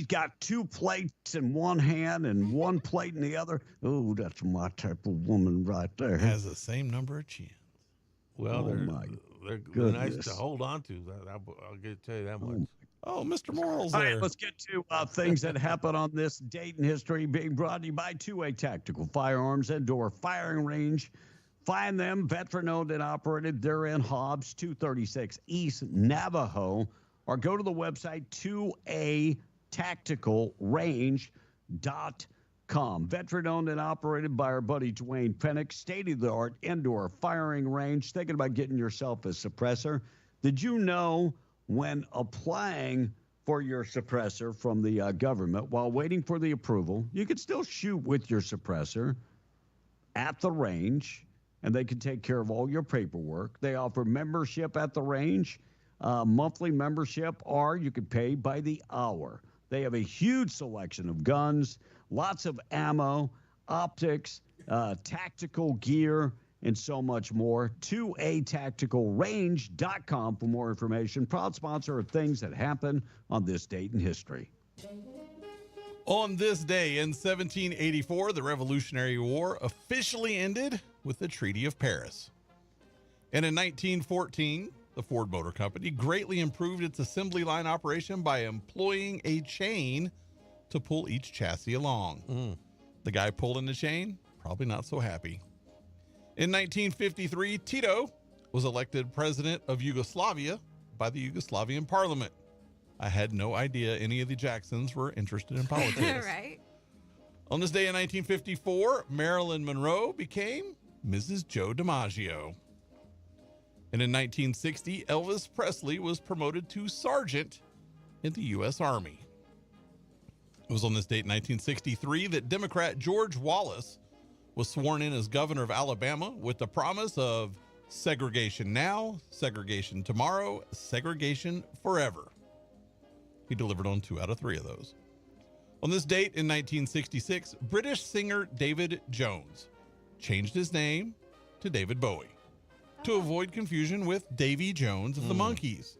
got 2 plates in one hand and 1 plate in the other. Oh, that's my type of woman right there. Has the same number of chins. Well, they're nice to hold on to. I'll tell you that much. Oh, Mr. Morrill's All there. right, let's get to things that happen on this date in history, being brought to you by 2A Tactical Firearms Indoor Firing Range. Find them, veteran-owned and operated. They're in Hobbs, 236 East Navajo. Or go to the website, 2atacticalrange.com. Veteran-owned and operated by our buddy Dwayne Pennick. State-of-the-art indoor firing range. Thinking about getting yourself a suppressor. Did you know when applying for your suppressor from the government, while waiting for the approval, you could still shoot with your suppressor at the range, and they can take care of all your paperwork. They offer membership at the range, monthly membership, or you could pay by the hour. They have a huge selection of guns, lots of ammo, optics, tactical gear, and so much more. 2atacticalrange.com for more information. Proud sponsor of things that happen on this date in history. On this day in 1784, the Revolutionary War officially ended with the Treaty of Paris. And in 1914, the Ford Motor Company greatly improved its assembly line operation by employing a chain to pull each chassis along. The guy pulling the chain, probably not so happy. In 1953, Tito was elected president of Yugoslavia by the Yugoslavian parliament. I had no idea any of the Jacksons were interested in politics. Right. On this day in 1954, Marilyn Monroe became Mrs. Joe DiMaggio. And in 1960, Elvis Presley was promoted to sergeant in the U.S. Army. It was on this date in 1963 that Democrat George Wallace was sworn in as governor of Alabama with the promise of segregation now, segregation tomorrow, segregation forever. He delivered on 2 out of 3 of those. On this date in 1966, British singer David Jones changed his name to David Bowie to avoid confusion with Davy Jones of the Monkees.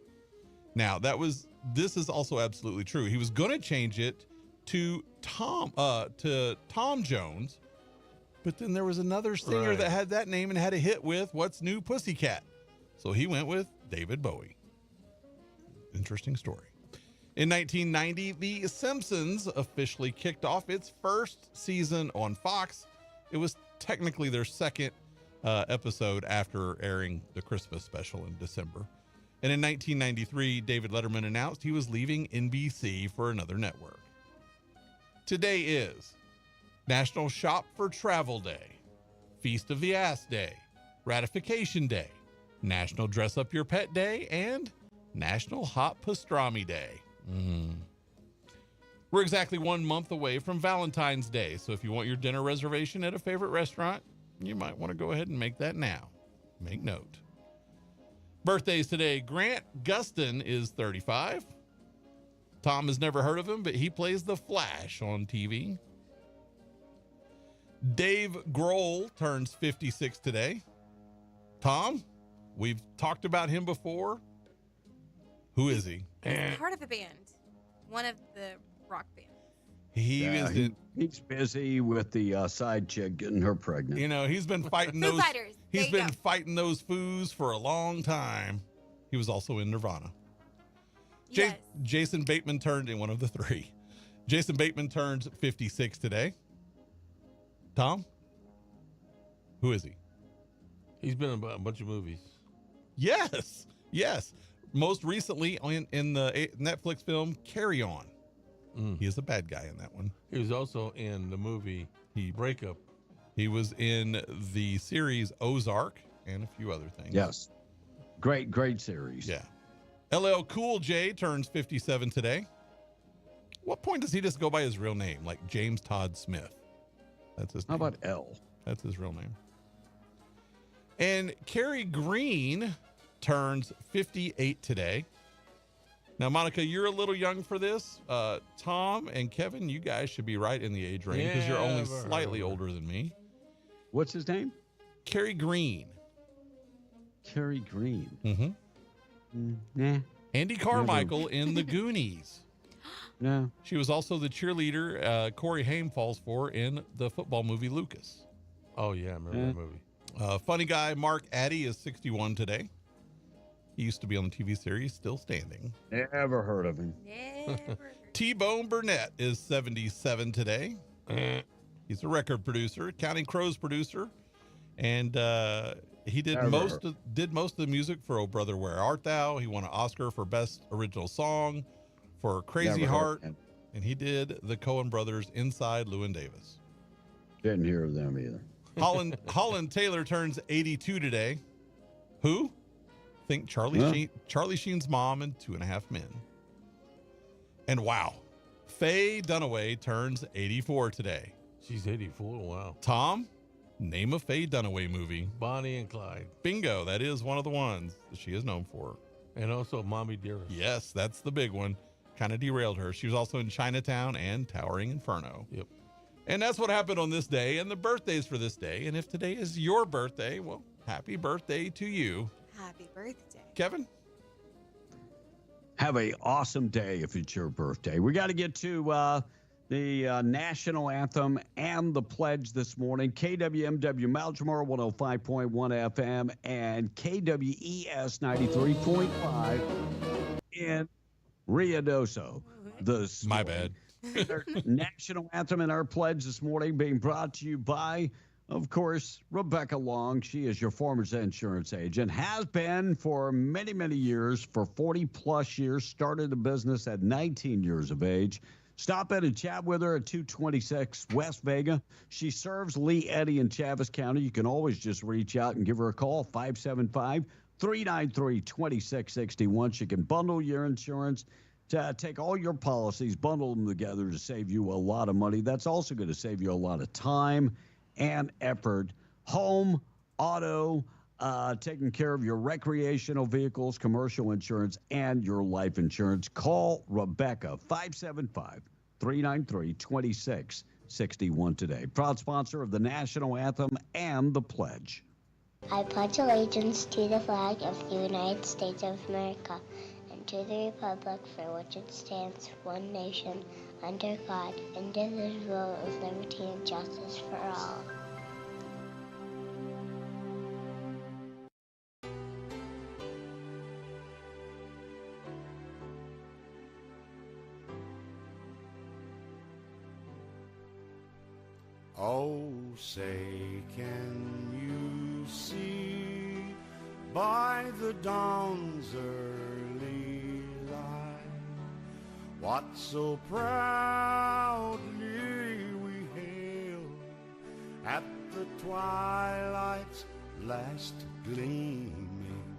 Now, this is also absolutely true. He was going to change it to Tom Jones, but then there was another singer that had that name and had a hit with What's New Pussycat. So he went with David Bowie. Interesting story. In 1990, The Simpsons officially kicked off its first season on Fox. It was technically their second episode after airing the Christmas special in December. And in 1993, David Letterman announced he was leaving NBC for another network. Today is National Shop for Travel Day, Feast of the Ass Day, Ratification Day, National Dress Up Your Pet Day, and National Hot Pastrami Day. We're exactly 1 month away from Valentine's Day, so if you want your dinner reservation at a favorite restaurant, you might want to go ahead and make that now. Make note. Birthdays today. Grant Gustin is 35. Tom has never heard of him, but he plays the Flash on TV. Dave Grohl turns 56 today. Tom, we've talked about him before. Who is he? He's part of a band. One of the rock bands. He's busy with the side chick getting her pregnant. You know, he's been fighting Foo those. Fighters. He's been fighting those foos for a long time. He was also in Nirvana. Yes. Jason Bateman turned in one of the 3. Jason Bateman turns 56 today. Tom, who is he? He's been in a bunch of movies. Yes. Most recently in the Netflix film Carry On. He is a bad guy in that one. He was also in the movie Breakup. He was in the series Ozark and a few other things. Yes. Great series. Yeah. LL Cool J turns 57 today. What point does he just go by his real name, like James Todd Smith? That's his name. How about L? That's his real name. And Carrie Green turns 58 today. Now, Monica, you're a little young for this. Tom and Kevin, you guys should be right in the age range because you're only slightly older than me. What's his name? Carrie Green. Carrie Green. Mm-hmm. Nah. Andy Carmichael in The Goonies. No. She was also the cheerleader Corey Haim falls for in the football movie Lucas. Oh, yeah, I remember that movie. Funny guy Mark Addy is 61 today. He used to be on the TV series Still Standing. Never heard of him. T-Bone Burnett is 77 today. He's a record producer, Counting Crows producer, and he did most of the music for Oh Brother Where Art Thou. He won an Oscar for Best Original Song for Crazy Heart, and he did the Coen Brothers Inside Llewyn Davis. Didn't hear of them either. Holland Taylor turns 82 today. Who? Think Charlie Sheen's mom and 2.5 Men. And wow, Faye Dunaway turns 84 today. She's 84. Wow. Tom, name a Faye Dunaway movie. Bonnie and Clyde. Bingo. That is one of the ones that she is known for. And also Mommy Dearest. Yes, that's the big one. Kind of derailed her. She was also in Chinatown and Towering Inferno. Yep. And that's what happened on this day and the birthdays for this day. And if today is your birthday, well, happy birthday to you. Happy birthday. Kevin? Have an awesome day if it's your birthday. We got to get to the national anthem and the pledge this morning. KWMW Malchamore 105.1 FM and KWES 93.5 in Ruidoso. My bad. National anthem and our pledge this morning being brought to you by, of course, Rebecca Long. She is your Farmers Insurance agent, has been for many, many years, for 40 plus years, started a business at 19 years of age. Stop in and chat with her at 226 West Vega. She serves Lee, Eddy, and Chaves County. You can always just reach out and give her a call, 575-393-2661. She can bundle your insurance, to take all your policies, bundle them together to save you a lot of money. That's also going to save you a lot of time and effort. Home, auto, taking care of your recreational vehicles, commercial insurance, and your life insurance. Call Rebecca, 575-393-2661 today. Proud sponsor of the National Anthem and the Pledge. I pledge allegiance to the flag of the United States of America and to the republic for which it stands, one nation, under God, indivisible, with liberty and justice for all. Oh, say, can you see by the dawn's early light what so proudly we hailed at the twilight's last gleaming,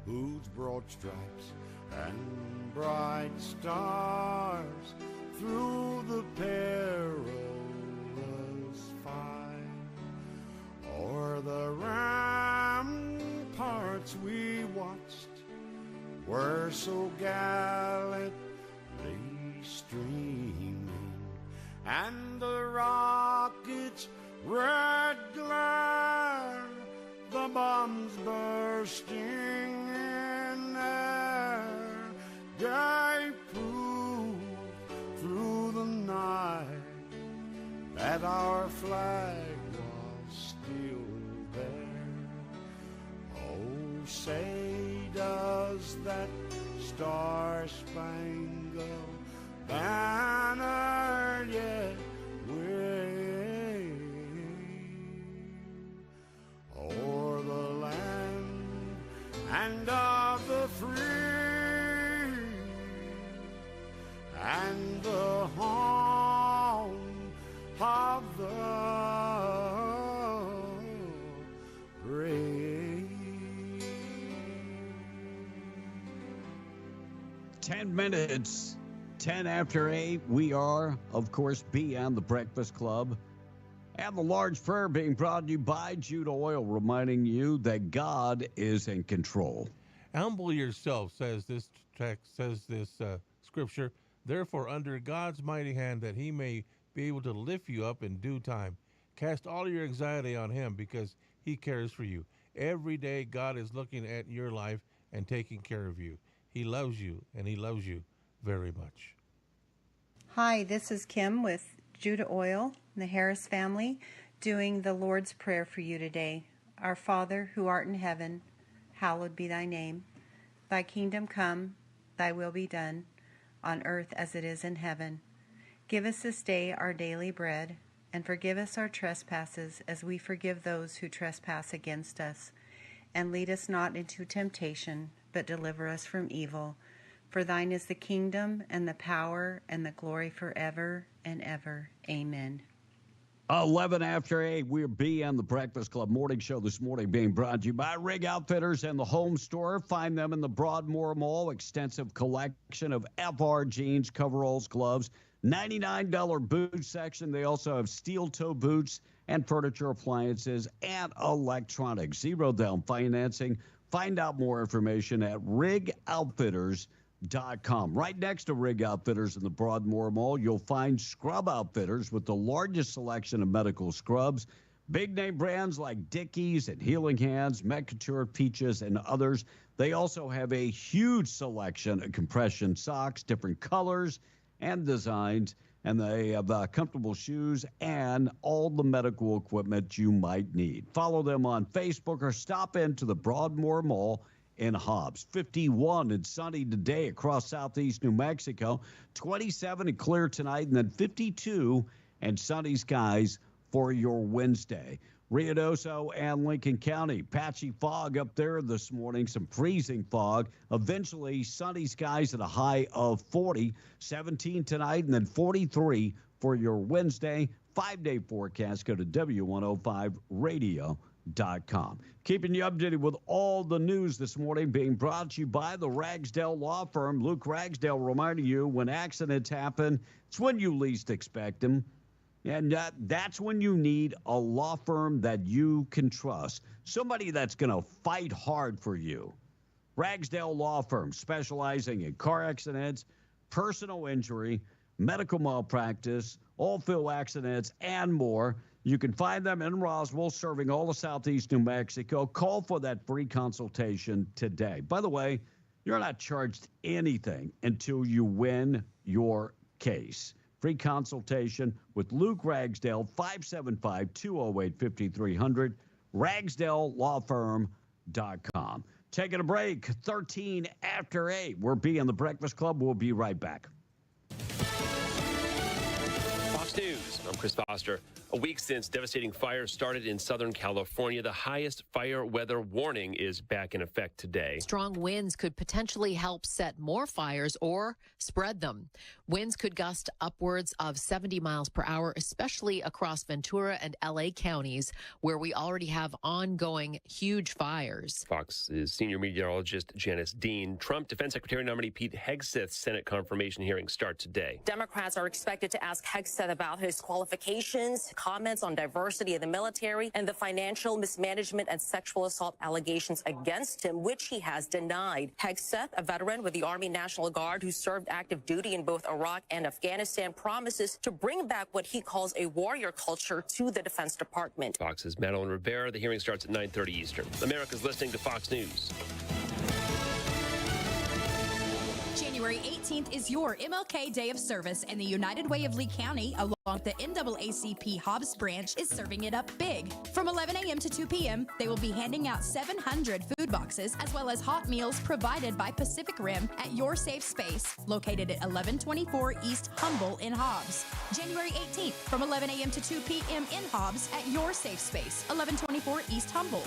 whose broad stripes and bright stars through the perilous fight, o'er the ramparts we watched were so gallantly streaming, and the rockets' red glare, the bombs bursting in air, gave proof through the night that our flag was still there. Oh, say, does that star-spangled banner yet wave o'er the land and of the free and the home of the brave? 10 minutes, 10 after 8. We are, of course, Beyond the Breakfast Club. And the large prayer being brought to you by Jude Oil, reminding you that God is in control. Humble yourself, says this text, says this scripture. Therefore, under God's mighty hand, that he may be able to lift you up in due time. Cast all your anxiety on him because he cares for you. Every day, God is looking at your life and taking care of you. He loves you, and he loves you very much. Hi, this is Kim with Judah Oil and the Harris family doing the Lord's Prayer for you today. Our Father, who art in heaven, hallowed be thy name. Thy kingdom come, thy will be done, on earth as it is in heaven. Give us this day our daily bread, and forgive us our trespasses as we forgive those who trespass against us. And lead us not into temptation, but deliver us from evil. For thine is the kingdom and the power and the glory forever and ever. Amen. 11 after 8, we're Beyond the Breakfast Club morning show this morning being brought to you by Rig Outfitters and the Home Store. Find them in the Broadmoor Mall. Extensive collection of FR jeans, coveralls, gloves, $99 boot section. They also have steel toe boots and furniture, appliances, and electronics. Zero down financing. Find out more information at rigoutfitters.com. Right next to Rig Outfitters in the Broadmoor Mall, you'll find Scrub Outfitters with the largest selection of medical scrubs. Big name brands like Dickies and Healing Hands, Metcouture, Peaches, and others. They also have a huge selection of compression socks, different colors and designs, and they have comfortable shoes and all the medical equipment you might need. Follow them on Facebook or stop into the Broadmoor Mall in Hobbs. 51 and sunny today across southeast New Mexico. 27 and clear tonight, and then 52 and sunny skies for your Wednesday. Ruidoso and Lincoln County, patchy fog up there this morning, some freezing fog. Eventually, sunny skies at a high of 40, 17 tonight, and then 43 for your Wednesday. 5-day forecast. Go to W105radio.com. Keeping you updated with all the news this morning being brought to you by the Ragsdale Law Firm. Luke Ragsdale reminding you when accidents happen, it's when you least expect them. And that's when you need a law firm that you can trust, somebody that's going to fight hard for you. Ragsdale Law Firm, specializing in car accidents, personal injury, medical malpractice, oil-field accidents, and more. You can find them in Roswell, serving all of Southeast New Mexico. Call for that free consultation today. By the way, you're not charged anything until you win your case. Free consultation with Luke Ragsdale, 575-208-5300, ragsdalelawfirm.com. Taking a break, 13 after 8. We're being the Breakfast Club. We'll be right back. Fox News, I'm Chris Foster. A week since devastating fires started in Southern California, the highest fire weather warning is back in effect today. Strong winds could potentially help set more fires or spread them. Winds could gust upwards of 70 miles per hour, especially across Ventura and LA counties, where we already have ongoing huge fires. Fox's senior meteorologist Janice Dean. Trump Defense Secretary nominee Pete Hegseth's Senate confirmation hearings start today. Democrats are expected to ask Hegseth about his qualifications, comments on diversity in the military, and the financial mismanagement and sexual assault allegations against him, which he has denied. Hegseth, a veteran with the Army National Guard who served active duty in both Iraq and Afghanistan, promises to bring back what he calls a warrior culture to the Defense Department. Fox's Madeline Rivera. The hearing starts at 9:30 Eastern. America's listening to Fox News. January 18th is your MLK Day of Service, and the United Way of Lee County, along with the NAACP Hobbs branch, is serving it up big. From 11 a.m. to 2 p.m., they will be handing out 700 food boxes, as well as hot meals provided by Pacific Rim at Your Safe Space, located at 1124 East Humble in Hobbs. January 18th, from 11 a.m. to 2 p.m. in Hobbs at Your Safe Space, 1124 East Humble.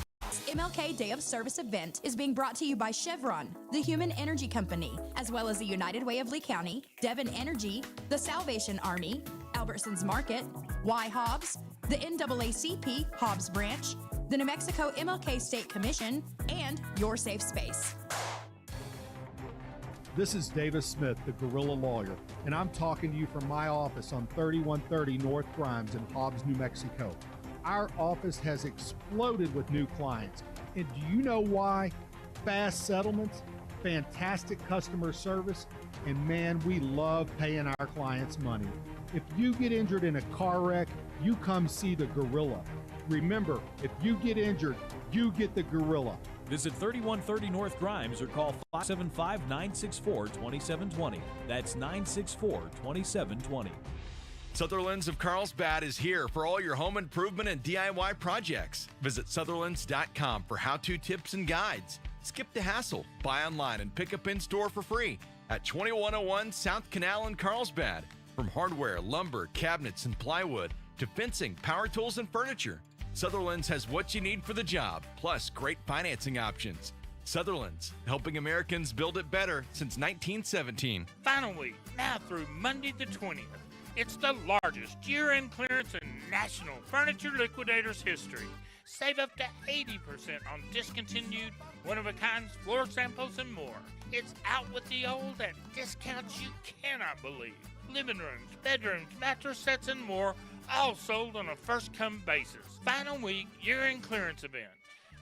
MLK Day of Service event is being brought to you by Chevron, the Human Energy Company, as well as the United Way of Lee County, Devon Energy, the Salvation Army, Albertsons Market, Y Hobbs, the NAACP Hobbs Branch, the New Mexico MLK State Commission, and Your Safe Space. This is Davis Smith, the Guerrilla Lawyer, and I'm talking to you from my office on 3130 North Grimes in Hobbs, New Mexico. Our office has exploded with new clients. And do you know why? Fast settlements, fantastic customer service, and man, we love paying our clients money. If you get injured in a car wreck, you come see the Gorilla. Remember, if you get injured, you get the Gorilla. Visit 3130 North Grimes or call 575-964-2720. That's 964-2720. Sutherland's of Carlsbad is here for all your home improvement and DIY projects. Visit Sutherlands.com for how-to tips and guides. Skip the hassle. Buy online and pick up in-store for free at 2101 South Canal in Carlsbad. From hardware, lumber, cabinets, and plywood to fencing, power tools, and furniture, Sutherland's has what you need for the job, plus great financing options. Sutherland's, helping Americans build it better since 1917. Final week, now through Monday the 20th. It's the largest year-end clearance in National Furniture Liquidators history. Save up to 80% on discontinued, one-of-a-kind floor samples and more. It's out with the old at discounts you cannot believe. Living rooms, bedrooms, mattress sets, and more, all sold on a first-come basis. Final week, year-end clearance event.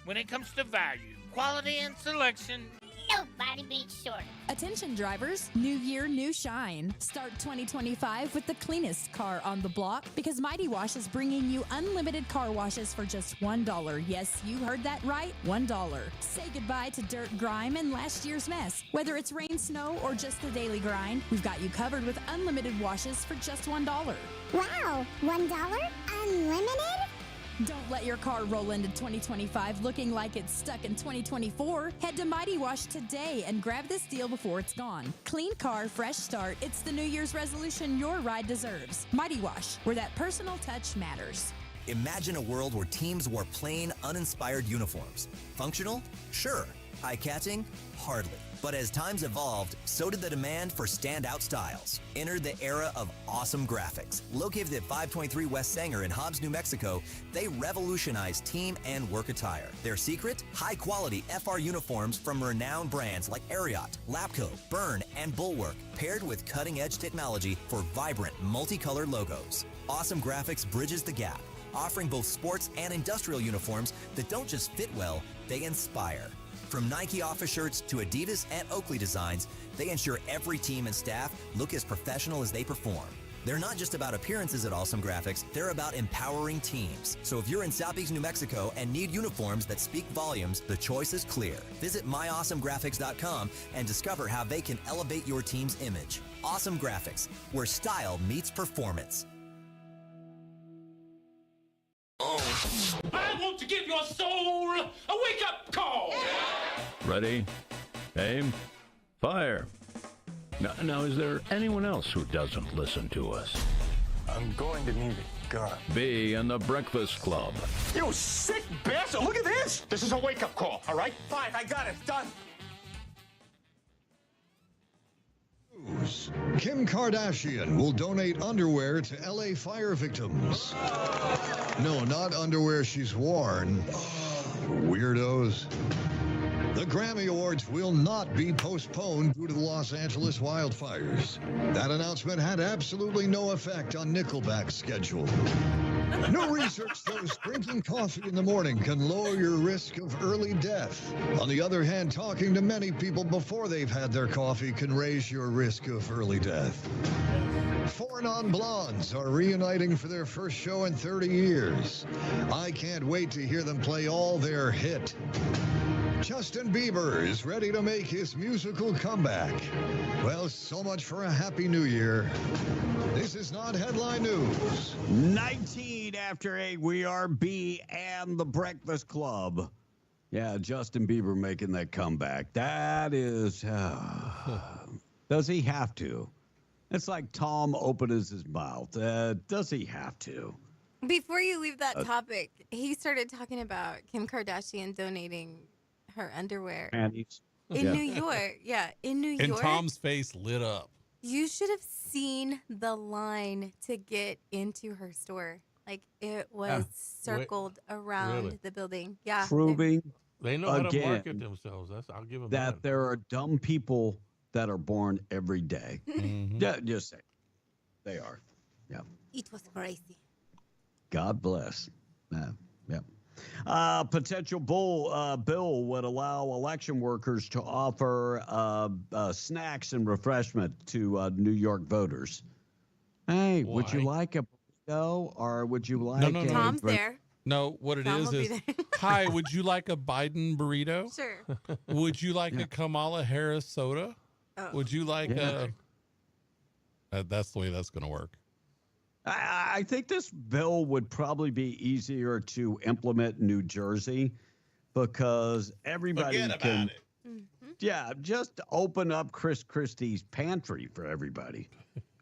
When it comes to value, quality, and selection, nobody beats Short. Attention drivers, new year, new shine. Start 2025 with the cleanest car on the block, because Mighty Wash is bringing you unlimited car washes for just $1. Yes, you heard that right, $1. Say goodbye to dirt, grime, and last year's mess. Whether it's rain, snow, or just the daily grind, we've got you covered with unlimited washes for just $1. Wow, $1? Unlimited? Don't let your car roll into 2025 looking like it's stuck in 2024. Head to Mighty Wash today and grab this deal before it's gone. Clean car, fresh start. It's the New Year's resolution your ride deserves. Mighty Wash, where that personal touch matters. Imagine a world where teams wore plain, uninspired uniforms. Functional? Sure. Eye-catching? Hardly. But as times evolved, so did the demand for standout styles. Entered the era of awesome graphics. Located at 523 West Sanger in Hobbs, New Mexico, they revolutionized team and work attire. Their secret? High-quality FR uniforms from renowned brands like Ariat, Lapco, Byrne, and Bulwark, paired with cutting-edge technology for vibrant, multicolored logos. Awesome Graphics bridges the gap, offering both sports and industrial uniforms that don't just fit well, they inspire. From Nike office shirts to Adidas and Oakley designs, they ensure every team and staff look as professional as they perform. They're not just about appearances at Awesome Graphics, they're about empowering teams. So if you're in Southeast New Mexico and need uniforms that speak volumes, the choice is clear. Visit myawesomegraphics.com and discover how they can elevate your team's image. Awesome Graphics, where style meets performance. I want to give your soul a wake-up call. Ready, aim, fire. Now, is there anyone else who doesn't listen to us? I'm going to need a gun. Be in the Breakfast Club. You sick bastard! Look at this! This is a wake-up call, all right? Fine, I got it. Done. Kim Kardashian will donate underwear to LA fire victims. No, not underwear she's worn. Weirdos. The Grammy Awards will not be postponed due to the Los Angeles wildfires. That announcement had absolutely no effect on Nickelback's schedule. New research shows drinking coffee in the morning can lower your risk of early death. On the other hand, talking to many people before they've had their coffee can raise your risk of early death. 4 Non-Blondes are reuniting for their first show in 30 years. I can't wait to hear them play all their hit. Justin Bieber is ready to make his musical comeback. Well, so much for a Happy New Year. This is not Headline News. 19 after 8, we are B and the Breakfast Club. Yeah, Justin Bieber making that comeback. That is, does he have to? It's like Tom opens his mouth. Does he have to? Before you leave that topic, he started talking about Kim Kardashian donating her underwear panties in New York. Yeah, in New York. And Tom's face lit up. You should have seen the line to get into her store. Like, it was circled around the building. Yeah. Proving they know how to market themselves. I'll give them that. There are dumb people that are born every day. Yeah, just say they are. Yeah. It was crazy. God bless. Potential bill would allow election workers to offer snacks and refreshment to New York voters. Hey, would you like a burrito or would you like No. Tom's there. No, what it Tom is hi, would you like a Biden burrito? Sure. Would you like a Kamala Harris soda? Oh. Would you like that's the way that's going to work. I think this bill would probably be easier to implement in New Jersey because everybody can. Yeah, just open up Chris Christie's pantry for everybody.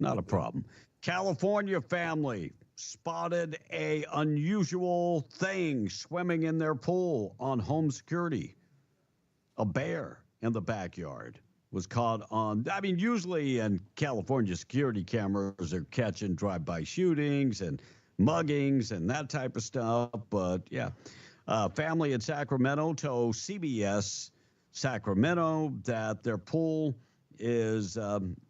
Not a problem. California family spotted a unusual thing swimming in their pool on home security. A bear in the backyard was caught on. I mean, usually in California, security cameras are catching drive-by shootings and muggings and that type of stuff. But yeah, family in Sacramento told CBS Sacramento that their pool is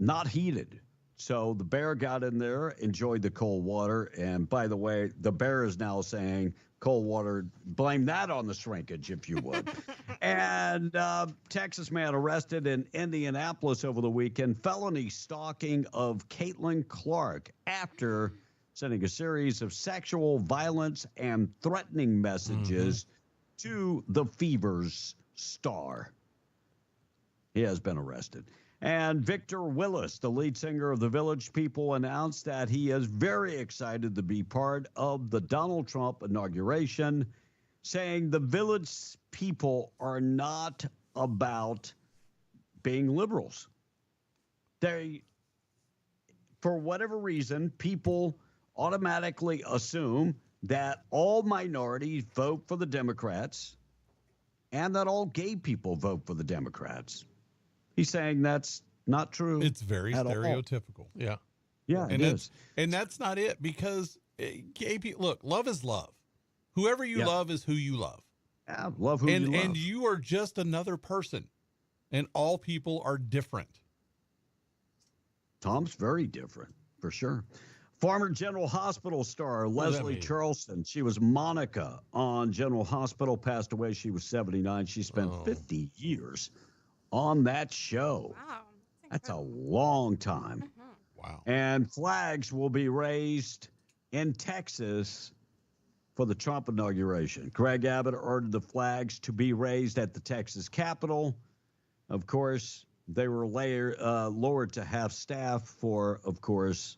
not heated. So the bear got in there, enjoyed the cold water. And by the way, the bear is now saying cold water, blame that on the shrinkage, if you would. And Texas man arrested in Indianapolis over the weekend, felony stalking of Caitlin Clark after sending a series of sexual violence and threatening messages to the Fever's star. He has been arrested. And Victor Willis, the lead singer of the Village People, announced that he is very excited to be part of the Donald Trump inauguration, saying the Village People are not about being liberals. They, for whatever reason, people automatically assume that all minorities vote for the Democrats and that all gay people vote for the Democrats. He's saying that's not true. It's very stereotypical. Yeah. Yeah, and that's not it, because gay people, look, love is love. Whoever you love is who you love. Yeah, love who you love. And you are just another person, and all people are different. Tom's very different, for sure. Former General Hospital star Leslie Charleston. She was Monica on General Hospital, passed away. She was 79. She spent 50 years on that show. Wow. That's a long time. Wow. And flags will be raised in Texas for the Trump inauguration. Greg Abbott ordered the flags to be raised at the Texas Capitol. Of course, they were lowered to half staff for, of course,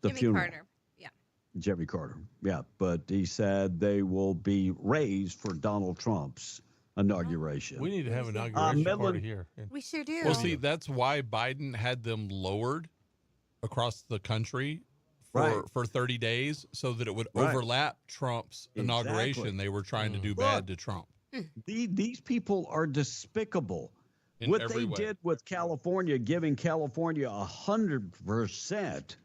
the Jimmy funeral. Carter. Yeah. Jimmy Carter. Yeah. But he said they will be raised for Donald Trump's inauguration. We need to have an inauguration party here. We sure do. Well, see, that's why Biden had them lowered across the country for 30 days, so that it would overlap Trump's inauguration. They were trying to do bad to Trump. These people are despicable. What they did with California, giving California 100%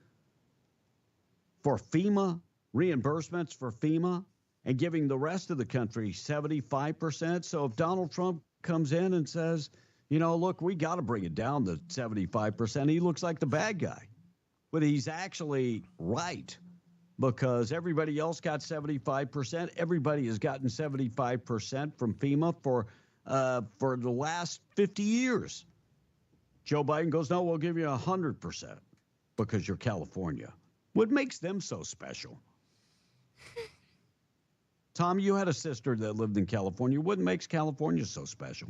for FEMA, reimbursements for FEMA, and giving the rest of the country 75%. So if Donald Trump comes in and says, look, we got to bring it down to 75%, he looks like the bad guy. But he's actually right, because everybody else got 75%. Everybody has gotten 75% from FEMA for the last 50 years. Joe Biden goes, no, we'll give you 100% because you're California. What makes them so special? Tom, you had a sister that lived in California. What makes California so special?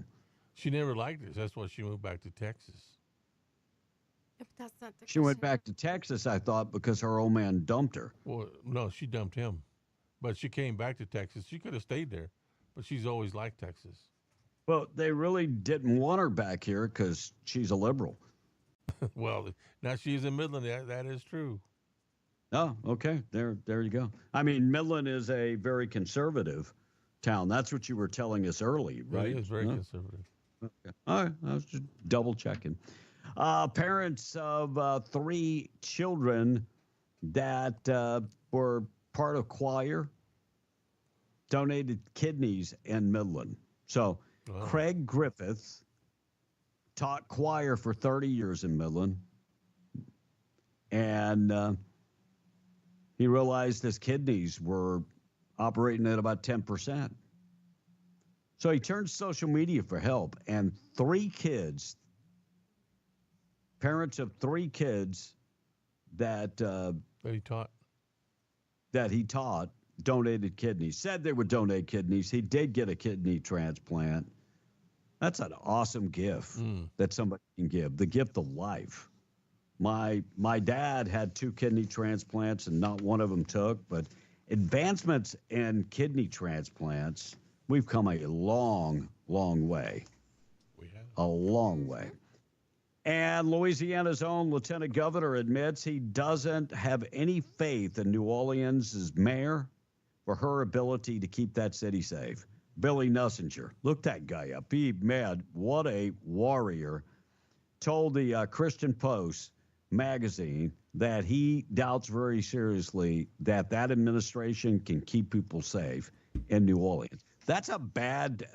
She never liked us. That's why she moved back to Texas. But that's not the She went back to Texas, I thought, because her old man dumped her. Well, no, she dumped him. But she came back to Texas. She could have stayed there, but she's always liked Texas. Well, they really didn't want her back here because she's a liberal. Well, now she's in Midland. That is true. Oh, okay. There you go. I mean, Midland is a very conservative town. That's what you were telling us early, right? It is very conservative. Okay. All right. I was just double checking. Parents of 3 children that were part of choir donated kidneys in Midland. So Craig Griffith taught choir for 30 years in Midland, and he realized his kidneys were operating at about 10%. So he turned to social media for help, and 3 kids, parents of 3 kids that he taught donated kidneys, said they would donate kidneys. He did get a kidney transplant. That's an awesome gift that somebody can give, the gift of life. My dad had 2 kidney transplants and not one of them took, but advancements in kidney transplants, we've come a long, long way. We have. A long way. And Louisiana's own lieutenant governor admits he doesn't have any faith in New Orleans' mayor for her ability to keep that city safe. Billy Nussinger, look that guy up. He mad. What a warrior. Told the Christian Post magazine that he doubts very seriously that administration can keep people safe in New Orleans. That's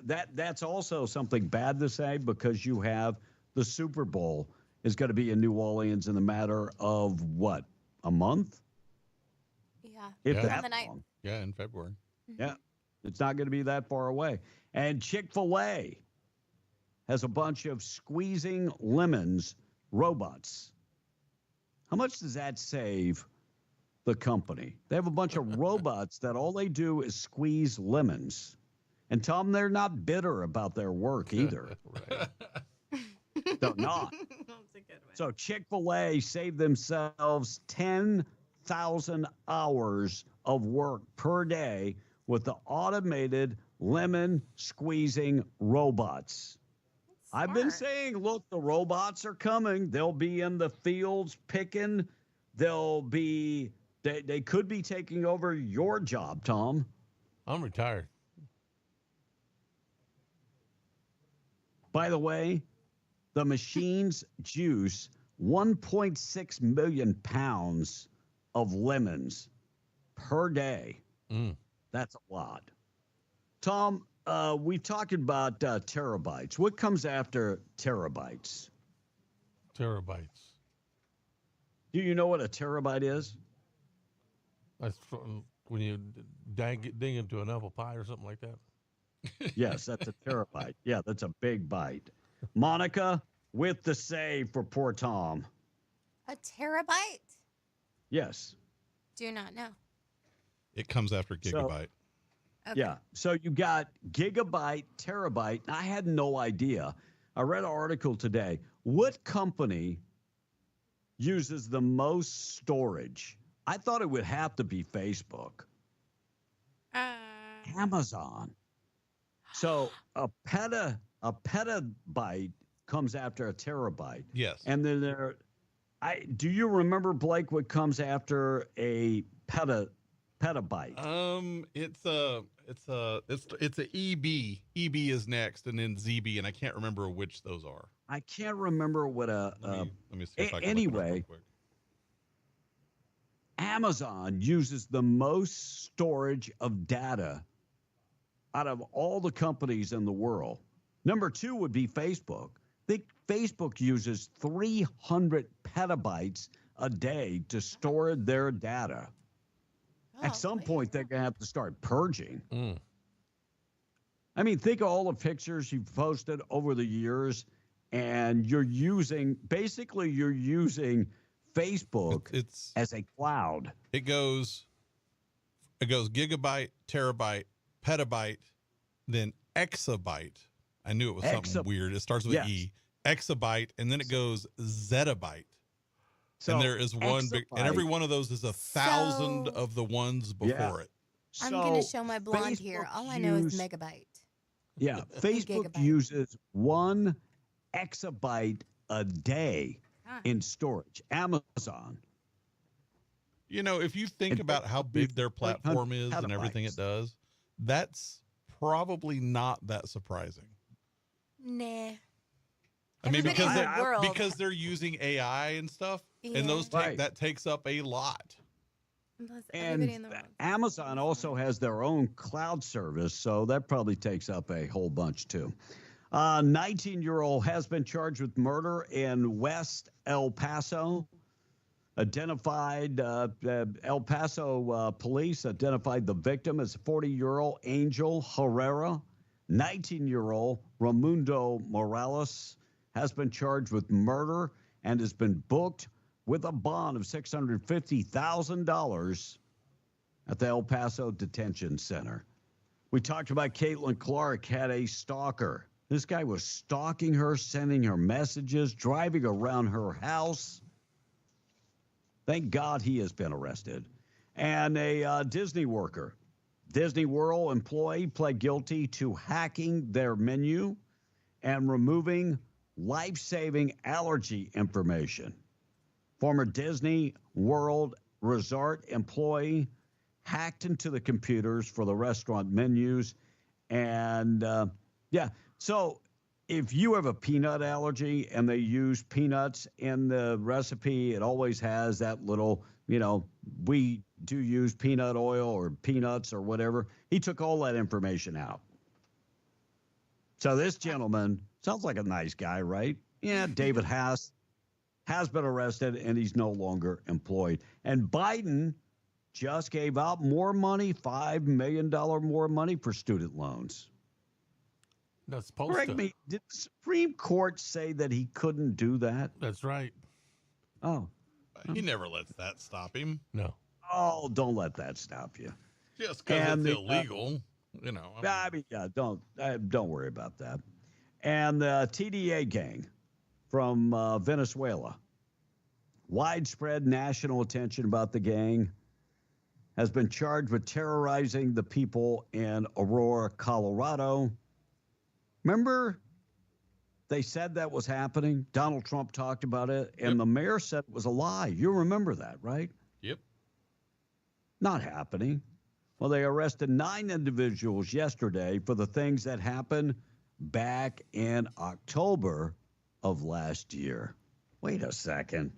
that's also something bad to say, because you have the Super Bowl is going to be in New Orleans in the matter of what, a month? Yeah. If On that the night. long. Yeah, in February. Yeah. It's not going to be that far away. And Chick-fil-A has a bunch of squeezing lemons robots. How much does that save the company? They have a bunch of robots that all they do is squeeze lemons. And Tom, they're not bitter about their work either. They're not. That's a good one. So Chick-fil-A saved themselves 10,000 hours of work per day with the automated lemon squeezing robots. I've been saying, look, the robots are coming. They'll be in the fields picking. They could be taking over your job, Tom. I'm retired. By the way, The machines juice 1.6 million pounds of lemons per day. That's a lot. Tom, we talked about terabytes. What comes after terabytes? Terabytes. Do you know what a terabyte is? That's when you ding into an apple pie or something like that. Yes, that's a terabyte. Yeah, that's a big bite. Monica with the save for poor Tom. A terabyte? Yes. Do not know. It comes after gigabyte. Okay. Yeah. So you got gigabyte, terabyte. I had no idea. I read an article today. What company uses the most storage? I thought it would have to be Facebook. Amazon. So a petabyte comes after a terabyte. Yes. And then do you remember, Blake, what comes after a petabyte? It's a EB. EB is next, and then ZB, and I can't remember which those are. I can't remember what let me see if I can anyway. look it up real quick. Amazon uses the most storage of data out of all the companies in the world. Number 2 would be Facebook. I think Facebook uses 300 petabytes a day to store their data. At some point, they're going to have to start purging. I mean, think of all the pictures you've posted over the years, and you're using Facebook as a cloud. It goes gigabyte, terabyte, petabyte, then exabyte. I knew it was something weird. It starts with E. Exabyte, and then it goes zettabyte. So and there is one big, and every one of those is 1,000 of the ones before it. I'm going to show my blonde here. All I know is megabyte. Yeah, Facebook uses 1 exabyte a day in storage. Amazon. You know, if you think about how big their platform is and everything it does, that's probably not that surprising. Nah. I mean, because they're using AI and stuff, and those that takes up a lot. And Amazon also has their own cloud service, so that probably takes up a whole bunch too. 19-year-old has been charged with murder in West El Paso. Identified, El Paso police identified the victim as 40-year-old Angel Herrera. 19-year-old Raimundo Morales has been charged with murder and has been booked with a bond of $650,000 at the El Paso Detention Center. We talked about Caitlin Clark had a stalker. This guy was stalking her, sending her messages, driving around her house. Thank God he has been arrested. And a Disney worker, Disney World employee, pled guilty to hacking their menu and removing life-saving allergy information. Former Disney World Resort employee hacked into the computers for the restaurant menus. And so if you have a peanut allergy and they use peanuts in the recipe, it always has that little, we do use peanut oil or peanuts or whatever. He took all that information out. So this gentleman sounds like a nice guy, right? Yeah, David has been arrested and he's no longer employed. And Biden just gave out more money, $5 million more money for student loans. That's supposed Correct me. Did the Supreme Court say that he couldn't do that? That's right. Oh. He never lets that stop him. No. Oh, don't let that stop you. Just because it's illegal, don't worry about that. And the TDA gang from Venezuela. Widespread national attention about the gang. Has been charged with terrorizing the people in Aurora, Colorado. Remember, they said that was happening. Donald Trump talked about it, and the mayor said it was a lie. You remember that, right? Yep. Not happening. Well, they arrested 9 individuals yesterday for the things that happened back in October of last year. Wait a second.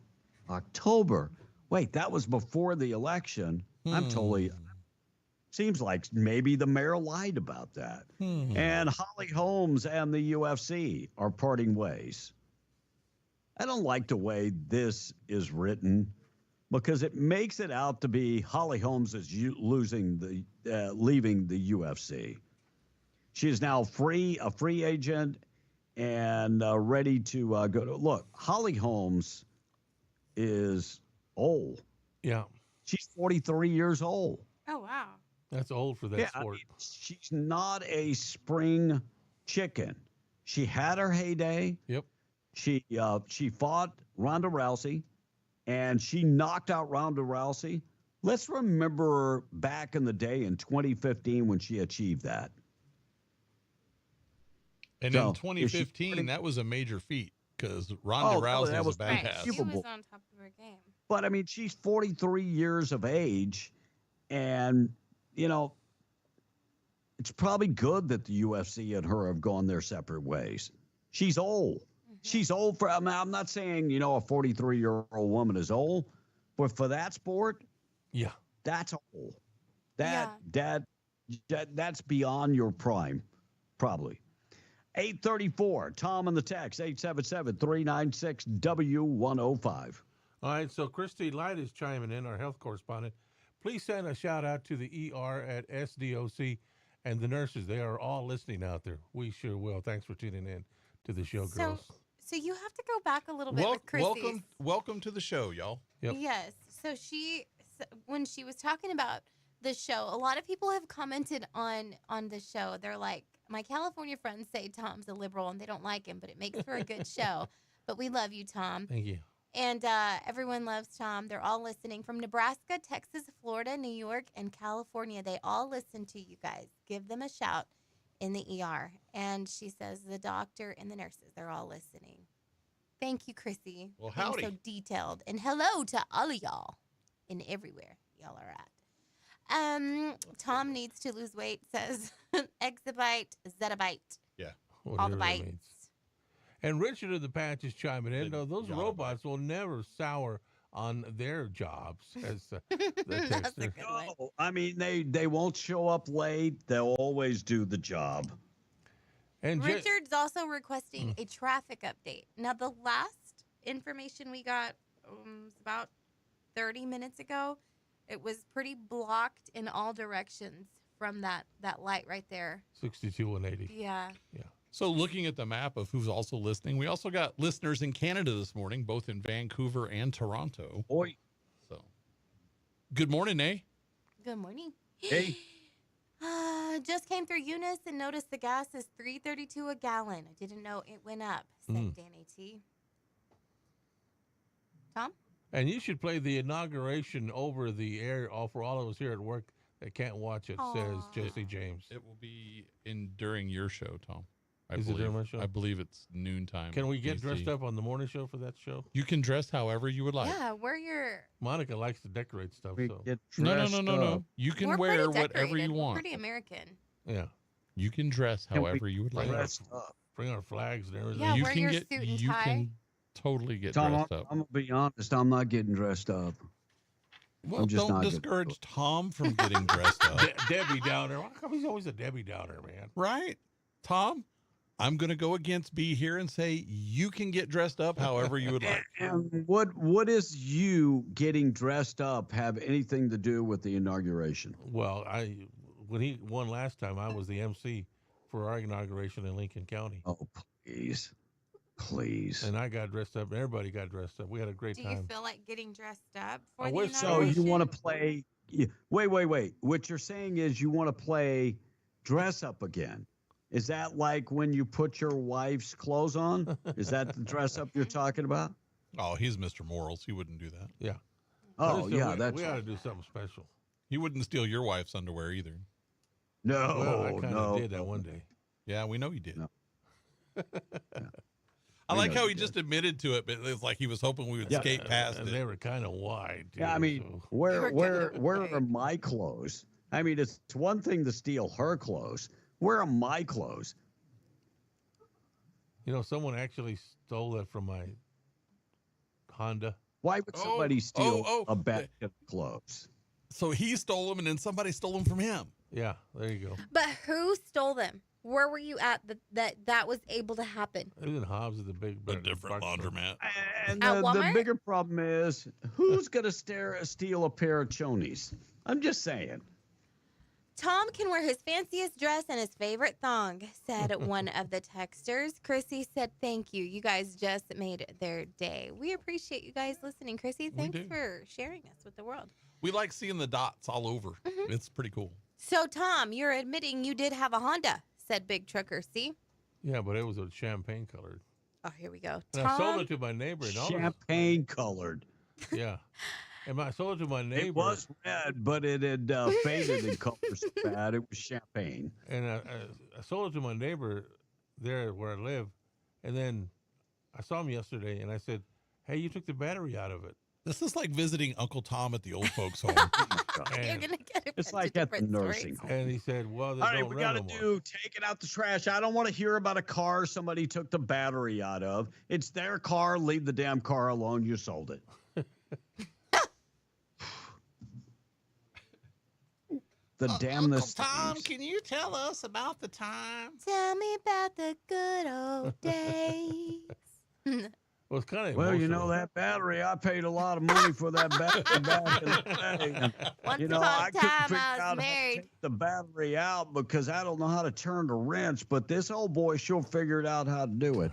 October. Wait, that was before the election. I'm totally... Seems like maybe the mayor lied about that. And Holly Holmes and the UFC are parting ways. I don't like the way this is written because it makes it out to be Holly Holmes is leaving the UFC. She is now a free agent, and ready to go to. Look, Holly Holmes is old. Yeah. She's 43 years old. Oh, wow. That's old for that sport. I mean, she's not a spring chicken. She had her heyday. Yep. She fought Ronda Rousey, and she knocked out Ronda Rousey. Let's remember back in the day in 2015 when she achieved that. And in 2015, that was a major feat because Ronda Rousey was a badass. She was on top of her game. But, I mean, she's 43 years of age, and, you know, it's probably good that the UFC and her have gone their separate ways. She's old. She's old for, I mean, I'm not saying, you know, a 43-year-old woman is old, but for that sport, yeah, that's old. That's beyond your prime, probably. 834, Tom on the text, 877-396-W105. All right, so Christy Light is chiming in, our health correspondent. Please send a shout-out to the ER at SDOC and the nurses. They are all listening out there. We sure will. Thanks for tuning in to the show, girls. So you have to go back a little bit with Chrissy. Welcome to the show, y'all. Yep. Yes. So when she was talking about the show, a lot of people have commented on the show. They're like, my California friends say Tom's a liberal and they don't like him, but it makes for a good show. But we love you, Tom. Thank you. And everyone loves Tom. They're all listening from Nebraska, Texas, Florida, New York, and California. They all listen to you guys. Give them a shout in the ER. And she says the doctor and the nurses, they're all listening. Thank you, Chrissy. Well, howdy. Being so detailed. And hello to all of y'all and everywhere y'all are at. Tom needs to lose weight, says exabyte, zettabyte. Yeah. All the bites. And Richard of the Patch is chiming in. No, those robots will never sour on their jobs. As the texter. No, I mean, they won't show up late. They'll always do the job. And Richard's also requesting a traffic update. Now, the last information we got was about 30 minutes ago. It was pretty blocked in all directions from that light right there. 62 and 80. Yeah. Yeah. So looking at the map of who's also listening, we also got listeners in Canada this morning, both in Vancouver and Toronto. Oi. So good morning, eh? Good morning. Hey. Just came through Eunice and noticed the gas is $3.32 a gallon. I didn't know it went up, said Dan A.T. Tom? And you should play the inauguration over the air for all of us here at work that can't watch it, says Jesse James. It will be during your show, Tom. Is it during my show? I believe it's noontime. Can we get dressed up on the morning show for that show? You can dress however you would like. Yeah, wear your... Monica likes to decorate stuff. So. No. You can wear whatever you want. We're pretty American. Yeah. You can dress however you would like. Bring our flags and everything. Yeah, wear your suit and tie. Can totally get Tom, dressed up. I'm going to be honest. I'm not getting dressed up. Well, don't discourage Tom from getting dressed up. Debbie Downer. How come he's always a Debbie Downer, man? Right. Tom, I'm going to go against B here and say you can get dressed up however you would like. And what is you getting dressed up have anything to do with the inauguration? Well, when he won last time, I was the MC for our inauguration in Lincoln County. Oh, please. Please. And I got dressed up. Everybody got dressed up. We had a great time. Do you feel like getting dressed up for I the wish so. inauguration? So you want to play... Wait. What you're saying is you want to play dress up again. Is that like when you put your wife's clothes on? Is that the dress up you're talking about? Oh, he's Mr. Morals. He wouldn't do that. Yeah. Oh, yeah. We ought to do something special. He wouldn't steal your wife's underwear either. No, well, I kind of did that one day. Yeah, we know he did. No. Yeah. I like how he just admitted to it, but it's like he was hoping we would skate past it. They were kind of wide. Too, yeah, I mean, so. where are my clothes? I mean, it's one thing to steal her clothes. Where are my clothes? You know, someone actually stole that from my Honda. Why would somebody steal a basket of clothes? So he stole them, and then somebody stole them from him. Yeah, there you go. But who stole them? Where were you at that was able to happen? It was in Hobbs at the different laundromat. And At the Walmart? bigger problem is, who's going to steal a pair of chonies? I'm just saying. Tom can wear his fanciest dress and his favorite thong, said one of the texters. Chrissy said, thank you. You guys just made their day. We appreciate you guys listening. Chrissy, thanks for sharing us with the world. We like seeing the dots all over. Mm-hmm. It's pretty cool. So, Tom, you're admitting you did have a Honda, said Big Trucker. See? Yeah, but it was a champagne colored. Oh, here we go. And I sold it to my neighbor. Champagne colored. Yeah. And I sold it to my neighbor. It was red, but it had faded in color so bad. It was champagne. And I sold it to my neighbor there where I live. And then I saw him yesterday, and I said, hey, you took the battery out of it. This is like visiting Uncle Tom at the old folks' home. You're going to get It's like at the nursing home. And he said, well, they all right, don't we run got to no more. do taking out the trash. I don't want to hear about a car somebody took the battery out of. It's their car. Leave the damn car alone. You sold it. The damnness. Tom, can you tell us about the time? Tell me about the good old days. Well, it's kind of Well, you know, that battery, I paid a lot of money for that battery back in the day. And, Once you know, upon I a couldn't time, figure I was out how to married. take the battery out because I don't know how to turn the wrench, but this old boy sure figured out how to do it.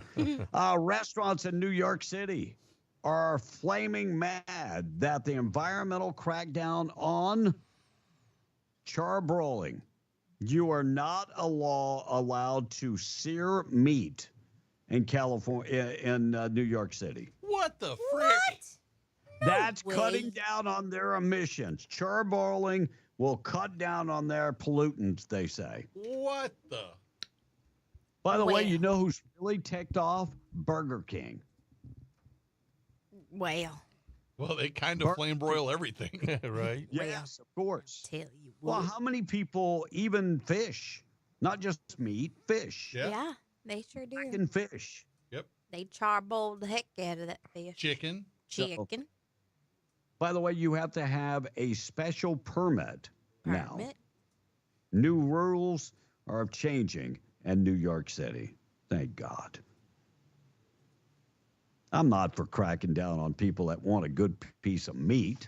Restaurants in New York City are flaming mad that the environmental crackdown on charbroiling. You are not allowed to sear meat in California, in New York City. What the frick? That's cutting down on their emissions. Charbroiling will cut down on their pollutants, they say. What the? By the way, you know who's really ticked off? Burger King. Well, they kind of flame broil everything. Right? Yes, of course. Tell you Well, how many people, even fish, not just meat, fish. Yeah, they sure do. Freaking fish. Yep. They charboiled the heck out of that fish. Chicken. Chicken. By the way, you have to have a special permit now. Permit? New rules are changing in New York City. Thank God. I'm not for cracking down on people that want a good piece of meat.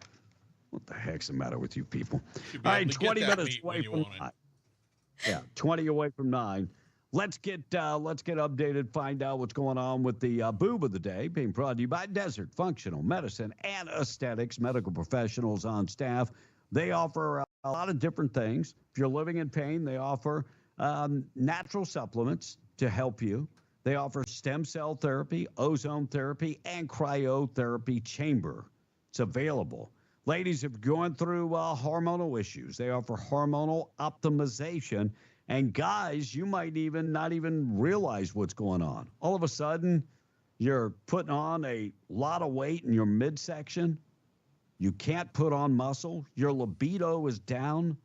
What the heck's the matter with you people? All right, 20 minutes away from 9. Yeah, 20 away from 9. Let's get updated, find out what's going on with the boob of the day, being brought to you by Desert Functional Medicine and Aesthetics, medical professionals on staff. They offer a lot of different things. If you're living in pain, they offer natural supplements to help you. They offer stem cell therapy, ozone therapy, and cryotherapy chamber. It's available. Ladies, if you're going through hormonal issues, they offer hormonal optimization. And guys, you might not even realize what's going on. All of a sudden, you're putting on a lot of weight in your midsection. You can't put on muscle. Your libido is down.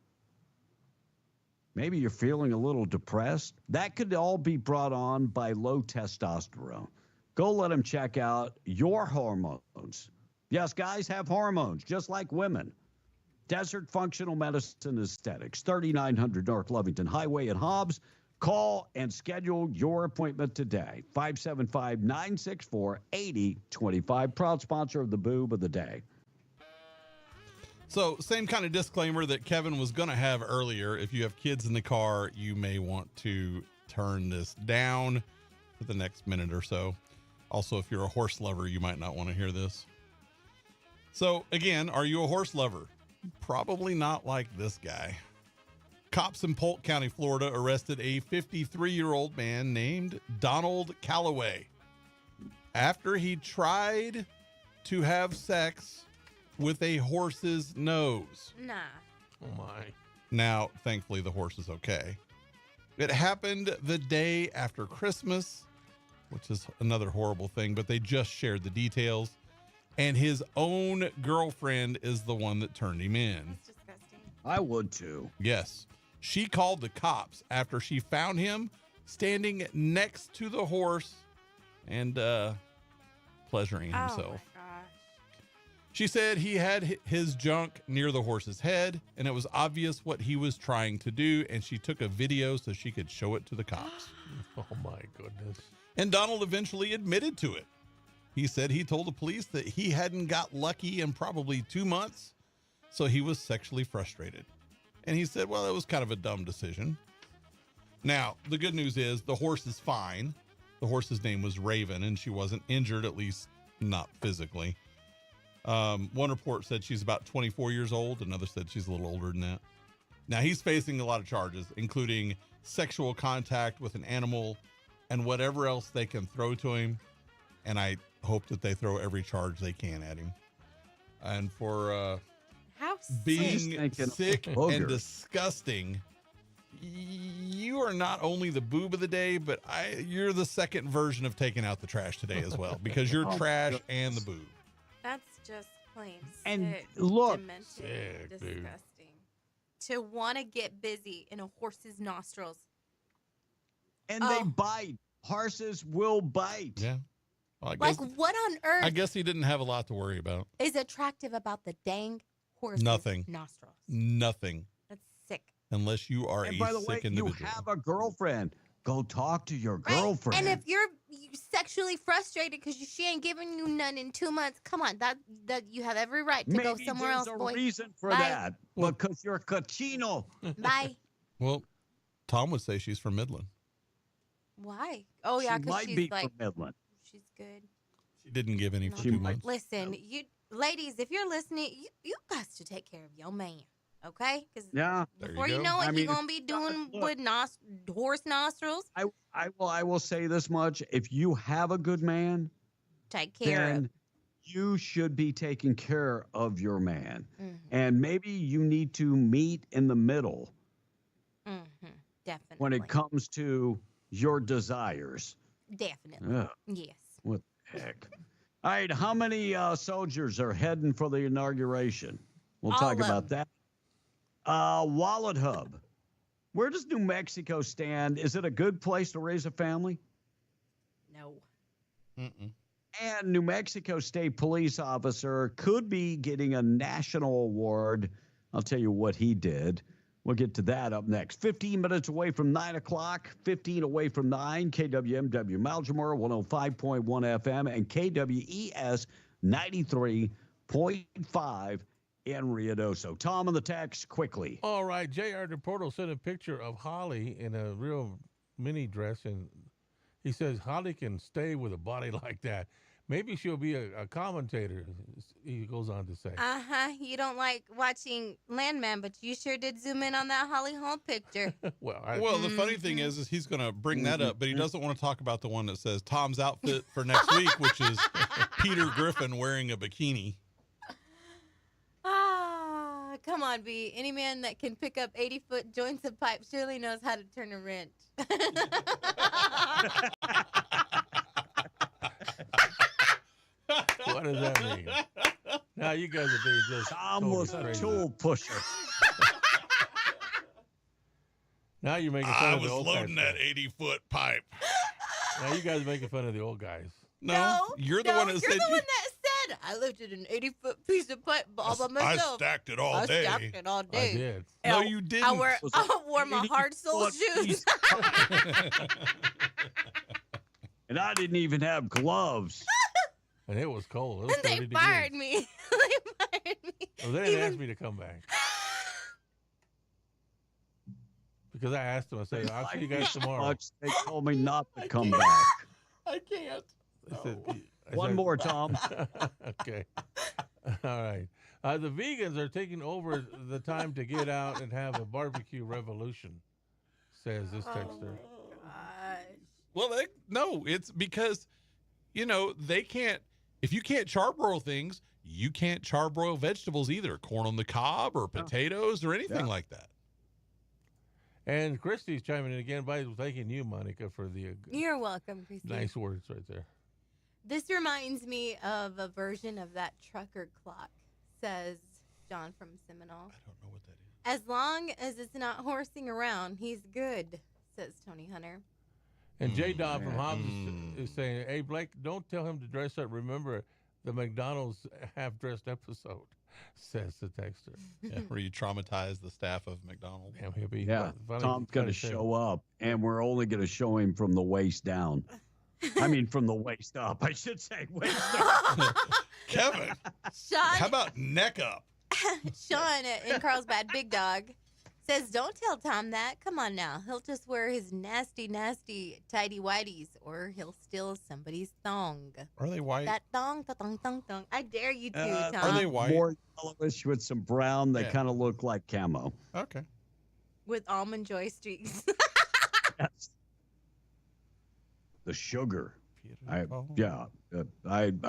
Maybe you're feeling a little depressed. That could all be brought on by low testosterone. Go let them check out your hormones. Yes, guys have hormones, just like women. Desert Functional Medicine Aesthetics, 3900 North Lovington Highway in Hobbs. Call and schedule your appointment today. 575-964-8025. Proud sponsor of the Boob of the Day. So, same kind of disclaimer that Kevin was going to have earlier. If you have kids in the car, you may want to turn this down for the next minute or so. Also, if you're a horse lover, you might not want to hear this. So, again, are you a horse lover? Probably not like this guy. Cops in Polk County, Florida, arrested a 53-year-old man named Donald Calloway after he tried to have sex with a horse's nose. Nah. Oh, my. Now, thankfully, the horse is okay. It happened the day after Christmas, which is another horrible thing, but they just shared the details. And his own girlfriend is the one that turned him in. That's disgusting. I would too. Yes. She called the cops after she found him standing next to the horse and pleasuring himself. Oh, my gosh. She said he had his junk near the horse's head, and it was obvious what he was trying to do, and she took a video so she could show it to the cops. Oh, my goodness. And Donald eventually admitted to it. He said he told the police that he hadn't got lucky in probably 2 months, so he was sexually frustrated. And he said, well, it was kind of a dumb decision. Now, the good news is the horse is fine. The horse's name was Raven, and she wasn't injured, at least not physically. One report said she's about 24 years old. Another said she's a little older than that. Now, he's facing a lot of charges, including sexual contact with an animal and whatever else they can throw to him. And I hope that they throw every charge they can at him. And for being sick and disgusting, you are not only the boob of the day, but you're the second version of taking out the trash today as well, because you're trash and the boob. That's just plain And sick, look, demented, sick, dude. disgusting. To want to get busy in a horse's nostrils. And they bite. Horses will bite. Yeah. Well, Like, what on earth I guess he didn't have a lot to worry about. is attractive about the dang horse's Nothing. nostrils? Nothing. That's sick. Unless you are And a by the way, sick you individual. have a girlfriend. Go talk to your girlfriend. And if you're sexually frustrated because she ain't giving you none in 2 months, come on, that you have every right to go Maybe somewhere there's else, a boy. reason for Bye. that. Because you're cochino. Bye. Well, Tom would say she's from Midland. Why? Oh yeah, She because might she's be like from Midland. she's good. She didn't give any for She 2 might- months. Listen, you ladies, if you're listening, you got to take care of your man, okay? Because Yeah. before you know it, you're gonna be doing with horse nostrils. I will say this much. If you have a good man, Take care of. then you should be taking care of your man. Mhm. And maybe you need to meet in the middle Definitely. when it comes to your desires. Definitely. Ugh. Yes. What the heck? All right, how many soldiers are heading for the inauguration? We'll All talk of about that. Wallet Hub. Where does New Mexico stand? Is it a good place to raise a family? No. And New Mexico State police officer could be getting a national award. I'll tell you what he did. We'll get to that up next. 15 minutes away from 9 o'clock, 15 away from 9, KWMW Malmore, 105.1 FM, and KWES 93.5 in Ruidoso. Tom on the text, quickly. All right, J.R. DePorto sent a picture of Holly in a real mini dress, and he says Holly can stay with a body like that. Maybe she'll be a commentator, he goes on to say. You don't like watching Landman, but you sure did zoom in on that Holly Hall picture. Well, the funny thing is he's going to bring that up, but he doesn't want to talk about the one that says Tom's outfit for next week, which is Peter Griffin wearing a bikini. Come on, B. Any man that can pick up 80-foot joints of pipe surely knows how to turn a wrench. What does that mean? Now you guys are being just Tom was a tool pusher. Now you're making fun I of the was old loading guys. that 80-foot pipe. Now you guys are making fun of the old guys. No, you're the one that you're said the one that said I lifted an 80-foot piece of pipe all by myself. stacked it all day. I stacked it all day. I did. No, you didn't. I wore my hard sole shoes. And I didn't even have gloves. And it was cold. It was And they 30 fired degrees. me. They fired me. Well, they didn't ask me to come back. Because I asked them, I said, I'll see you guys tomorrow. They told me not to come back. I can't. One more, Tom. Okay. All right. The vegans are taking over the time to get out and have a barbecue revolution, says this texter. Well, no, it's because, they can't, if you can't charbroil things, you can't charbroil vegetables either. Corn on the cob or potatoes or anything like that. And Christy's chiming in again by thanking you, Monica, for the You're welcome, Christine. nice words right there. This reminds me of a version of that trucker clock, says John from Seminole. I don't know what that is. As long as it's not horsing around, he's good, says Tony Hunter. And J. Don from Hobbs is saying, hey, Blake, don't tell him to dress up. Remember the McDonald's half-dressed episode, says the texter. Yeah, where you traumatize the staff of McDonald's. Damn, he'll be Tom's going to show up, and we're only going to show him from the waist down. I mean, from the waist up. I should say waist up. Kevin, Sean, how about neck up? Sean in Carlsbad, Big Dog, says, don't tell Tom that. Come on now. He'll just wear his nasty, nasty tighty-whities, or he'll steal somebody's thong. Are they white? That thong. I dare you to, Tom. Are they white? More yellowish with some brown. They kind of look like camo. Okay. With Almond Joy streaks. Yes. The sugar. I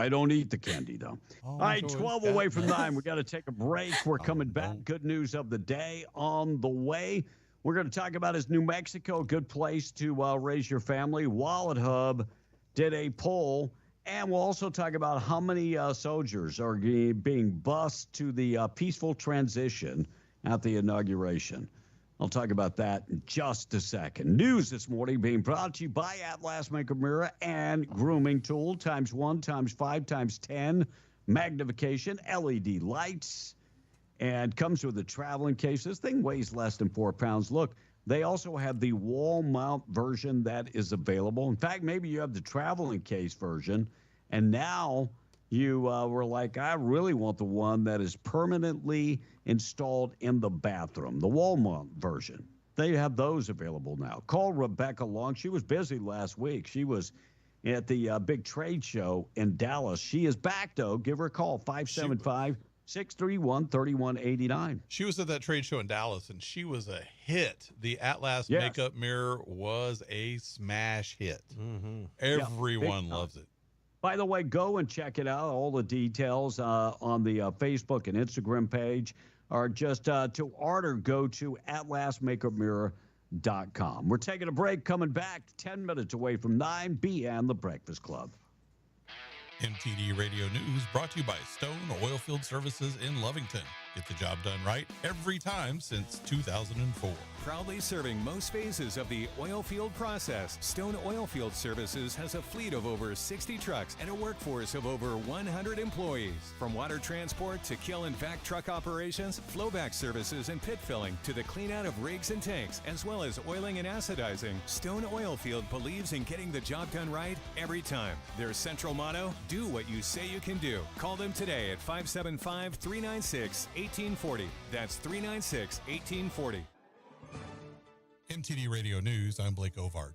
don't eat the candy, though. All right, 12 away from 9. We got to take a break. We're coming back. Good news of the day on the way. We're going to talk about his New Mexico, a good place to raise your family. Wallet Hub did a poll, and we'll also talk about how many soldiers are being bused to the peaceful transition at the inauguration. I'll talk about that in just a second. News this morning being brought to you by Atlas Makeup Mirror and Grooming Tool, ×1, ×5, ×10, magnification, LED lights, and comes with a traveling case. This thing weighs less than 4 pounds. Look, they also have the wall mount version that is available. In fact, maybe you have the traveling case version, and now you were like, I really want the one that is permanently installed in the bathroom, the wall mount version. They have those available now. Call Rebecca Long. She was busy last week. She was at the big trade show in Dallas. She is back, though. Give her a call, 575-631-3189. She was at that trade show in Dallas, and she was a hit. The Atlas Makeup Mirror was a smash hit. Mm-hmm. Everyone loves it. By the way, go and check it out. All the details on the Facebook and Instagram page are just to order. Go to atlasmakeupmirror.com. We're taking a break. Coming back 10 minutes away from 9. BN The Breakfast Club. MTD Radio News brought to you by Stone Oilfield Services in Lovington. Get the job done right every time since 2004. Proudly serving most phases of the oil field process, Stone Oilfield Services has a fleet of over 60 trucks and a workforce of over 100 employees. From water transport to kill and vac truck operations, flowback services and pit filling to the clean out of rigs and tanks, as well as oiling and acidizing, Stone Oilfield believes in getting the job done right every time. Their central motto, do what you say you can do. Call them today at 575-396-1840. That's 396-1840. MTD Radio News, I'm Blake Ovard.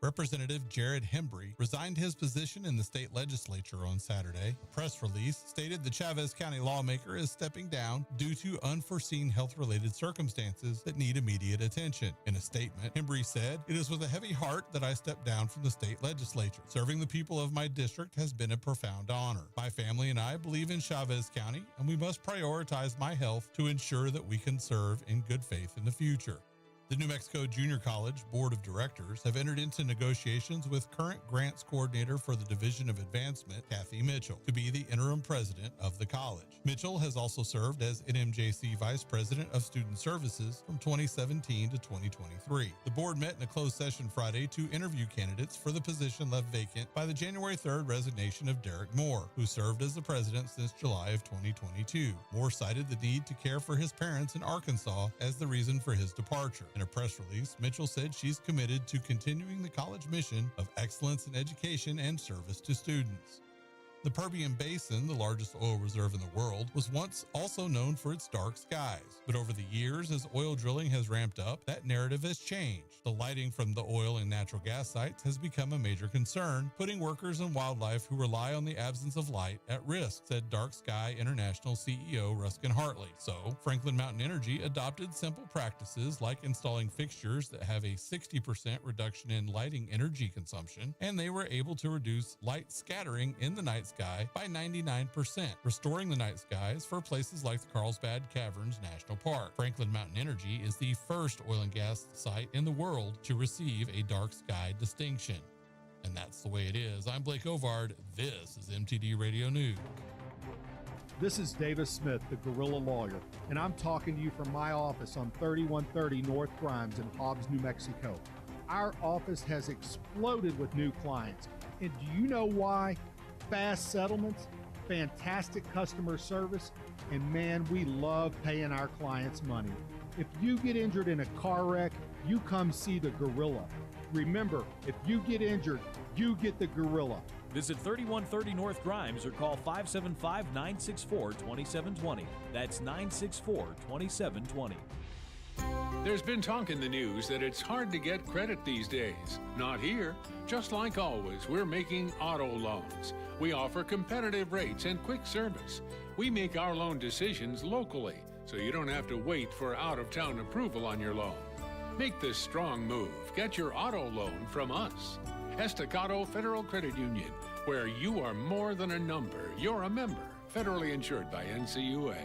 Representative Jared Hembry resigned his position in the state legislature on Saturday. A press release stated the Chavez County lawmaker is stepping down due to unforeseen health-related circumstances that need immediate attention. In a statement, Hembry said, "It is with a heavy heart that I step down from the state legislature. Serving the people of my district has been a profound honor. My family and I believe in Chavez County, and we must prioritize my health to ensure that we can serve in good faith in the future." The New Mexico Junior College Board of Directors have entered into negotiations with current grants coordinator for the Division of Advancement, Kathy Mitchell, to be the interim president of the college. Mitchell has also served as NMJC Vice President of Student Services from 2017 to 2023. The board met in a closed session Friday to interview candidates for the position left vacant by the January 3rd resignation of Derek Moore, who served as the president since July of 2022. Moore cited the need to care for his parents in Arkansas as the reason for his departure. In a press release, Mitchell said she's committed to continuing the college mission of excellence in education and service to students. The Permian Basin, the largest oil reserve in the world, was once also known for its dark skies. But over the years, as oil drilling has ramped up, that narrative has changed. The lighting from the oil and natural gas sites has become a major concern, putting workers and wildlife who rely on the absence of light at risk, said Dark Sky International CEO Ruskin Hartley. So, Franklin Mountain Energy adopted simple practices like installing fixtures that have a 60% reduction in lighting energy consumption, and they were able to reduce light scattering in the night sky by 99%, restoring the night skies for places like the Carlsbad Caverns National Park. Franklin Mountain Energy is the first oil and gas site in the world to receive a dark sky distinction. And that's the way it is. I'm Blake Ovard. This is MTD Radio News. This is Davis Smith, the Guerrilla Lawyer, and I'm talking to you from my office on 3130 North Grimes in Hobbs, New Mexico. Our office has exploded with new clients. And do you know why? Fast settlements, fantastic customer service, and man, we love paying our clients money. If you get injured in a car wreck, you come see the Gorilla. Remember, if you get injured, you get the Gorilla. Visit 3130 North Grimes or call 575-964-2720. That's 964-2720. There's been talk in the news that it's hard to get credit these days. Not here. Just like always, we're making auto loans. We offer competitive rates and quick service. We make our loan decisions locally, so you don't have to wait for out-of-town approval on your loan. Make this strong move. Get your auto loan from us. Estacado Federal Credit Union, where you are more than a number. You're a member. Federally insured by NCUA.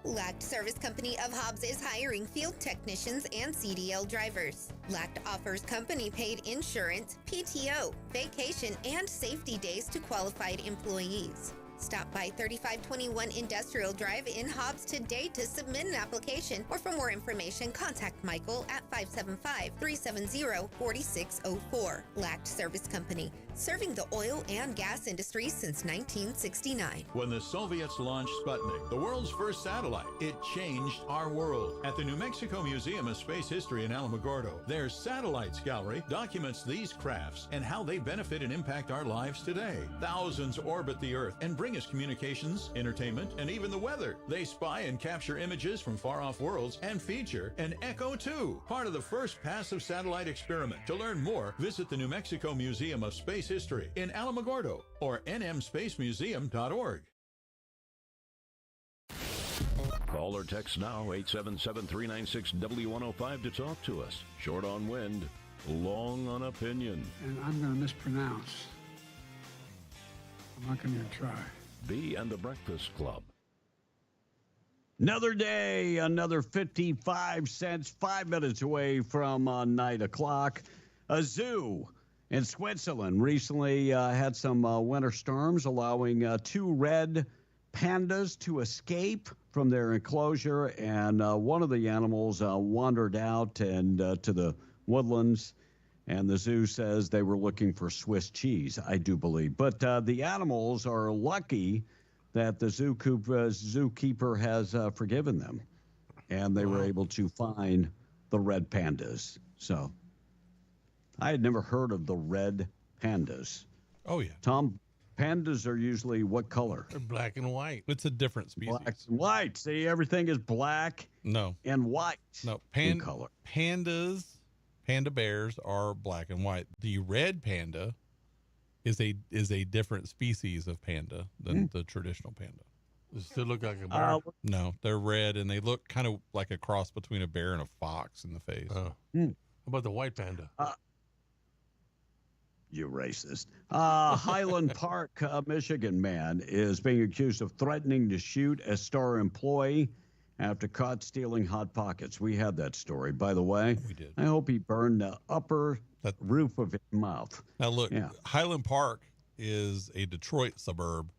Lact Service Company of Hobbs is hiring field technicians and CDL drivers. Lact offers company-paid insurance, PTO, vacation, and safety days to qualified employees. Stop by 3521 Industrial Drive in Hobbs today to submit an application, or for more information, contact Michael at 575-370-4604. Lact Service Company, serving the oil and gas industry since 1969. When the Soviets launched Sputnik, the world's first satellite, it changed our world. At the New Mexico Museum of Space History in Alamogordo, their Satellites Gallery documents these crafts and how they benefit and impact our lives today. Thousands orbit the Earth and bring us communications, entertainment, and even the weather. They spy and capture images from far-off worlds and feature an Echo 2, part of the first passive satellite experiment. To learn more, visit the New Mexico Museum of Space History in Alamogordo or nmspacemuseum.org. Call or text now, 877-396-W105 to talk to us. Short on wind, long on opinion. And I'm going to mispronounce. I'm not going to even try. B and the Breakfast Club. Another day, another 55 cents, 5 minutes away from 9 o'clock. A zoo in Switzerland recently had some winter storms, allowing 2 red pandas to escape from their enclosure, and one of the animals wandered out and to the woodlands, and the zoo says they were looking for Swiss cheese, I do believe. But the animals are lucky that the zookeeper has forgiven them, and they were able to find the red pandas. So I had never heard of the red pandas. Oh, yeah. Tom, pandas are usually what color? They're black and white. It's a different species. Black and white. See, everything is black and white. No, color. Panda bears are black and white. The red panda is a different species of panda than the traditional panda. Does it still look like a bear? No, they're red, and they look kind of like a cross between a bear and a fox in the face. How about the white panda? You racist. Highland Park, Michigan man is being accused of threatening to shoot a store employee after caught stealing Hot Pockets. We had that story, by the way. We did. I hope he burned the upper roof of his mouth. Now, look, Highland Park is a Detroit suburb.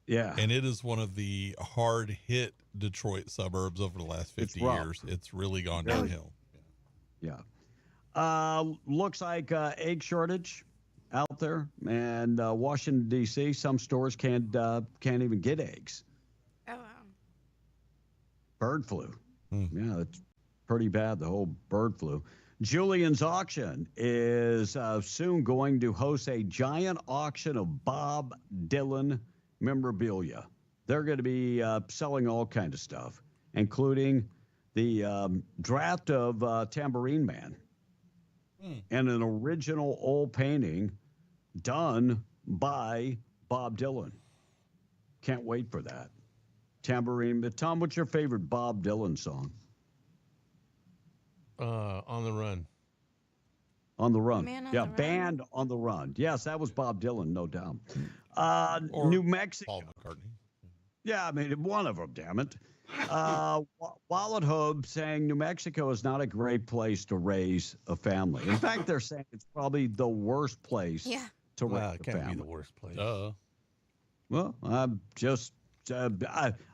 Yeah. And it is one of the hard-hit Detroit suburbs over the last 50 years. It's really gone downhill. Yeah. Looks like egg shortage out there. And Washington, D.C., some stores can't even get eggs. Oh, wow. Bird flu. Yeah, it's pretty bad, the whole bird flu. Julian's Auction is soon going to host a giant auction of Bob Dylan memorabilia. They're going to be selling all kinds of stuff, including the draft of Tambourine Man and an original old painting done by Bob Dylan. Can't wait for that. Tambourine. But Tom, what's your favorite Bob Dylan song? On the Run. On the Run. Band on the Run. Yes, that was Bob Dylan, no doubt. New Mexico. Paul McCartney. Yeah, I mean, one of them, damn it. Wallet Hub saying New Mexico is not a great place to raise a family. In fact, they're saying it's probably the worst place to raise a family. It can't be the worst place. Well, I'm just...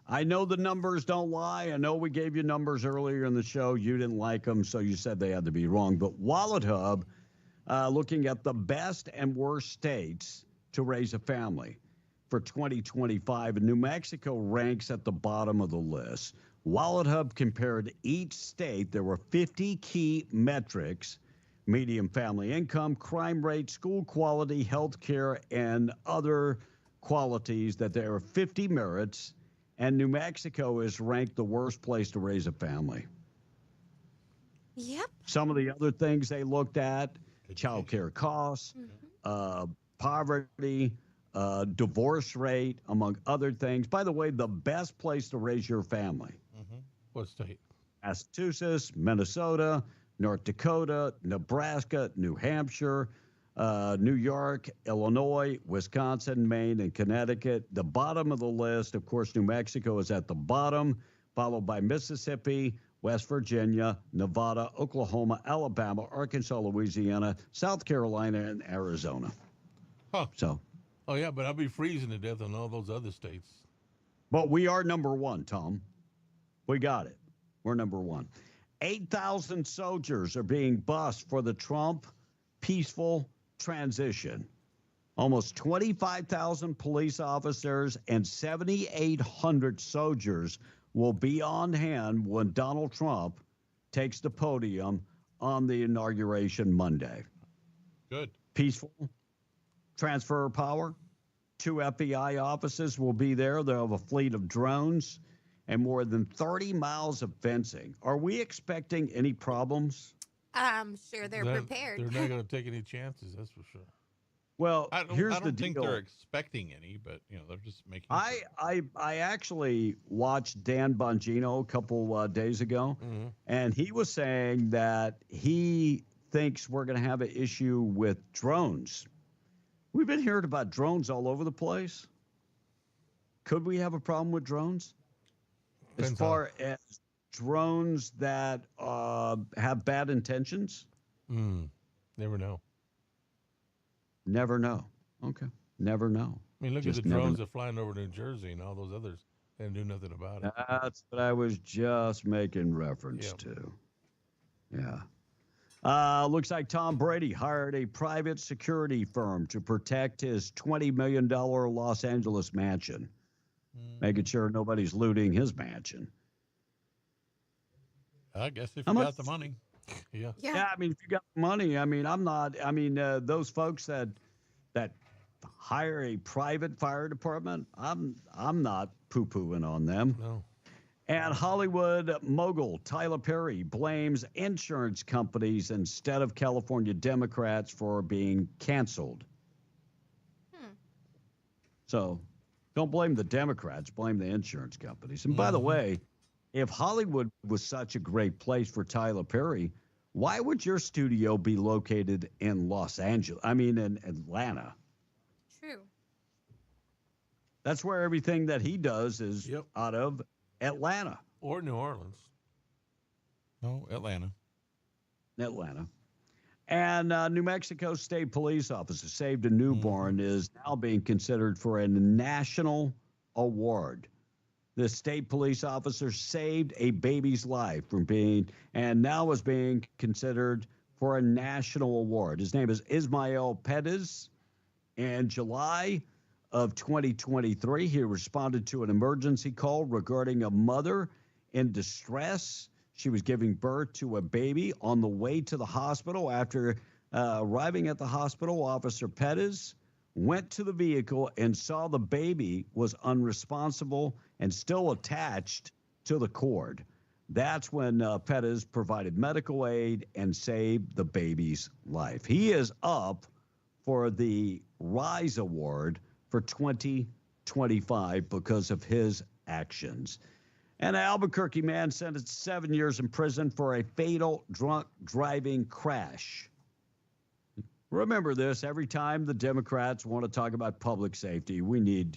I know the numbers don't lie. I know we gave you numbers earlier in the show. You didn't like them, so you said they had to be wrong. But Wallet Hub looking at the best and worst states to raise a family for 2025. And New Mexico ranks at the bottom of the list. WalletHub compared each state. There were 50 key metrics: median family income, crime rate, school quality, health care, and other qualities. That there are 50 merits, and New Mexico is ranked the worst place to raise a family. Yep. Some of the other things they looked at: child care costs, poverty, divorce rate, among other things. By the way, the best place to raise your family. What state? Massachusetts, Minnesota, North Dakota, Nebraska, New Hampshire, New York, Illinois, Wisconsin, Maine, and Connecticut. The bottom of the list, of course, New Mexico is at the bottom, followed by Mississippi, West Virginia, Nevada, Oklahoma, Alabama, Arkansas, Louisiana, South Carolina, and Arizona. Huh. So. Oh, yeah, but I'll be freezing to death in all those other states. But we are number one, Tom. We got it. We're number one. 8,000 soldiers are being bussed for the Trump peaceful transition. Almost 25,000 police officers and 7,800 soldiers will be on hand when Donald Trump takes the podium on the inauguration Monday. Good. Peaceful transfer of power. 2 FBI offices will be there. They'll have a fleet of drones and more than 30 miles of fencing. Are we expecting any problems? I'm sure they're prepared. They're not going to take any chances, that's for sure. Well, here's the deal. I don't think they're expecting any, but they're just making. I actually watched Dan Bongino a couple days ago, and he was saying that he thinks we're going to have an issue with drones. We've been hearing about drones all over the place. Could we have a problem with drones? As far as drones that have bad intentions? Never know. Never know. Okay. Never know. I mean, look at the drones that are flying over New Jersey and all those others. They didn't do nothing about it. That's what I was just making reference to. Yeah. Looks like Tom Brady hired a private security firm to protect his $20 million Los Angeles mansion, making sure nobody's looting his mansion. I guess if you got the money. Yeah. I mean, if you got money, I mean, those folks that hire a private fire department, I'm not poo-pooing on them. No. And Hollywood mogul Tyler Perry blames insurance companies instead of California Democrats for being canceled. So don't blame the Democrats, blame the insurance companies. And by the way, if Hollywood was such a great place for Tyler Perry, why would your studio be located in in Atlanta? True. That's where everything that he does is out of Atlanta. Or New Orleans. No, Atlanta. And New Mexico State Police officer saved a newborn is now being considered for a national award. The state police officer saved a baby's life and now is being considered for a national award. His name is Ismael Pettis. In July of 2023, he responded to an emergency call regarding a mother in distress. She was giving birth to a baby on the way to the hospital. After arriving at the hospital, Officer Pettis went to the vehicle and saw the baby was unresponsive and still attached to the cord. That's when Pettis provided medical aid and saved the baby's life. He is up for the RISE Award for 2025 because of his actions. And an Albuquerque man sentenced 7 years in prison for a fatal drunk driving crash. Remember this, every time the Democrats want to talk about public safety, we need,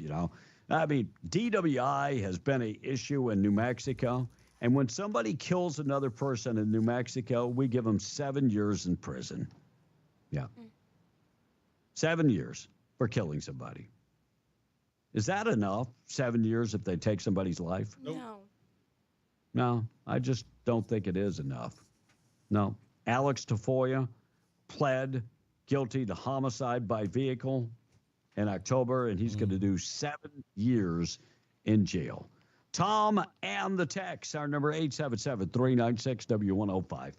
DWI has been an issue in New Mexico. And when somebody kills another person in New Mexico, we give them 7 years in prison. Yeah. 7 years for killing somebody. Is that enough? 7 years if they take somebody's life? No, I just don't think it is enough. No. Alex Tafoya pled guilty to homicide by vehicle in October, and he's going to do 7 years in jail. Tom and the text, our number 877-396-W105.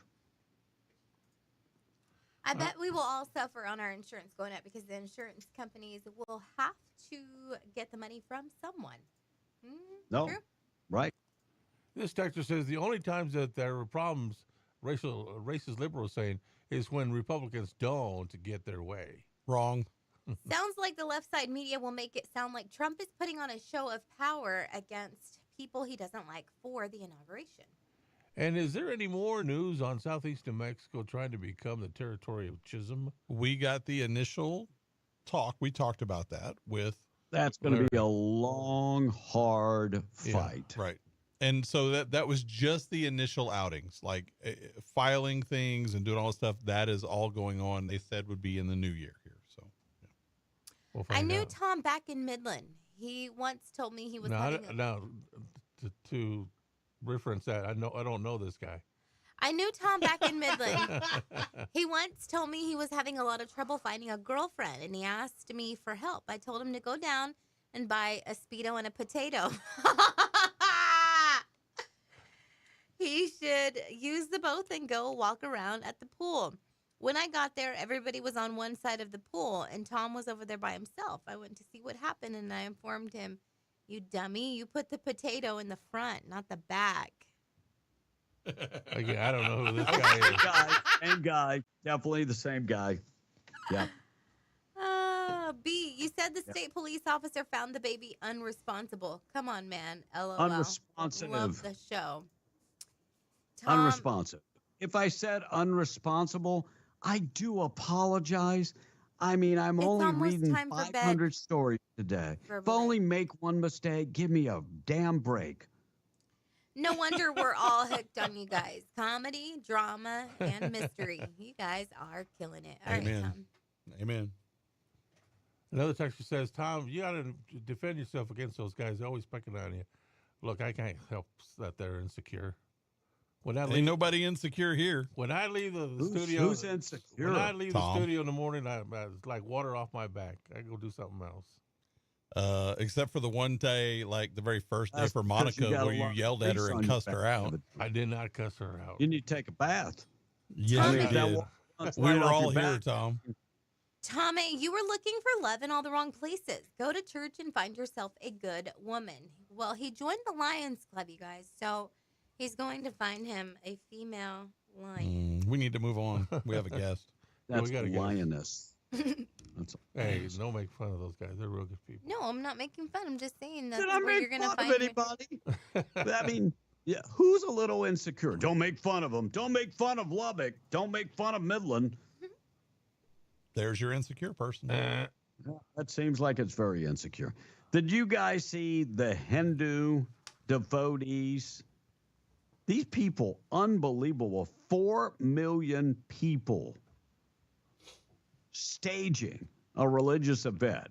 I bet we will all suffer on our insurance going up because the insurance companies will have to get the money from someone. No, true? Right. This texter says the only times that there are problems, racist liberals saying, is when Republicans don't get their way. Wrong. Sounds like the left side media will make it sound like Trump is putting on a show of power against people he doesn't like for the inauguration. And is there any more news on southeast New Mexico trying to become the territory of Chisholm? We got the initial talk. We talked about that with. That's going to be a long, hard fight. Yeah, right. And so that was just the initial outings, like filing things and doing all this stuff. That is all going on. They said would be in the new year here. So we'll I knew Tom back in Midland. He once told me he was to reference that. I don't know this guy. I knew Tom back in Midland. He once told me he was having a lot of trouble finding a girlfriend, and he asked me for help. I told him to go down and buy a Speedo and a potato. He should use the both and go walk around at the pool. When I got there, everybody was on one side of the pool, and Tom was over there by himself. I went to see what happened, and I informed him, "You dummy, you put the potato in the front, not the back." Again, I don't know who this guy is. Same guy. Definitely the same guy. Yeah. B, you said the state police officer found the baby unresponsible. Come on, man. LOL. Unresponsive. Love the show. Unresponsive. If I said unresponsible, I do apologize. I mean, I'm only reading 500 stories today. If I only make one mistake, give me a damn break. No wonder we're all hooked on you guys. Comedy, drama, and mystery. You guys are killing it. All Amen. right, Tom. Amen. Another texter says, Tom, you got to defend yourself against those guys. They're always picking on you. Look, I can't help that they're insecure. Ain't nobody insecure here. When I leave the studio, who's insecure? When I leave the studio in the morning, it's like water off my back. I go do something else. Except for the one day, like the very first day for Monica, where you yelled at her and cussed her out. I did not cuss her out. You need to take a bath. Yes, you did. We were all here, Tom. Tommy, you were looking for love in all the wrong places. Go to church and find yourself a good woman. Well, he joined the Lions Club, you guys, so he's going to find him a female lion. We need to move on. We have a guest. That's a lioness. Hey, don't make fun of those guys. They're real good people. No, I'm not making fun. I'm just saying that's Did I where make you're going to fun find of anybody? I mean, yeah, who's a little insecure? Don't make fun of them. Don't make fun of Lubbock. Don't make fun of Midland. There's your insecure person. That seems like it's very insecure. Did you guys see the Hindu devotees? These people, unbelievable. 4 million people staging a religious event.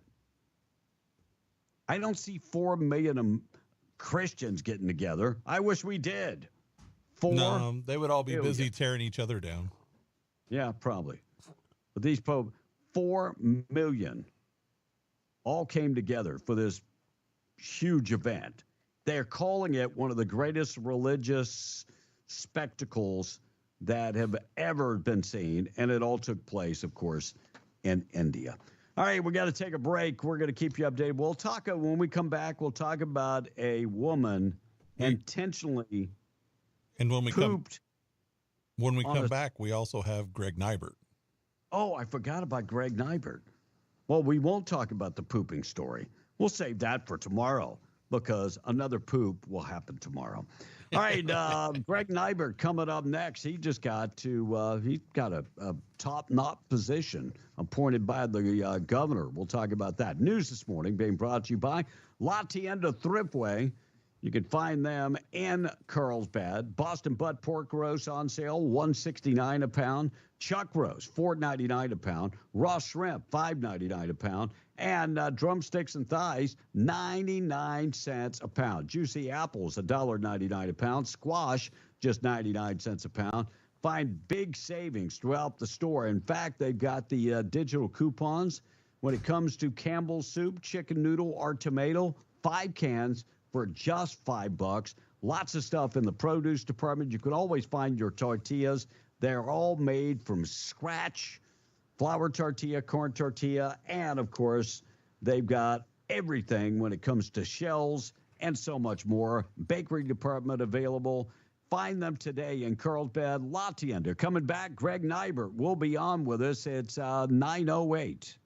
I don't see 4 million Christians getting together. I wish we did. No, they would all be busy tearing each other down. Yeah, probably. But these 4 million all came together for this huge event. They're calling it one of the greatest religious spectacles that have ever been seen. And it all took place, of course, in India. All right, we got to take a break. We're going to keep you updated. We'll talk, when we come back, we'll talk about a woman intentionally and when we pooped. When we come back, we also have Greg Nybert. Oh, I forgot about Greg Nybert. Well, we won't talk about the pooping story. We'll save that for tomorrow because another poop will happen tomorrow. All right, Greg Nybert coming up next. He just got to, he got a top-notch position appointed by the governor. We'll talk about that. News this morning being brought to you by La Tienda Thriftway. You can find them in Carlsbad. Boston butt pork roast on sale, $169 a pound. Chuck roast, $4.99 a pound. Raw shrimp, $5.99 a pound. And drumsticks and thighs, 99 cents a pound. Juicy apples, $1.99 a pound. Squash, just 99 cents a pound. Find big savings throughout the store. In fact, they've got the digital coupons when it comes to Campbell's soup, chicken noodle, or tomato. 5 cans for just $5. Lots of stuff in the produce department. You can always find your tortillas. They're all made from scratch. Flour tortilla, corn tortilla, and, of course, they've got everything when it comes to shells and so much more. Bakery department available. Find them today in Carlsbad, La Tienda. Coming back, Greg Nybert will be on with us. It's 9:08.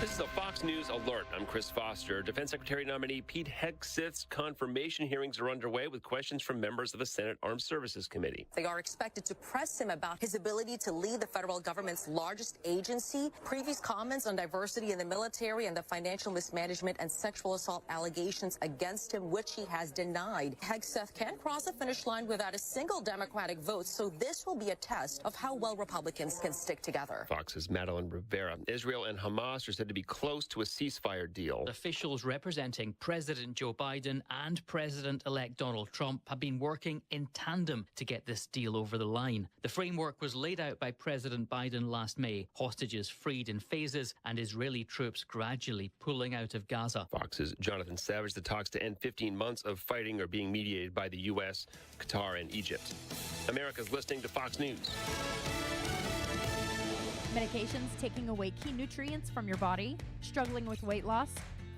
This is a Fox News alert. I'm Chris Foster. Defense Secretary nominee Pete Hegseth's confirmation hearings are underway with questions from members of the Senate Armed Services Committee. They are expected to press him about his ability to lead the federal government's largest agency, previous comments on diversity in the military, and the financial mismanagement and sexual assault allegations against him, which he has denied. Hegseth can't cross the finish line without a single Democratic vote, so this will be a test of how well Republicans can stick together. Fox's Madeline Rivera. Israel and Hamas are said to be close to a ceasefire deal. Officials representing President Joe Biden and President-elect Donald Trump have been working in tandem to get this deal over the line. The framework was laid out by President Biden last May. Hostages freed in phases and Israeli troops gradually pulling out of Gaza. Fox's Jonathan Savage. The talks to end 15 months of fighting are being mediated by the U.S., Qatar, and Egypt. America's listening to Fox News. Medications taking away key nutrients from your body? Struggling with weight loss?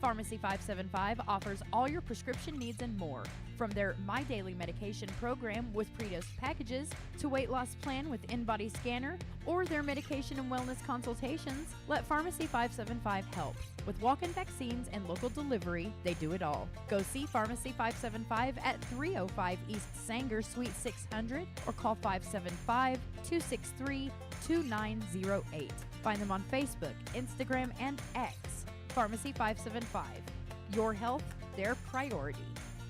Pharmacy 575 offers all your prescription needs and more. From their My Daily Medication program with pre-dosed packages to weight loss plan with in-body scanner or their medication and wellness consultations, let Pharmacy 575 help. With walk-in vaccines and local delivery, they do it all. Go see Pharmacy 575 at 305 East Sanger, Suite 600 or call 575-263-2908. Find them on Facebook, Instagram, and X. Pharmacy 575. Your health, their priority.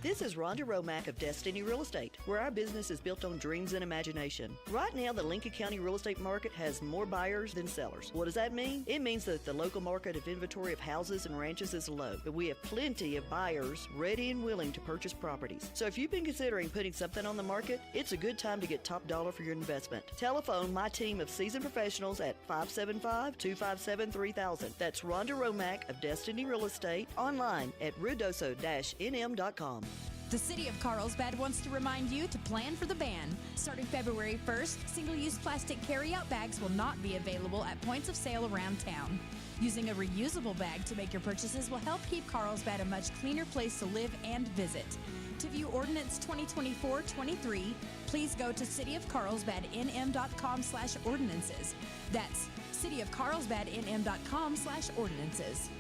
This is Rhonda Romack of Destiny Real Estate, where our business is built on dreams and imagination. Right now, the Lincoln County real estate market has more buyers than sellers. What does that mean? It means that the local market of inventory of houses and ranches is low, but we have plenty of buyers ready and willing to purchase properties. So if you've been considering putting something on the market, it's a good time to get top dollar for your investment. Telephone my team of seasoned professionals at 575-257-3000. That's Rhonda Romack of Destiny Real Estate, online at rudoso-nm.com. The City of Carlsbad wants to remind you to plan for the ban. Starting February 1st, single-use plastic carry-out bags will not be available at points of sale around town. Using a reusable bag to make your purchases will help keep Carlsbad a much cleaner place to live and visit. To view Ordinance 2024-23, please go to cityofcarlsbadnm.com/ordinances. That's cityofcarlsbadnm.com/ordinances.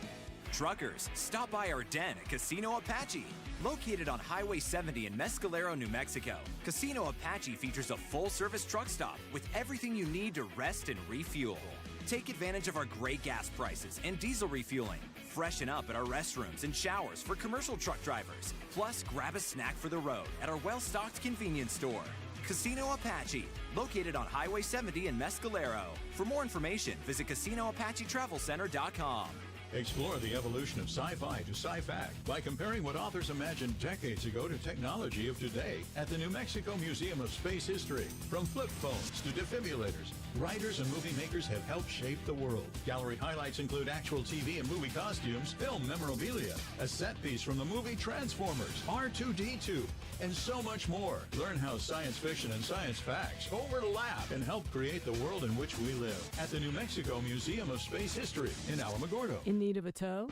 Truckers, stop by our den at Casino Apache. Located on Highway 70 in Mescalero, New Mexico, Casino Apache features a full-service truck stop with everything you need to rest and refuel. Take advantage of our great gas prices and diesel refueling. Freshen up at our restrooms and showers for commercial truck drivers. Plus, grab a snack for the road at our well-stocked convenience store. Casino Apache, located on Highway 70 in Mescalero. For more information, visit CasinoApacheTravelCenter.com. Explore the evolution of sci-fi to sci-fact by comparing what authors imagined decades ago to technology of today at the New Mexico Museum of Space History. From flip phones to defibrillators, writers and movie makers have helped shape the world. Gallery highlights include actual TV and movie costumes, film memorabilia, a set piece from the movie Transformers, R2-D2, and so much more. Learn how science fiction and science facts overlap and help create the world in which we live at the New Mexico Museum of Space History in Alamogordo. In need of a tow?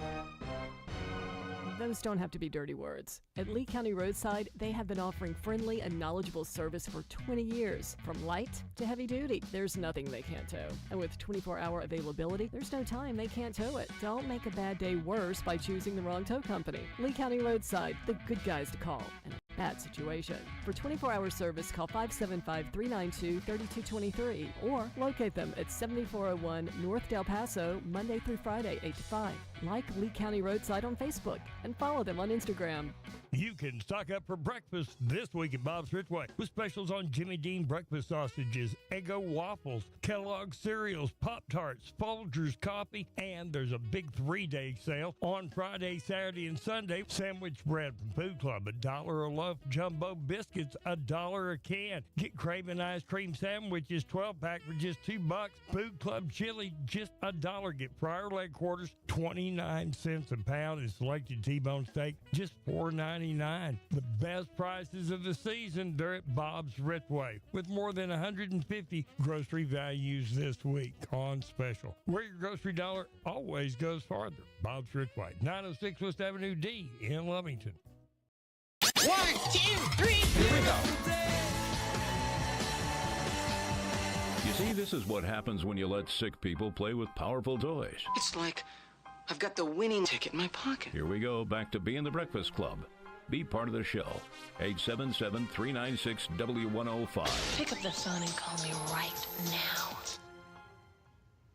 Those don't have to be dirty words. At Lee County Roadside, they have been offering friendly and knowledgeable service for 20 years. From light to heavy duty, there's nothing they can't tow. And with 24-hour availability, there's no time they can't tow it. Don't make a bad day worse by choosing the wrong tow company. Lee County Roadside, the good guys to call. And bad situation. For 24-hour service, call 575-392-3223 or locate them at 7401 North Del Paso, Monday through Friday, 8 to 5. Like Lee County Roadside on Facebook and follow them on Instagram. You can stock up for breakfast this week at Bob's Ridgeway with specials on Jimmy Dean breakfast sausages, Eggo waffles, Kellogg's cereals, Pop-Tarts, Folgers coffee, and there's a big 3-day sale on Friday, Saturday, and Sunday. Sandwich bread from Food Club, $1 a loaf. Loaf Jumbo Biscuits, $1 a can. Get Craven Ice Cream Sandwiches, 12-pack for just $2. Food Club Chili, just $1. Get Fryer Leg Quarters, 29 cents a pound, and selected T-bone steak, just $4.99. The best prices of the season, they're at Bob's Ritway, with more than 150 grocery values this week on special. Where your grocery dollar always goes farther. Bob's Ritway, 906 West Avenue D in Lovington. 1, 2, 3, here we go. You see, this is what happens when you let sick people play with powerful toys. It's like I've got the winning ticket in my pocket. Here we go, back to being the Breakfast Club. Be part of the show. 877-396-W105. Pick up the phone and call me right now.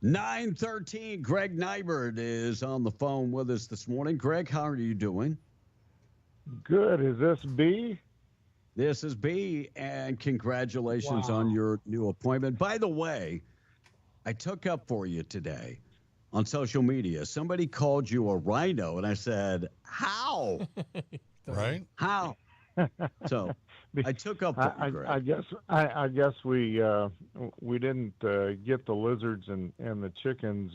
9:13. Greg Nybert is on the phone with us this morning. Greg, how are you doing? Good. Is this B? This is B, and congratulations on your new appointment. By the way, I took up for you today on social media. Somebody called you a rhino, and I said, how? Right? How? So I took up for you, Greg. I guess we didn't get the lizards and the chickens,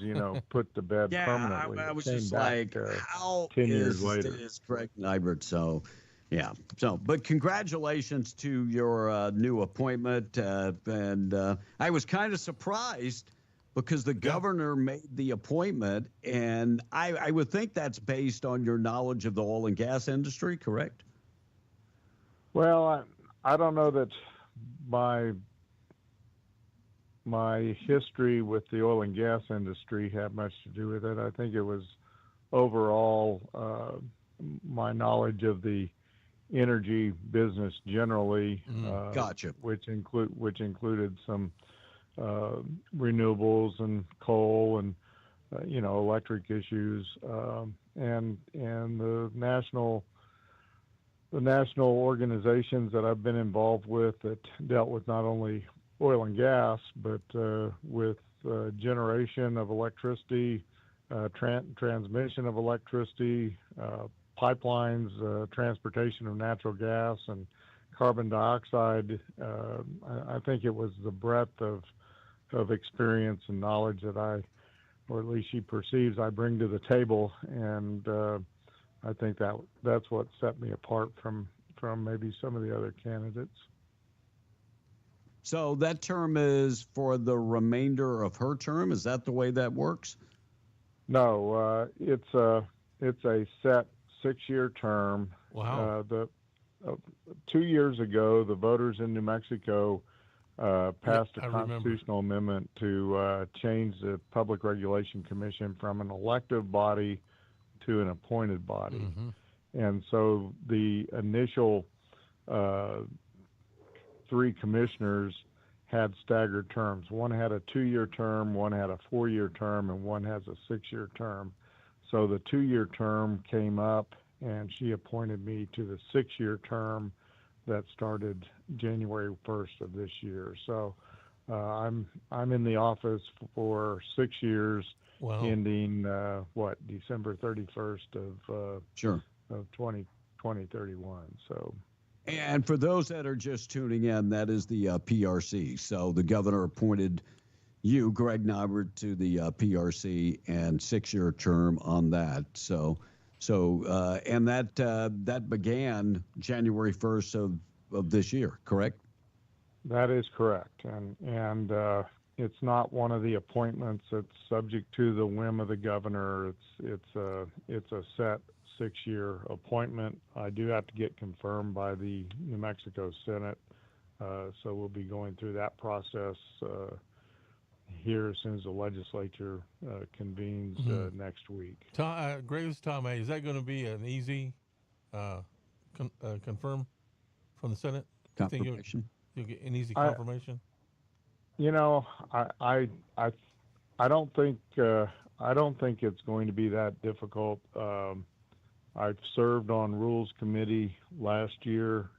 put to bed permanently. I was Came just back, like, how 10 years is later. this Greg Nybert? So, yeah. So, but congratulations to your new appointment. And I was kind of surprised because the governor made the appointment, and I would think that's based on your knowledge of the oil and gas industry, correct? Well, I don't know that my history with the oil and gas industry had much to do with it. I think it was overall my knowledge of the energy business generally. Gotcha. Which included some renewables and coal and electric issues and the national organizations that I've been involved with that dealt with not only oil and gas, but with generation of electricity, transmission of electricity, pipelines, transportation of natural gas and carbon dioxide. I think it was the breadth of experience and knowledge that or at least she perceives I bring to the table, and I think that's what set me apart from maybe some of the other candidates. So that term is for the remainder of her term. Is that the way that works? No, it's a set 6-year term. Wow. 2 years ago, the voters in New Mexico passed a constitutional amendment to change the Public Regulation Commission from an elective body to an appointed body. Mm-hmm. And so the initial 3 commissioners had staggered terms. One had a 2-year term, one had a 4-year term, and one has a 6-year term. So the 2-year term came up, and she appointed me to the 6-year term that started January 1st of this year. So I'm in the office for 6 years, ending December 31st of 2031. So. And for those that are just tuning in, that is the PRC. So the governor appointed you, Greg Nybert, to the PRC, and 6-year term on that. So and that began January 1st of this year, correct? That is correct, and it's not one of the appointments that's subject to the whim of the governor. It's a set 6-year appointment. I do have to get confirmed by the New Mexico Senate, so we'll be going through that process here as soon as the legislature convenes next week. Graves Tomei, is that going to be an easy confirm from the Senate? Confirmation. You'll get an easy confirmation. I don't think it's going to be that difficult. I've served on Rules Committee last year,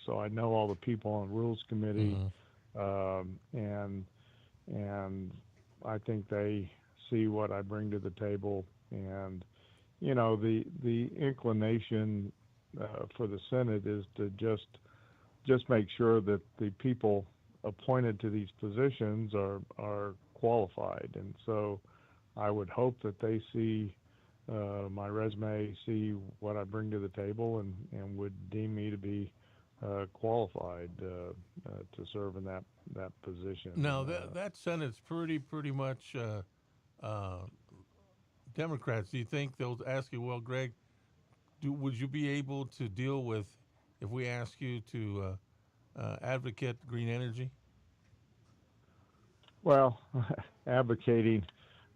so I know all the people on Rules Committee, and I think they see what I bring to the table. And the inclination for the Senate is to just make sure that the people appointed to these positions are qualified. And so I would hope that they see my resume, see what I bring to the table, and would deem me to be qualified to serve in that position. Now that Senate's pretty much Democrats. Do you think they'll ask you, well, Greg, would you be able to deal with if we ask you to advocate green energy? Well, advocating,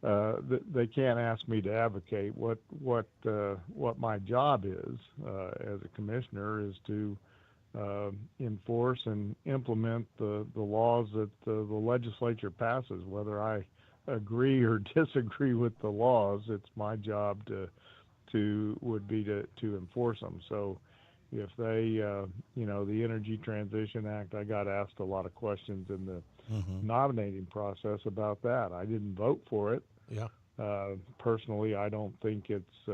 they can't ask me to advocate. What my job is as a commissioner is to enforce and implement the laws that the legislature passes. Whether I agree or disagree with the laws, it's my job to enforce them. So if they, the Energy Transition Act, I got asked a lot of questions in the nominating process about that. I didn't vote for it. Yeah. Personally, I don't think it's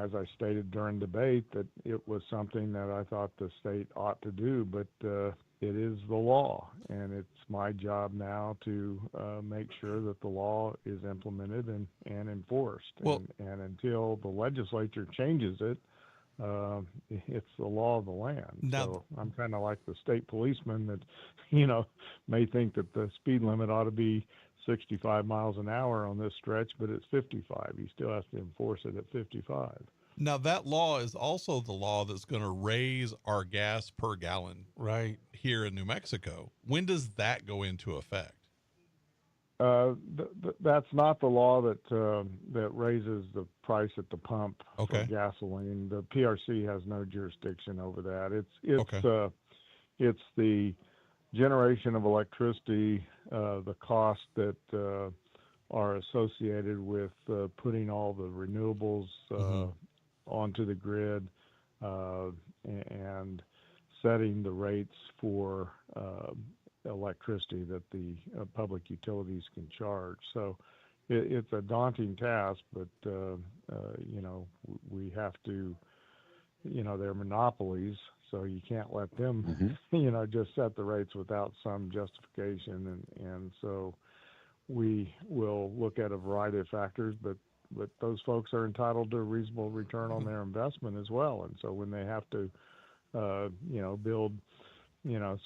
as I stated during debate, that it was something that I thought the state ought to do, but it is the law, and it's my job now to make sure that the law is implemented and enforced. Well, and until the legislature changes it, it's the law of the land. Now, so I'm kind of like the state policeman that, may think that the speed limit ought to be 65 miles an hour on this stretch, but it's 55. He still has to enforce it at 55. now that law is also the law that's going to raise our gas per gallon Right. here in New Mexico. When does that go into effect? That's not the law that raises the price at the pump Okay. for gasoline. The PRC has no jurisdiction over that. It's the generation of electricity, the costs that are associated with putting all the renewables onto the grid and setting the rates for electricity that the public utilities can charge. So it's a daunting task, but we have to, they're monopolies, so you can't let them, just set the rates without some justification. And so we will look at a variety of factors, but those folks are entitled to a reasonable return on their investment as well. And so when they have to, build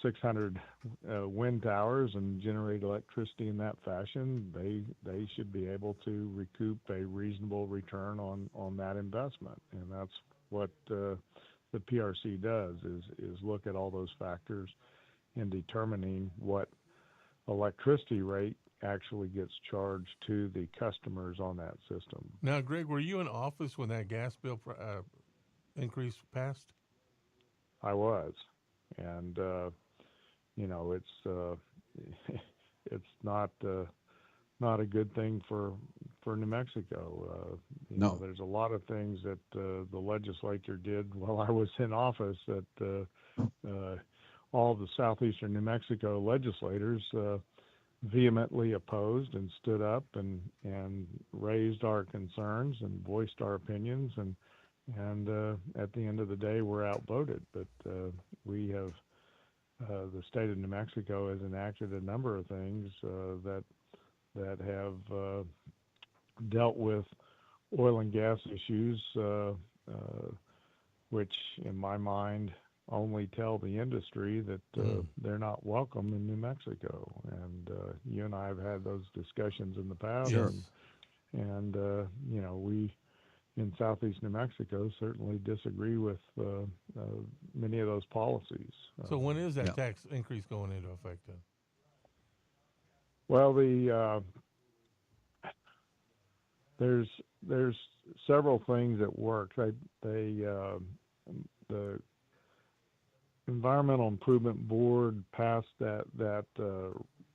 600 wind towers and generate electricity in that fashion, they should be able to recoup a reasonable return on that investment. And that's what the PRC does is look at all those factors in determining what electricity rate actually gets charged to the customers on that system. Now, Greg, were you in office when that gas bill increase passed? I was. And it's not a good thing for New Mexico. No. There's a lot of things that the legislature did while I was in office that all the southeastern New Mexico legislators vehemently opposed and stood up and raised our concerns and voiced our opinions, and at the end of the day, we're outvoted. But we have the state of New Mexico has enacted a number of things that have dealt with oil and gas issues, which, in my mind, only tell the industry that they're not welcome in New Mexico. And you and I have had those discussions in the past. Yes. And we in southeast New Mexico certainly disagree with many of those policies. So when is that tax increase going into effect then? Well, there's several things at work. The Environmental Improvement Board passed that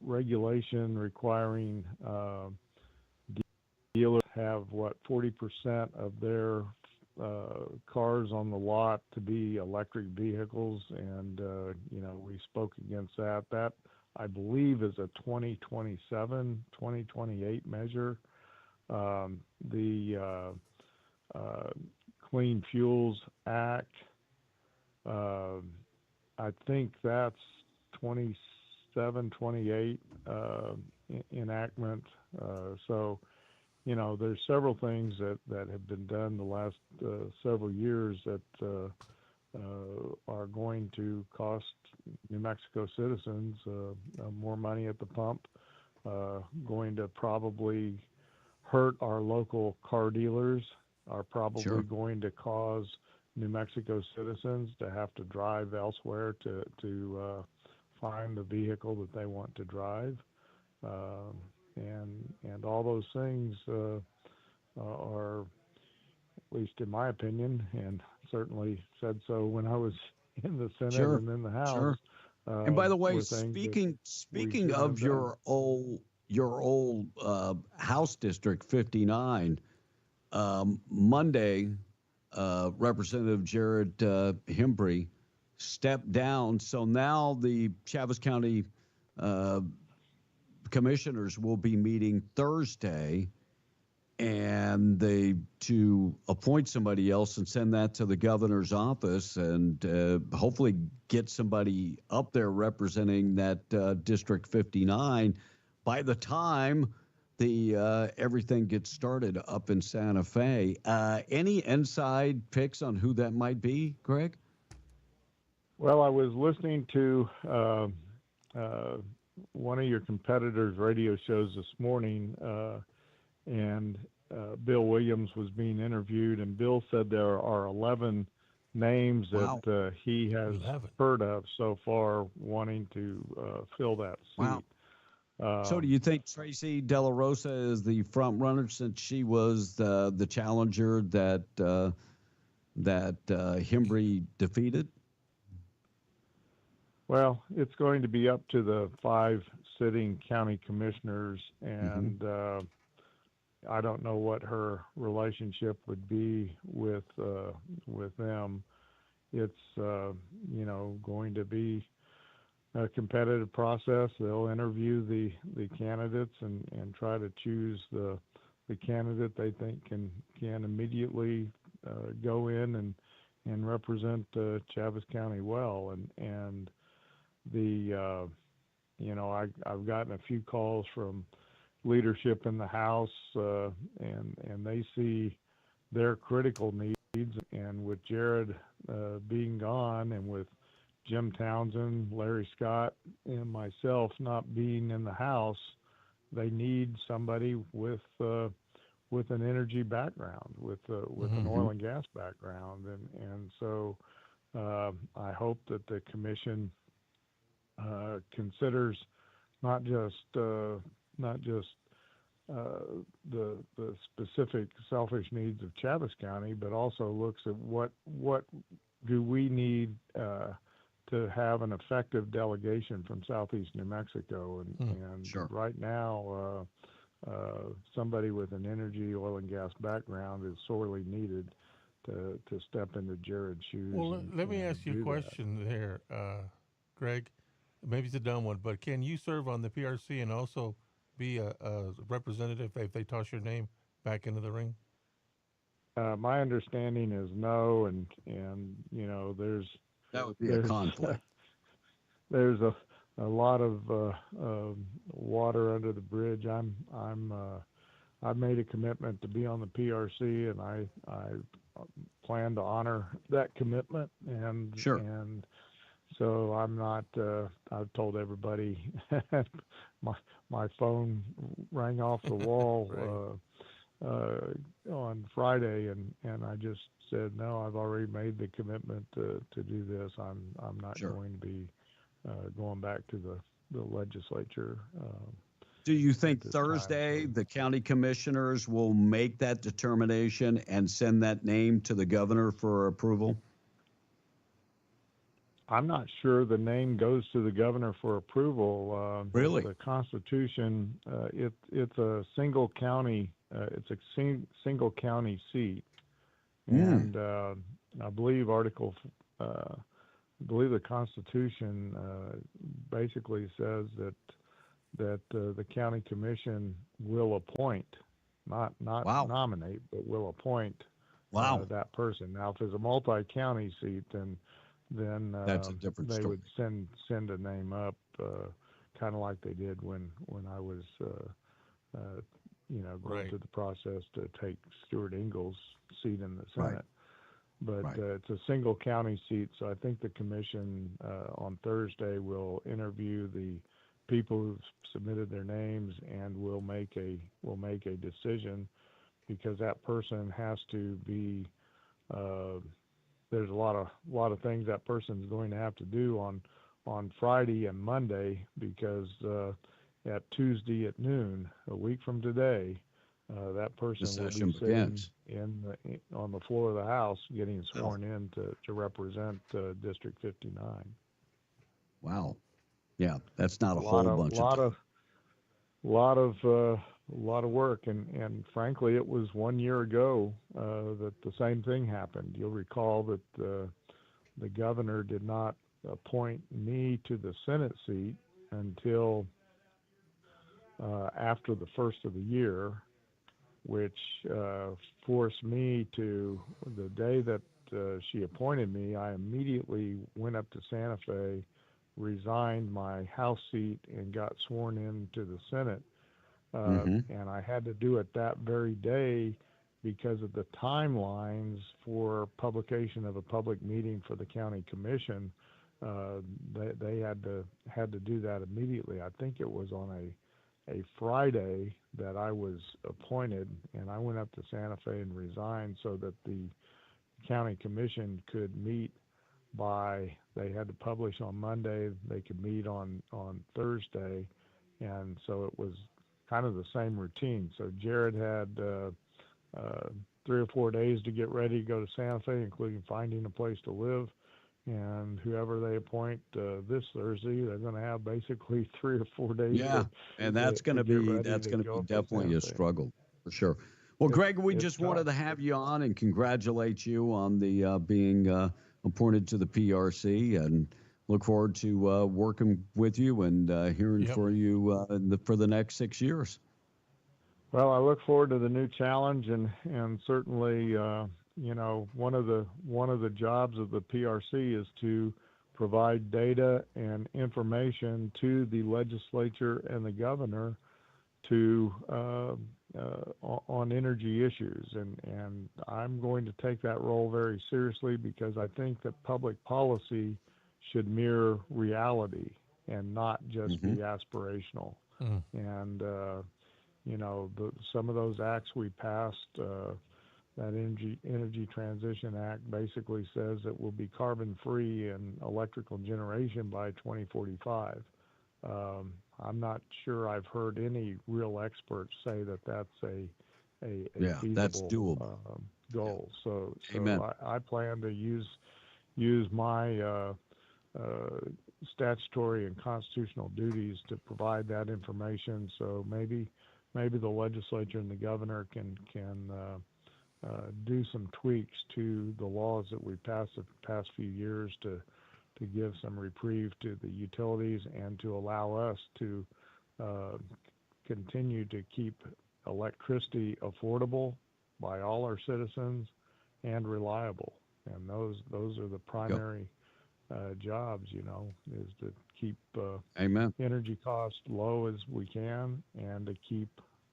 regulation requiring dealers have 40% of their cars on the lot to be electric vehicles, and we spoke against that. That, I believe, is a 2027, 2028 measure. the Clean Fuels Act. I think that's 27, 28 enactment. So, there's several things that have been done the last several years that are going to cost New Mexico citizens more money at the pump, going to probably hurt our local car dealers, are probably going to cause New Mexico citizens to have to drive elsewhere to find the vehicle that they want to drive. And all those things are, at least in my opinion, and certainly said so when I was in the Senate and in the House. And by the way, speaking of your old House District 59, Monday, Representative Jared Hembree stepped down. So now the Chaves County commissioners will be meeting Thursday, and to appoint somebody else and send that to the governor's office, and hopefully get somebody up there representing that District 59 by the time everything gets started up in Santa Fe. Any inside picks on who that might be, Greg? Well, I was listening to one of your competitors' radio shows this morning, and Bill Williams was being interviewed, and Bill said there are 11 names that he has heard of so far wanting to fill that seat. Wow. So do you think Tracy De La Rosa is the front runner, since she was the challenger that Hembree defeated? Well, it's going to be up to the 5 sitting county commissioners, and I don't know what her relationship would be with them. It's going to be a competitive process. They'll interview the candidates and try to choose the candidate they think can immediately go in and represent Chaves County well. And I've gotten a few calls from leadership in the House, and they see their critical needs. And with Jared being gone, and with Jim Townsend, Larry Scott, and myself not being in the House, they need somebody with an energy background, with an oil and gas background, and so I hope that the commission considers not just the specific selfish needs of Chaves County, but also looks at what do we need to have an effective delegation from Southeast New Mexico, and right now somebody with an energy, oil and gas background is sorely needed to step into Jared's shoes. Well, let me ask you a question there, Greg. Maybe it's a dumb one, but can you serve on the PRC and also be a representative if they toss your name back into the ring? My understanding is no, and there's that would be a conflict. There's a lot of water under the bridge. I've made a commitment to be on the PRC, and I plan to honor that commitment. And and so I'm not. I've told everybody. my phone rang off the wall on Friday, and I just said no. I've already made the commitment to do this. I'm not going to be going back to the legislature. Do you think Thursday the county commissioners will make that determination and send that name to the governor for approval? I'm not sure the name goes to the governor for approval. Really? The Constitution, it's a single county. It's a single county seat, and I believe the Constitution basically says that the county commission will appoint not nominate, but will appoint that person. Now, if it's a multi-county seat, then that's a different they story. would send a name up, kind of like they did when I was, going through the process to take Stuart Ingles' seat in the Senate. But it's a single county seat, so I think the commission on Thursday will interview the people who've submitted their names, and will make a decision, because that person has to be. There's a lot of things that person's going to have to do on Friday and Monday, because at Tuesday at noon, a week from today, that person will be sitting on the floor of the House getting sworn in to represent District 59. Wow. Yeah, that's not a whole bunch of lot of work, and frankly, it was 1 year ago that the same thing happened. You'll recall that the governor did not appoint me to the Senate seat until after the first of the year, which forced me to, the day that she appointed me, I immediately went up to Santa Fe, resigned my House seat, and got sworn into the Senate. And I had to do it that very day because of the timelines for publication of a public meeting for the county commission. They had to do that immediately. I think it was on a Friday that I was appointed, and I went up to Santa Fe and resigned so that the county commission could meet they had to publish on Monday, they could meet on Thursday, and so it was kind of the same routine. So Jared had 3 or 4 days to get ready to go to Santa Fe, including finding a place to live, and whoever they appoint this Thursday, they're going to have basically 3 or 4 days. Yeah, and that's going to be definitely a struggle for sure. Well, Greg, we just wanted to have you on and congratulate you on the being appointed to the PRC, and look forward to working with you and hearing for you for the next 6 years. Well, I look forward to the new challenge, and certainly, one of the jobs of the PRC is to provide data and information to the legislature and the governor on energy issues, and I'm going to take that role very seriously, because I think that public policy should mirror reality and not just be aspirational. And some of those acts we passed, that Energy Transition Act basically says that we'll be carbon free in electrical generation by 2045. I'm not sure I've heard any real experts say that that's a feasible that's doable goal. So I plan to use my statutory and constitutional duties to provide that information. So maybe the legislature and the governor can do some tweaks to the laws that we've passed the past few years to give some reprieve to the utilities, and to allow us to continue to keep electricity affordable by all our citizens and reliable. And those are the primary jobs, is to keep energy costs low as we can, and to keep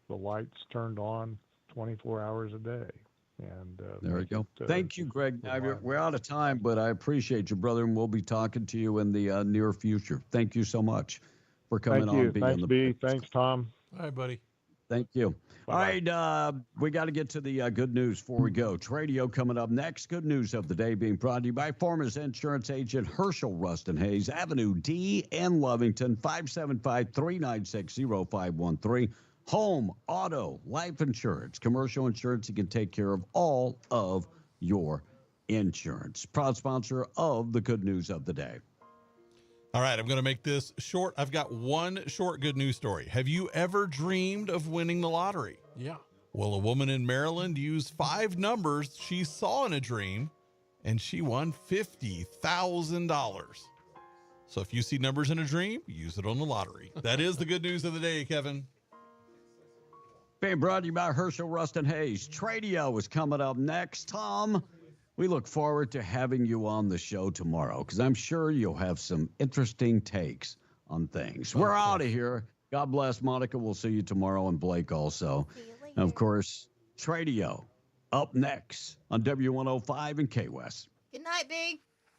the lights turned on 24 hours a day. And there we go. Thank you, Greg. Now, we're out of time, but I appreciate you, brother, and we'll be talking to you in the near future. Thank you so much for coming on. Thanks, B. Thanks, Tom. All right, buddy. Thank you. Bye-bye. All right, we got to get to the good news before we go. Tradio coming up next. Good news of the day being brought to you by Farmers Insurance Agent Herschel Rustin Hayes, Avenue D in Lovington, 575-396-0513. Home, auto, life insurance, commercial insurance. You can take care of all of your insurance. Proud sponsor of the good news of the day. All right, I'm going to make this short. I've got one short good news story. Have you ever dreamed of winning the lottery? Yeah. Well, a woman in Maryland used 5 numbers she saw in a dream, and she won $50,000. So if you see numbers in a dream, use it on the lottery. That is the good news of the day, Kevin. Being brought to you by Herschel Rustin Hayes. Tradio is coming up next. Tom, we look forward to having you on the show tomorrow because I'm sure you'll have some interesting takes on things. We're out of here. God bless, Monica. We'll see you tomorrow, and Blake also. And of course, Tradio up next on W105 and K-West. Good night, Big.